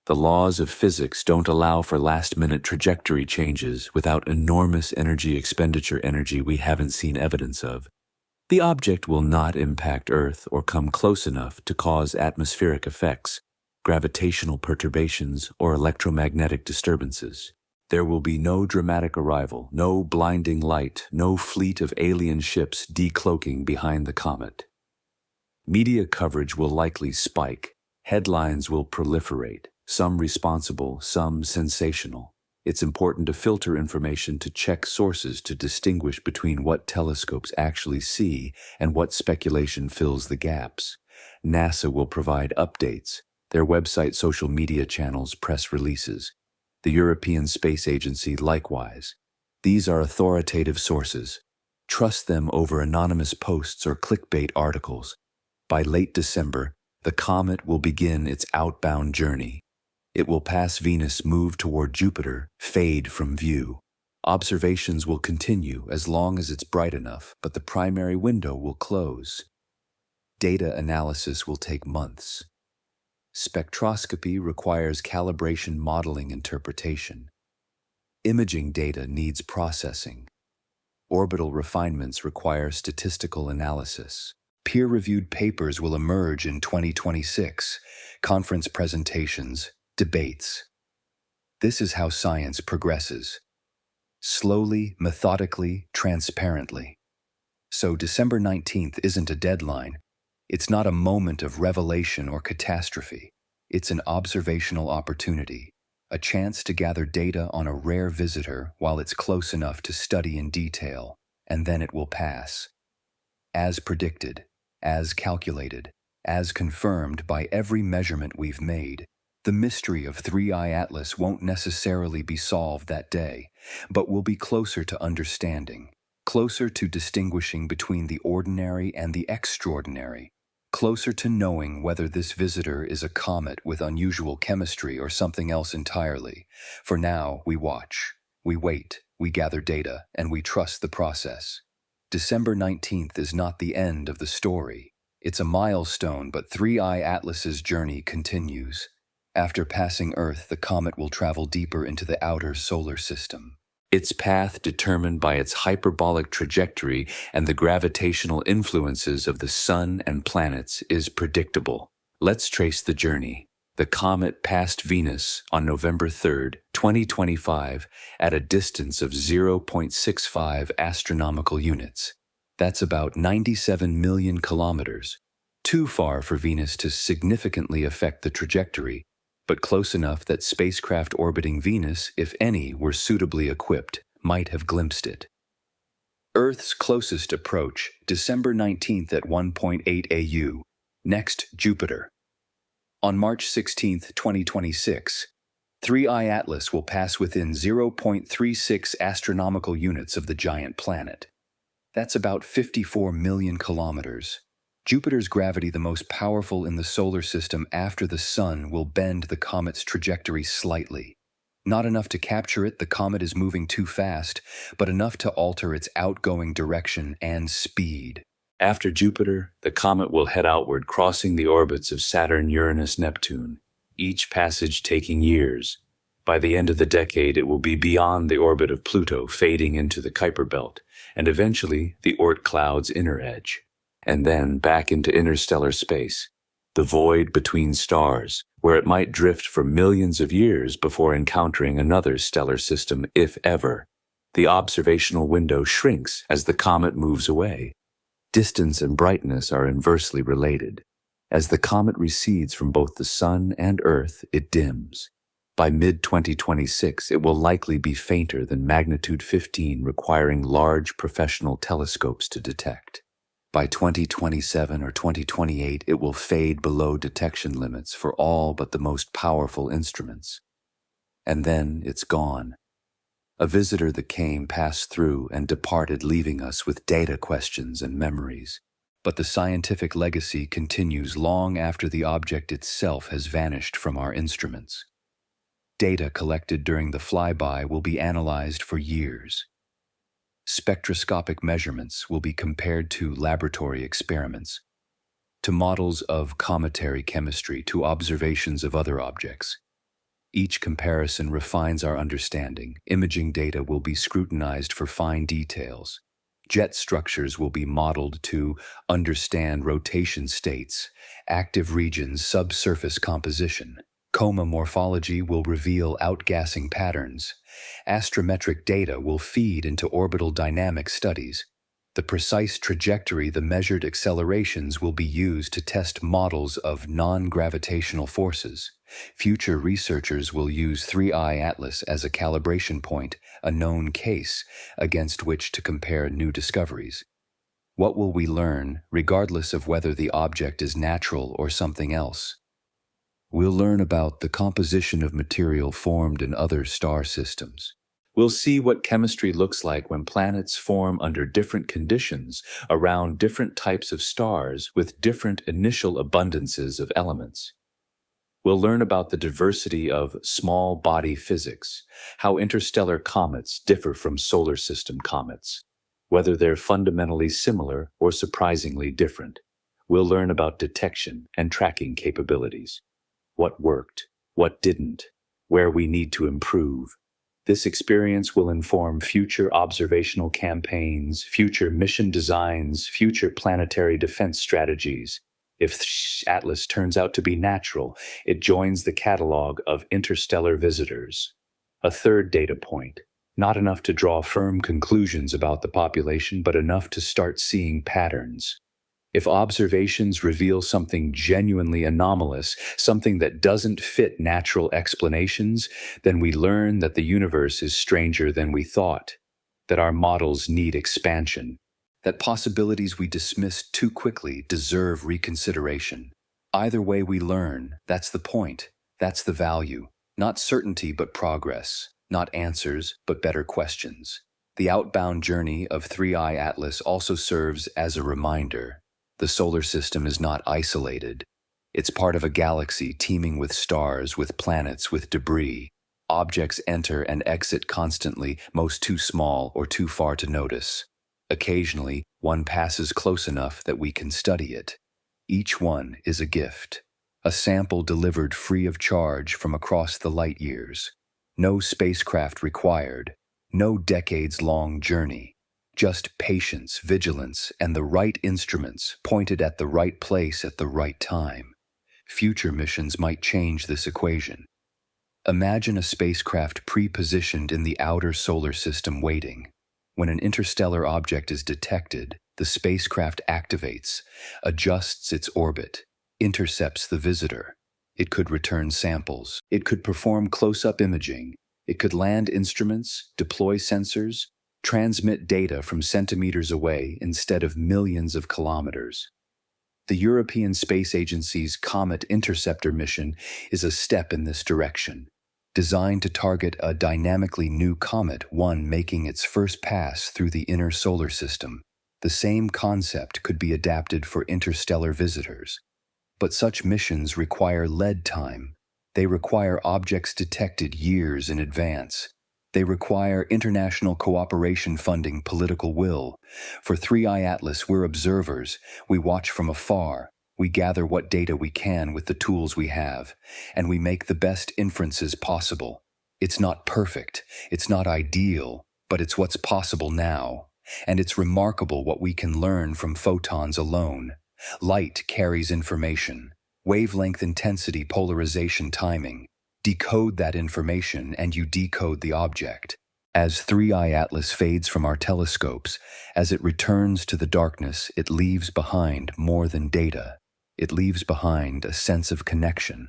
S1: The laws of physics don't allow for last-minute trajectory changes without enormous energy expenditure, energy we haven't seen evidence of. The object will not impact Earth or come close enough to cause atmospheric effects, gravitational perturbations, or electromagnetic disturbances. There will be no dramatic arrival, no blinding light, no fleet of alien ships decloaking behind the comet. Media coverage will likely spike. Headlines will proliferate, some responsible, some sensational. It's important to filter information, to check sources, to distinguish between what telescopes actually see and what speculation fills the gaps. NASA will provide updates, their website, social media channels, press releases. The European Space Agency likewise. These are authoritative sources. Trust them over anonymous posts or clickbait articles. By late December, the comet will begin its outbound journey. It will pass Venus, move toward Jupiter, fade from view. Observations will continue as long as it's bright enough, but the primary window will close. Data analysis will take months. Spectroscopy requires calibration, modeling, interpretation. Imaging data needs processing. Orbital refinements require statistical analysis. Peer-reviewed papers will emerge in 2026, conference presentations, debates. This is how science progresses. Slowly, methodically, transparently. So December 19th isn't a deadline. It's not a moment of revelation or catastrophe. It's an observational opportunity, a chance to gather data on a rare visitor while it's close enough to study in detail, and then it will pass. As predicted, as calculated, as confirmed by every measurement we've made, the mystery of 3I Atlas won't necessarily be solved that day, but will be closer to understanding, closer to distinguishing between the ordinary and the extraordinary, closer to knowing whether this visitor is a comet with unusual chemistry or something else entirely. For now, we watch, we wait, we gather data, and we trust the process. December 19th is not the end of the story. It's a milestone, but 3I Atlas's journey continues. After passing Earth, the comet will travel deeper into the outer solar system. Its path determined by its hyperbolic trajectory and the gravitational influences of the Sun and planets is predictable. Let's trace the journey. The comet passed Venus on November 3, 2025, at a distance of 0.65 astronomical units. That's about 97 million kilometers. Too far for Venus to significantly affect the trajectory, but close enough that spacecraft orbiting Venus, if any were suitably equipped, might have glimpsed it. Earth's closest approach, December 19th at 1.8 AU. Next, Jupiter. On March 16, 2026, 3I Atlas will pass within 0.36 astronomical units of the giant planet. That's about 54 million kilometers. Jupiter's gravity, the most powerful in the solar system after the Sun, will bend the comet's trajectory slightly. Not enough to capture it, the comet is moving too fast, but enough to alter its outgoing direction and speed.
S2: After Jupiter, the comet will head outward, crossing the orbits of Saturn, Uranus, Neptune, each passage taking years. By the end of the decade, it will be beyond the orbit of Pluto, fading into the Kuiper Belt, and eventually the Oort cloud's inner edge, and then back into interstellar space, the void between stars, where it might drift for millions of years before encountering another stellar system, if ever. The observational window shrinks as the comet moves away. Distance and brightness are inversely related. As the comet recedes from both the Sun and Earth, it dims. By mid-2026, it will likely be fainter than magnitude 15, requiring large professional telescopes to detect. By 2027 or 2028, it will fade below detection limits for all but the most powerful instruments. And then it's gone. A visitor that came, passed through, and departed, leaving us with data questions and memories. But the scientific legacy continues long after the object itself has vanished from our instruments. Data collected during the flyby will be analyzed for years. Spectroscopic measurements will be compared to laboratory experiments, to models of cometary chemistry, to observations of other objects. Each comparison refines our understanding. Imaging data will be scrutinized for fine details. Jet structures will be modeled to understand rotation states, active regions, subsurface composition. Coma morphology will reveal outgassing patterns. Astrometric data will feed into orbital dynamic studies. The precise trajectory, the measured accelerations will be used to test models of non-gravitational forces. Future researchers will use 3I Atlas as a calibration point, a known case, against which to compare new discoveries. What will we learn, regardless of whether the object is natural or something else? We'll learn about the composition of material formed in other star systems. We'll see what chemistry looks like when planets form under different conditions around different types of stars with different initial abundances of elements. We'll learn about the diversity of small body physics, how interstellar comets differ from solar system comets, whether they're fundamentally similar or surprisingly different. We'll learn about detection and tracking capabilities. What worked, what didn't, where we need to improve. This experience will inform future observational campaigns, future mission designs, future planetary defense strategies. If Atlas turns out to be natural, it joins the catalog of interstellar visitors. A third data point, not enough to draw firm conclusions about the population, but enough to start seeing patterns. If observations reveal something genuinely anomalous, something that doesn't fit natural explanations, then we learn that the universe is stranger than we thought, that our models need expansion, that possibilities we dismissed too quickly deserve reconsideration. Either way we learn, that's the point, that's the value. Not certainty but progress, not answers but better questions. The outbound journey of 3I Atlas also serves as a reminder. The solar system is not isolated. It's part of a galaxy teeming with stars, with planets, with debris. Objects enter and exit constantly, most too small or too far to notice. Occasionally, one passes close enough that we can study it. Each one is a gift, a sample delivered free of charge from across the light years. No spacecraft required, no decades-long journey. Just patience, vigilance, and the right instruments pointed at the right place at the right time. Future missions might change this equation. Imagine a spacecraft pre-positioned in the outer solar system waiting. When an interstellar object is detected, the spacecraft activates, adjusts its orbit, intercepts the visitor. It could return samples. It could perform close-up imaging. It could land instruments, deploy sensors, transmit data from centimeters away instead of millions of kilometers. The European Space Agency's Comet Interceptor mission is a step in this direction.
S1: designed to target a dynamically new comet, one making its first pass through the inner solar system. The same concept could be adapted for interstellar visitors. But such missions require lead time. They require objects detected years in advance. They require international cooperation funding political will. For 3i Atlas, we're observers. We watch from afar. We gather what data we can with the tools we have, and we make the best inferences possible. It's not perfect, it's not ideal, but it's what's possible now. And it's remarkable what we can learn from photons alone. Light carries information. Wavelength intensity, polarization, timing. Decode that information and you decode the object. As 3i Atlas fades from our telescopes, as it returns to the darkness, it leaves behind more than data. It leaves behind a sense of connection,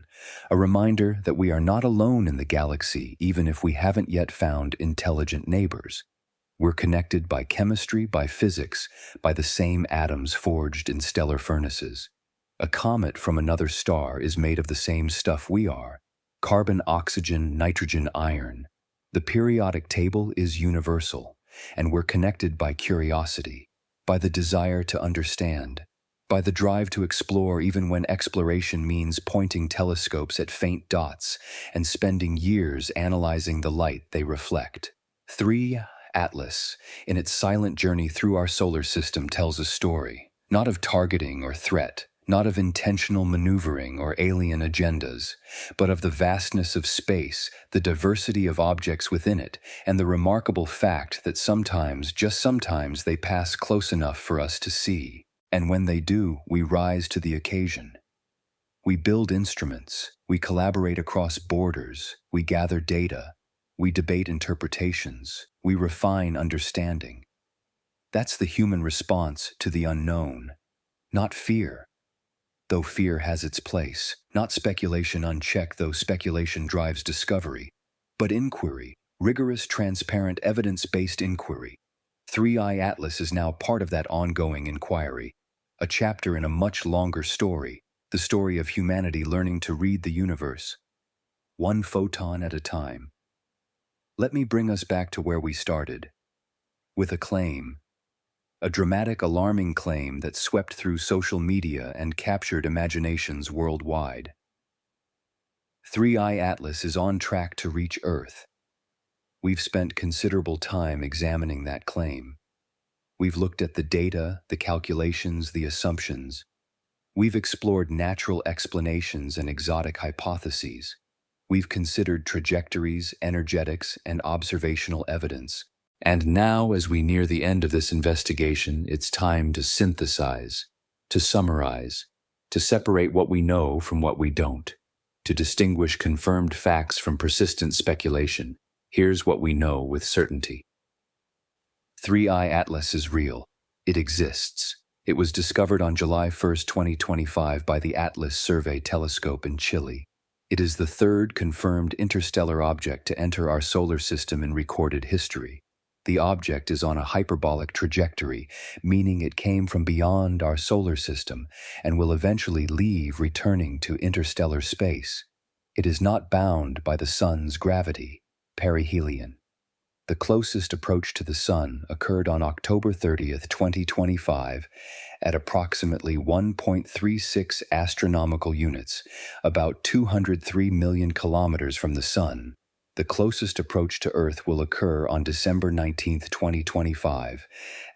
S1: a reminder that we are not alone in the galaxy, even if we haven't yet found intelligent neighbors. We're connected by chemistry, by physics, by the same atoms forged in stellar furnaces. A comet from another star is made of the same stuff we are: carbon, oxygen, nitrogen, iron. The periodic table is universal, and we're connected by curiosity, by the desire to understand, by the drive to explore, even when exploration means pointing telescopes at faint dots and spending years analyzing the light they reflect. 3 Atlas, in its silent journey through our solar system, tells a story, not of targeting or threat, not of intentional maneuvering or alien agendas, but of the vastness of space, the diversity of objects within it, and the remarkable fact that sometimes, just sometimes, they pass close enough for us to see. And when they do, we rise to the occasion. We build instruments, we collaborate across borders, we gather data, we debate interpretations, we refine understanding. That's the human response to the unknown, not fear, though fear has its place, not speculation unchecked, though speculation drives discovery, but inquiry, rigorous, transparent, evidence-based inquiry. 3i Atlas is now part of that ongoing inquiry, a chapter in a much longer story, the story of humanity learning to read the universe, one photon at a time. Let me bring us back to where we started, with a claim. A dramatic, alarming claim that swept through social media and captured imaginations worldwide. 3i Atlas is on track to reach Earth. We've spent considerable time examining that claim. We've looked at the data, the calculations, the assumptions. We've explored natural explanations and exotic hypotheses. We've considered trajectories, energetics, and observational evidence. And now, as we near the end of this investigation, it's time to synthesize, to summarize, to separate what we know from what we don't, to distinguish confirmed facts from persistent speculation. Here's what we know with certainty. 3i Atlas is real. It exists. It was discovered on July 1, 2025 by the Atlas Survey Telescope in Chile. It is the third confirmed interstellar object to enter our solar system in recorded history. The object is on a hyperbolic trajectory, meaning it came from beyond our solar system and will eventually leave, returning to interstellar space. It is not bound by the sun's gravity, perihelion. The closest approach to the sun occurred on October 30, 2025, at approximately 1.36 astronomical units, about 203 million kilometers from the sun. The closest approach to Earth will occur on December 19, 2025,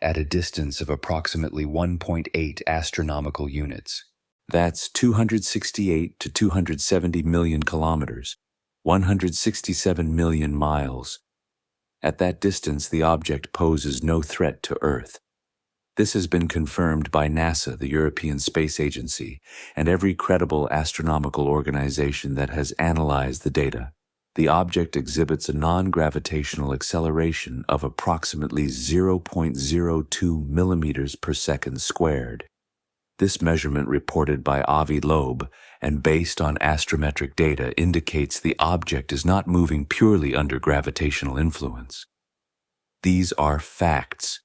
S1: at a distance of approximately 1.8 astronomical units. That's 268 to 270 million kilometers, 167 million miles. At that distance, the object poses no threat to Earth. This has been confirmed by NASA, the European Space Agency, and every credible astronomical organization that has analyzed the data. The object exhibits a non-gravitational acceleration of approximately 0.02 millimeters per second squared. This measurement, reported by Avi Loeb and based on astrometric data, indicates the object is not moving purely under gravitational influence. These are facts.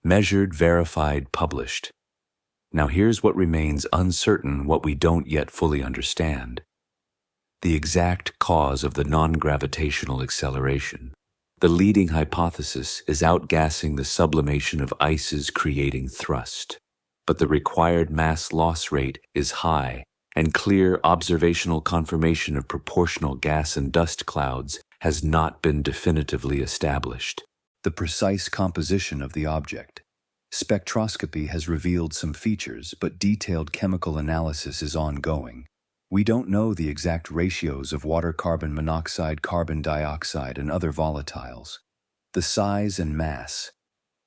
S1: Measured, verified, published. Now here's what remains uncertain, what we don't yet fully understand.
S2: the exact cause of the non-gravitational acceleration. The leading hypothesis is outgassing the sublimation of ices creating thrust. But the required mass loss rate is high, and clear observational confirmation of proportional gas and dust clouds has not been definitively established.
S1: The precise composition of the object. Spectroscopy has revealed some features, but detailed chemical analysis is ongoing. We don't know the exact ratios of water, carbon monoxide, carbon dioxide, and other volatiles. The size and mass.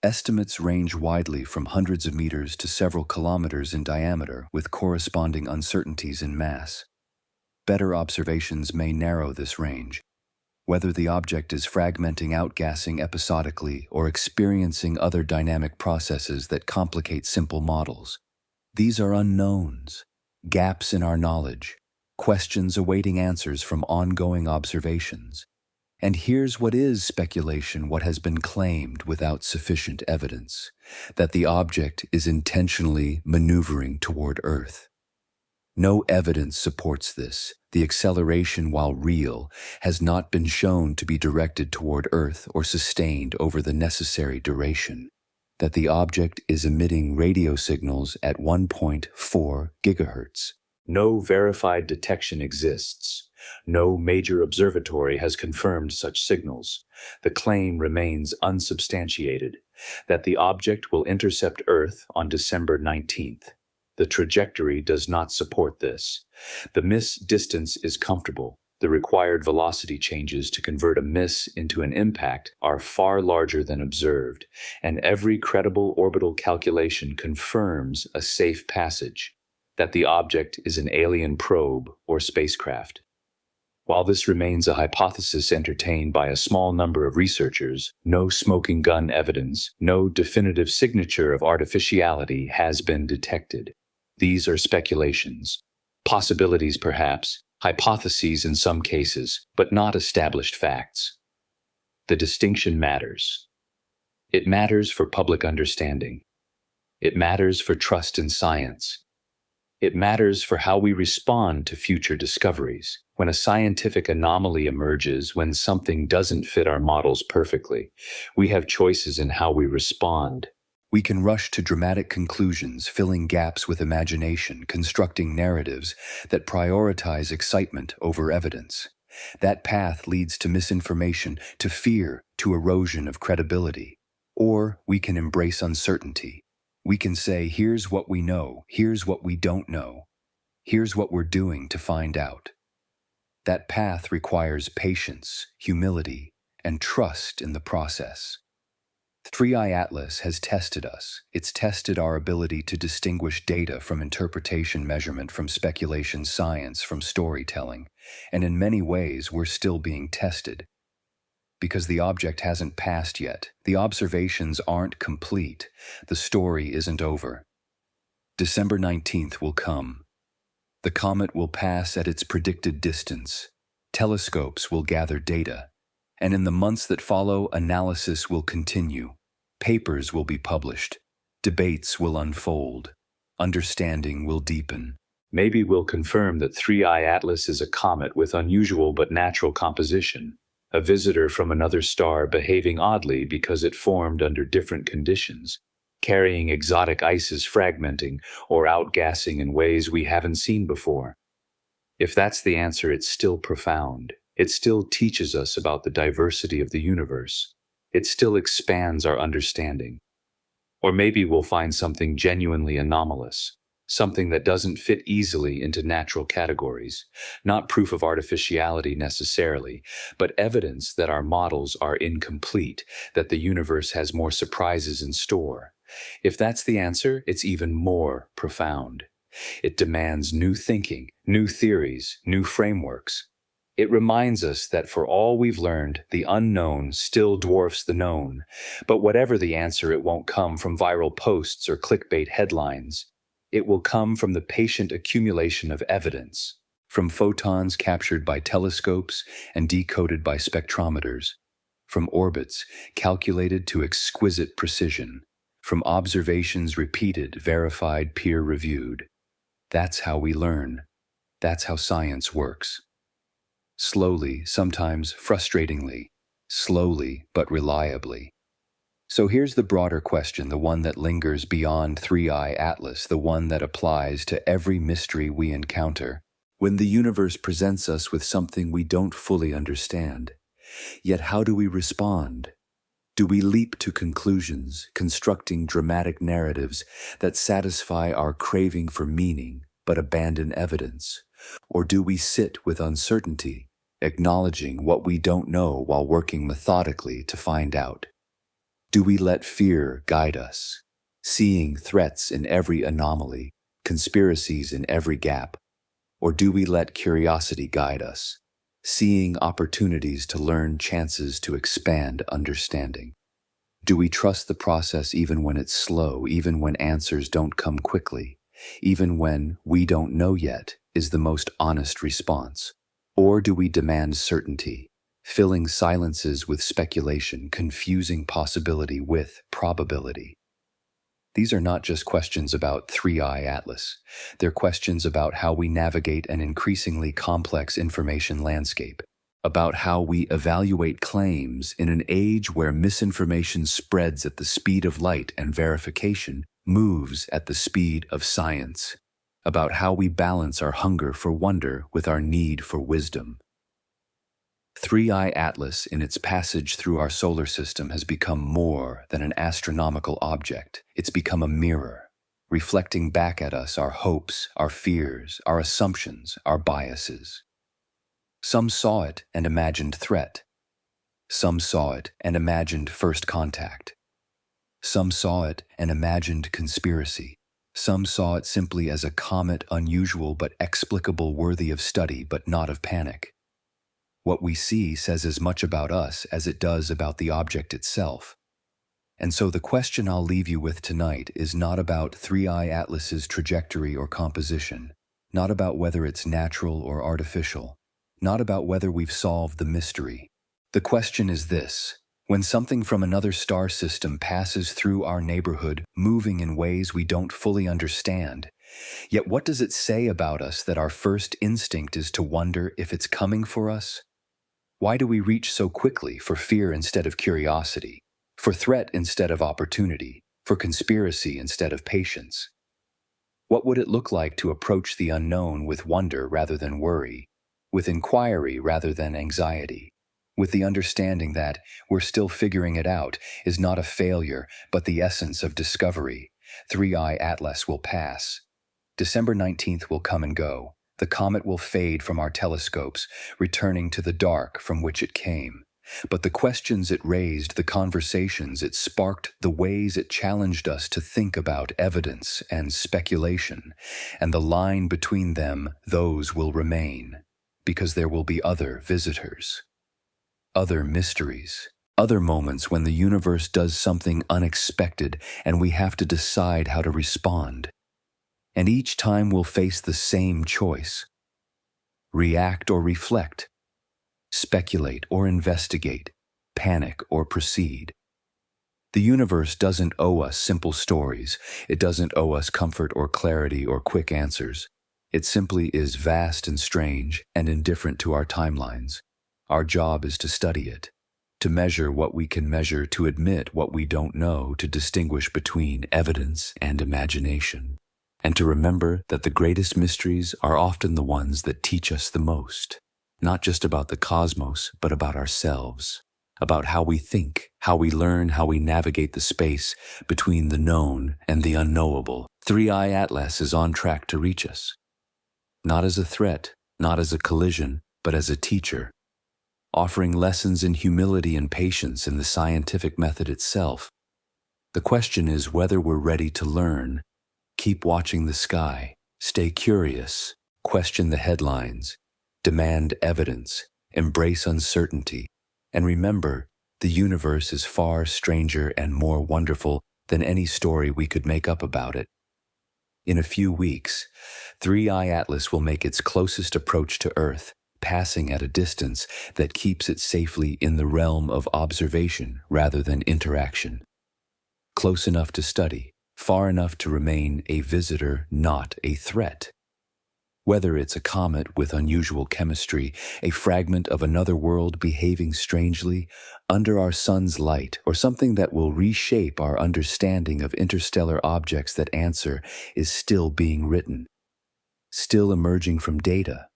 S1: Estimates range widely from hundreds of meters to several kilometers in diameter, with corresponding uncertainties in mass. Better observations may narrow this range. Whether the object is fragmenting, outgassing episodically, or experiencing other dynamic processes that complicate simple models. These are unknowns, gaps in our knowledge, questions awaiting answers from ongoing observations. And here's what is speculation, what has been claimed without sufficient evidence, that the object is intentionally maneuvering toward Earth. No evidence supports this. The acceleration, while real, has not been shown to be directed toward Earth or sustained over the necessary duration. That the object is emitting radio signals at 1.4 gigahertz.
S2: No verified detection exists. No major observatory has confirmed such signals. The claim remains unsubstantiated that the object will intercept Earth on December 19th. The trajectory does not support this. The miss distance is comfortable. The required velocity changes to convert a miss into an impact are far larger than observed, and every credible orbital calculation confirms a safe passage, that the object is an alien probe or spacecraft. While this remains a hypothesis entertained by a small number of researchers, no smoking gun evidence, no definitive signature of artificiality has been detected. These are speculations, possibilities perhaps, hypotheses in some cases, but not established facts. The distinction matters. It matters for public understanding. It matters for trust in science. It matters for how we respond to future discoveries. When a scientific anomaly emerges, when something doesn't fit our models perfectly, we have choices in how we respond.
S1: We can rush to dramatic conclusions, filling gaps with imagination, constructing narratives that prioritize excitement over evidence. That path leads to misinformation, to fear, to erosion of credibility. Or we can embrace uncertainty. We can say, here's what we know, here's what we don't know, here's what we're doing to find out. That path requires patience, humility, and trust in the process. 3i Atlas has tested us. It's tested our ability to distinguish data from interpretation, measurement from speculation, science from storytelling. And in many ways, we're still being tested. Because the object hasn't passed yet, the observations aren't complete, the story isn't over. December 19th will come. The comet will pass at its predicted distance. Telescopes will gather data. And in the months that follow, analysis will continue. Papers will be published. Debates will unfold. Understanding will deepen.
S2: Maybe we'll confirm that 3i Atlas is a comet with unusual but natural composition, a visitor from another star behaving oddly because it formed under different conditions, carrying exotic ices, fragmenting or outgassing in ways we haven't seen before. If that's the answer, it's still profound. It still teaches us about the diversity of the universe. It still expands our understanding. Or maybe we'll find something genuinely anomalous, something that doesn't fit easily into natural categories, not proof of artificiality necessarily, but evidence that our models are incomplete, that the universe has more surprises in store. If that's the answer, it's even more profound. It demands new thinking, new theories, new frameworks. It reminds us that for all we've learned, the unknown still dwarfs the known. But whatever the answer, it won't come from viral posts or clickbait headlines. It will come from the patient accumulation of evidence, from photons captured by telescopes and decoded by spectrometers, from orbits calculated to exquisite precision, from observations repeated, verified, peer-reviewed. That's how we learn. That's how science works.
S1: slowly, sometimes frustratingly, slowly but reliably. So here's the broader question, the one that lingers beyond Three-Eye Atlas, the one that applies to every mystery we encounter. When the universe presents us with something we don't fully understand, yet how do we respond? Do we leap to conclusions, constructing dramatic narratives that satisfy our craving for meaning but abandon evidence? Or do we sit with uncertainty, acknowledging what we don't know while working methodically to find out? Do we let fear guide us, seeing threats in every anomaly, conspiracies in every gap? Or do we let curiosity guide us, seeing opportunities to learn, chances to expand understanding? Do we trust the process even when it's slow, even when answers don't come quickly, even when "we don't know yet" is the most honest response? Or do we demand certainty, filling silences with speculation, confusing possibility with probability? These are not just questions about Three-Eye Atlas. They're questions about how we navigate an increasingly complex information landscape, about how we evaluate claims in an age where misinformation spreads at the speed of light and verification moves at the speed of science, about how we balance our hunger for wonder with our need for wisdom. Three-Eye Atlas, in its passage through our solar system, has become more than an astronomical object. It's become a mirror, reflecting back at us our hopes, our fears, our assumptions, our biases. Some saw it and imagined threat. Some saw it and imagined first contact. Some saw it and imagined conspiracy. Some saw it simply as a comet, unusual but explicable, worthy of study but not of panic. What we see says as much about us as it does about the object itself. And so the question I'll leave you with tonight is not about Three-Eye Atlas's trajectory or composition, not about whether it's natural or artificial, not about whether we've solved the mystery. The question is this: when something from another star system passes through our neighborhood, moving in ways we don't fully understand, yet what does it say about us that our first instinct is to wonder if it's coming for us? Why do we reach so quickly for fear instead of curiosity, for threat instead of opportunity, for conspiracy instead of patience? What would it look like to approach the unknown with wonder rather than worry, with inquiry rather than anxiety, with the understanding that "we're still figuring it out" is not a failure but the essence of discovery? Three-Eye Atlas will pass. December 19th will come and go. The comet will fade from our telescopes, returning to the dark from which it came. But the questions it raised, the conversations it sparked, the ways it challenged us to think about evidence and speculation, and the line between them, those will remain, because there will be other visitors, other mysteries, other moments when the universe does something unexpected and we have to decide how to respond. And each time we'll face the same choice: react or reflect, speculate or investigate, panic or proceed. The universe doesn't owe us simple stories. It doesn't owe us comfort or clarity or quick answers. It simply is vast and strange and indifferent to our timelines. Our job is to study it, to measure what we can measure, to admit what we don't know, to distinguish between evidence and imagination, and to remember that the greatest mysteries are often the ones that teach us the most, not just about the cosmos, but about ourselves, about how we think, how we learn, how we navigate the space between the known and the unknowable. Three-Eye Atlas is on track to reach us, not as a threat, not as a collision, but as a teacher, offering lessons in humility and patience in the scientific method itself. The question is whether we're ready to learn. Keep watching the sky, stay curious, question the headlines, demand evidence, embrace uncertainty, and remember, the universe is far stranger and more wonderful than any story we could make up about it. In a few weeks, Three-Eye Atlas will make its closest approach to Earth, passing at a distance that keeps it safely in the realm of observation rather than interaction. Close enough to study, far enough to remain a visitor, not a threat. Whether it's a comet with unusual chemistry, a fragment of another world behaving strangely under our sun's light, or something that will reshape our understanding of interstellar objects, that answer is still being written, still emerging from data,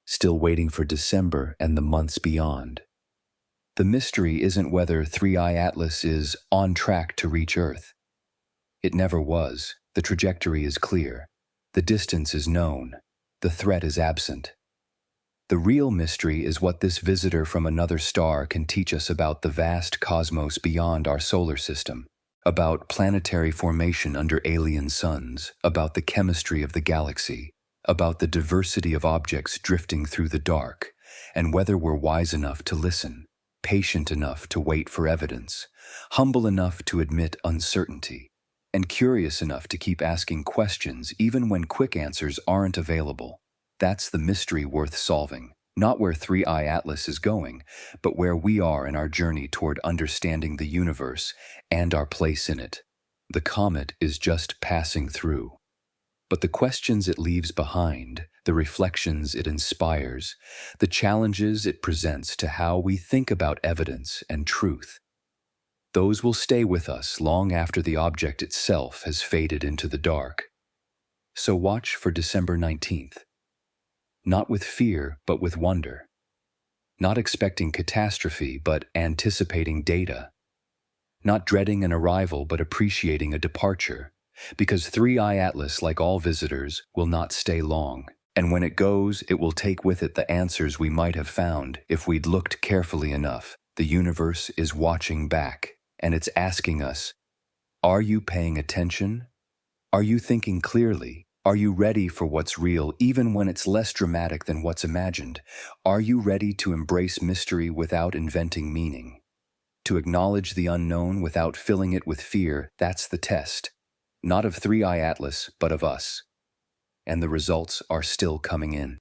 S1: still waiting for December and the months beyond. The mystery isn't whether 3i Atlas is on track to reach Earth. It never was. The trajectory is clear. The distance is known. The threat is absent. The real mystery is what this visitor from another star can teach us about the vast cosmos beyond our solar system, about planetary formation under alien suns, about the chemistry of the galaxy, about the diversity of objects drifting through the dark, and whether we're wise enough to listen, patient enough to wait for evidence, humble enough to admit uncertainty, and curious enough to keep asking questions even when quick answers aren't available. That's the mystery worth solving, not where 3i Atlas is going, but where we are in our journey toward understanding the universe and our place in it. The comet is just passing through, but the questions it leaves behind, the reflections it inspires, the challenges it presents to how we think about evidence and truth, those will stay with us long after the object itself has faded into the dark. So watch for December 19th. Not with fear, but with wonder. Not expecting catastrophe, but anticipating data. Not dreading an arrival, but appreciating a departure. Because 3i Atlas, like all visitors, will not stay long. And when it goes, it will take with it the answers we might have found if we'd looked carefully enough. The universe is watching back. And it's asking us, are you paying attention? Are you thinking clearly? Are you ready for what's real, even when it's less dramatic than what's imagined? Are you ready to embrace mystery without inventing meaning? To acknowledge the unknown without filling it with fear? That's the test. Not of 3i Atlas, but of us. And the results are still coming in.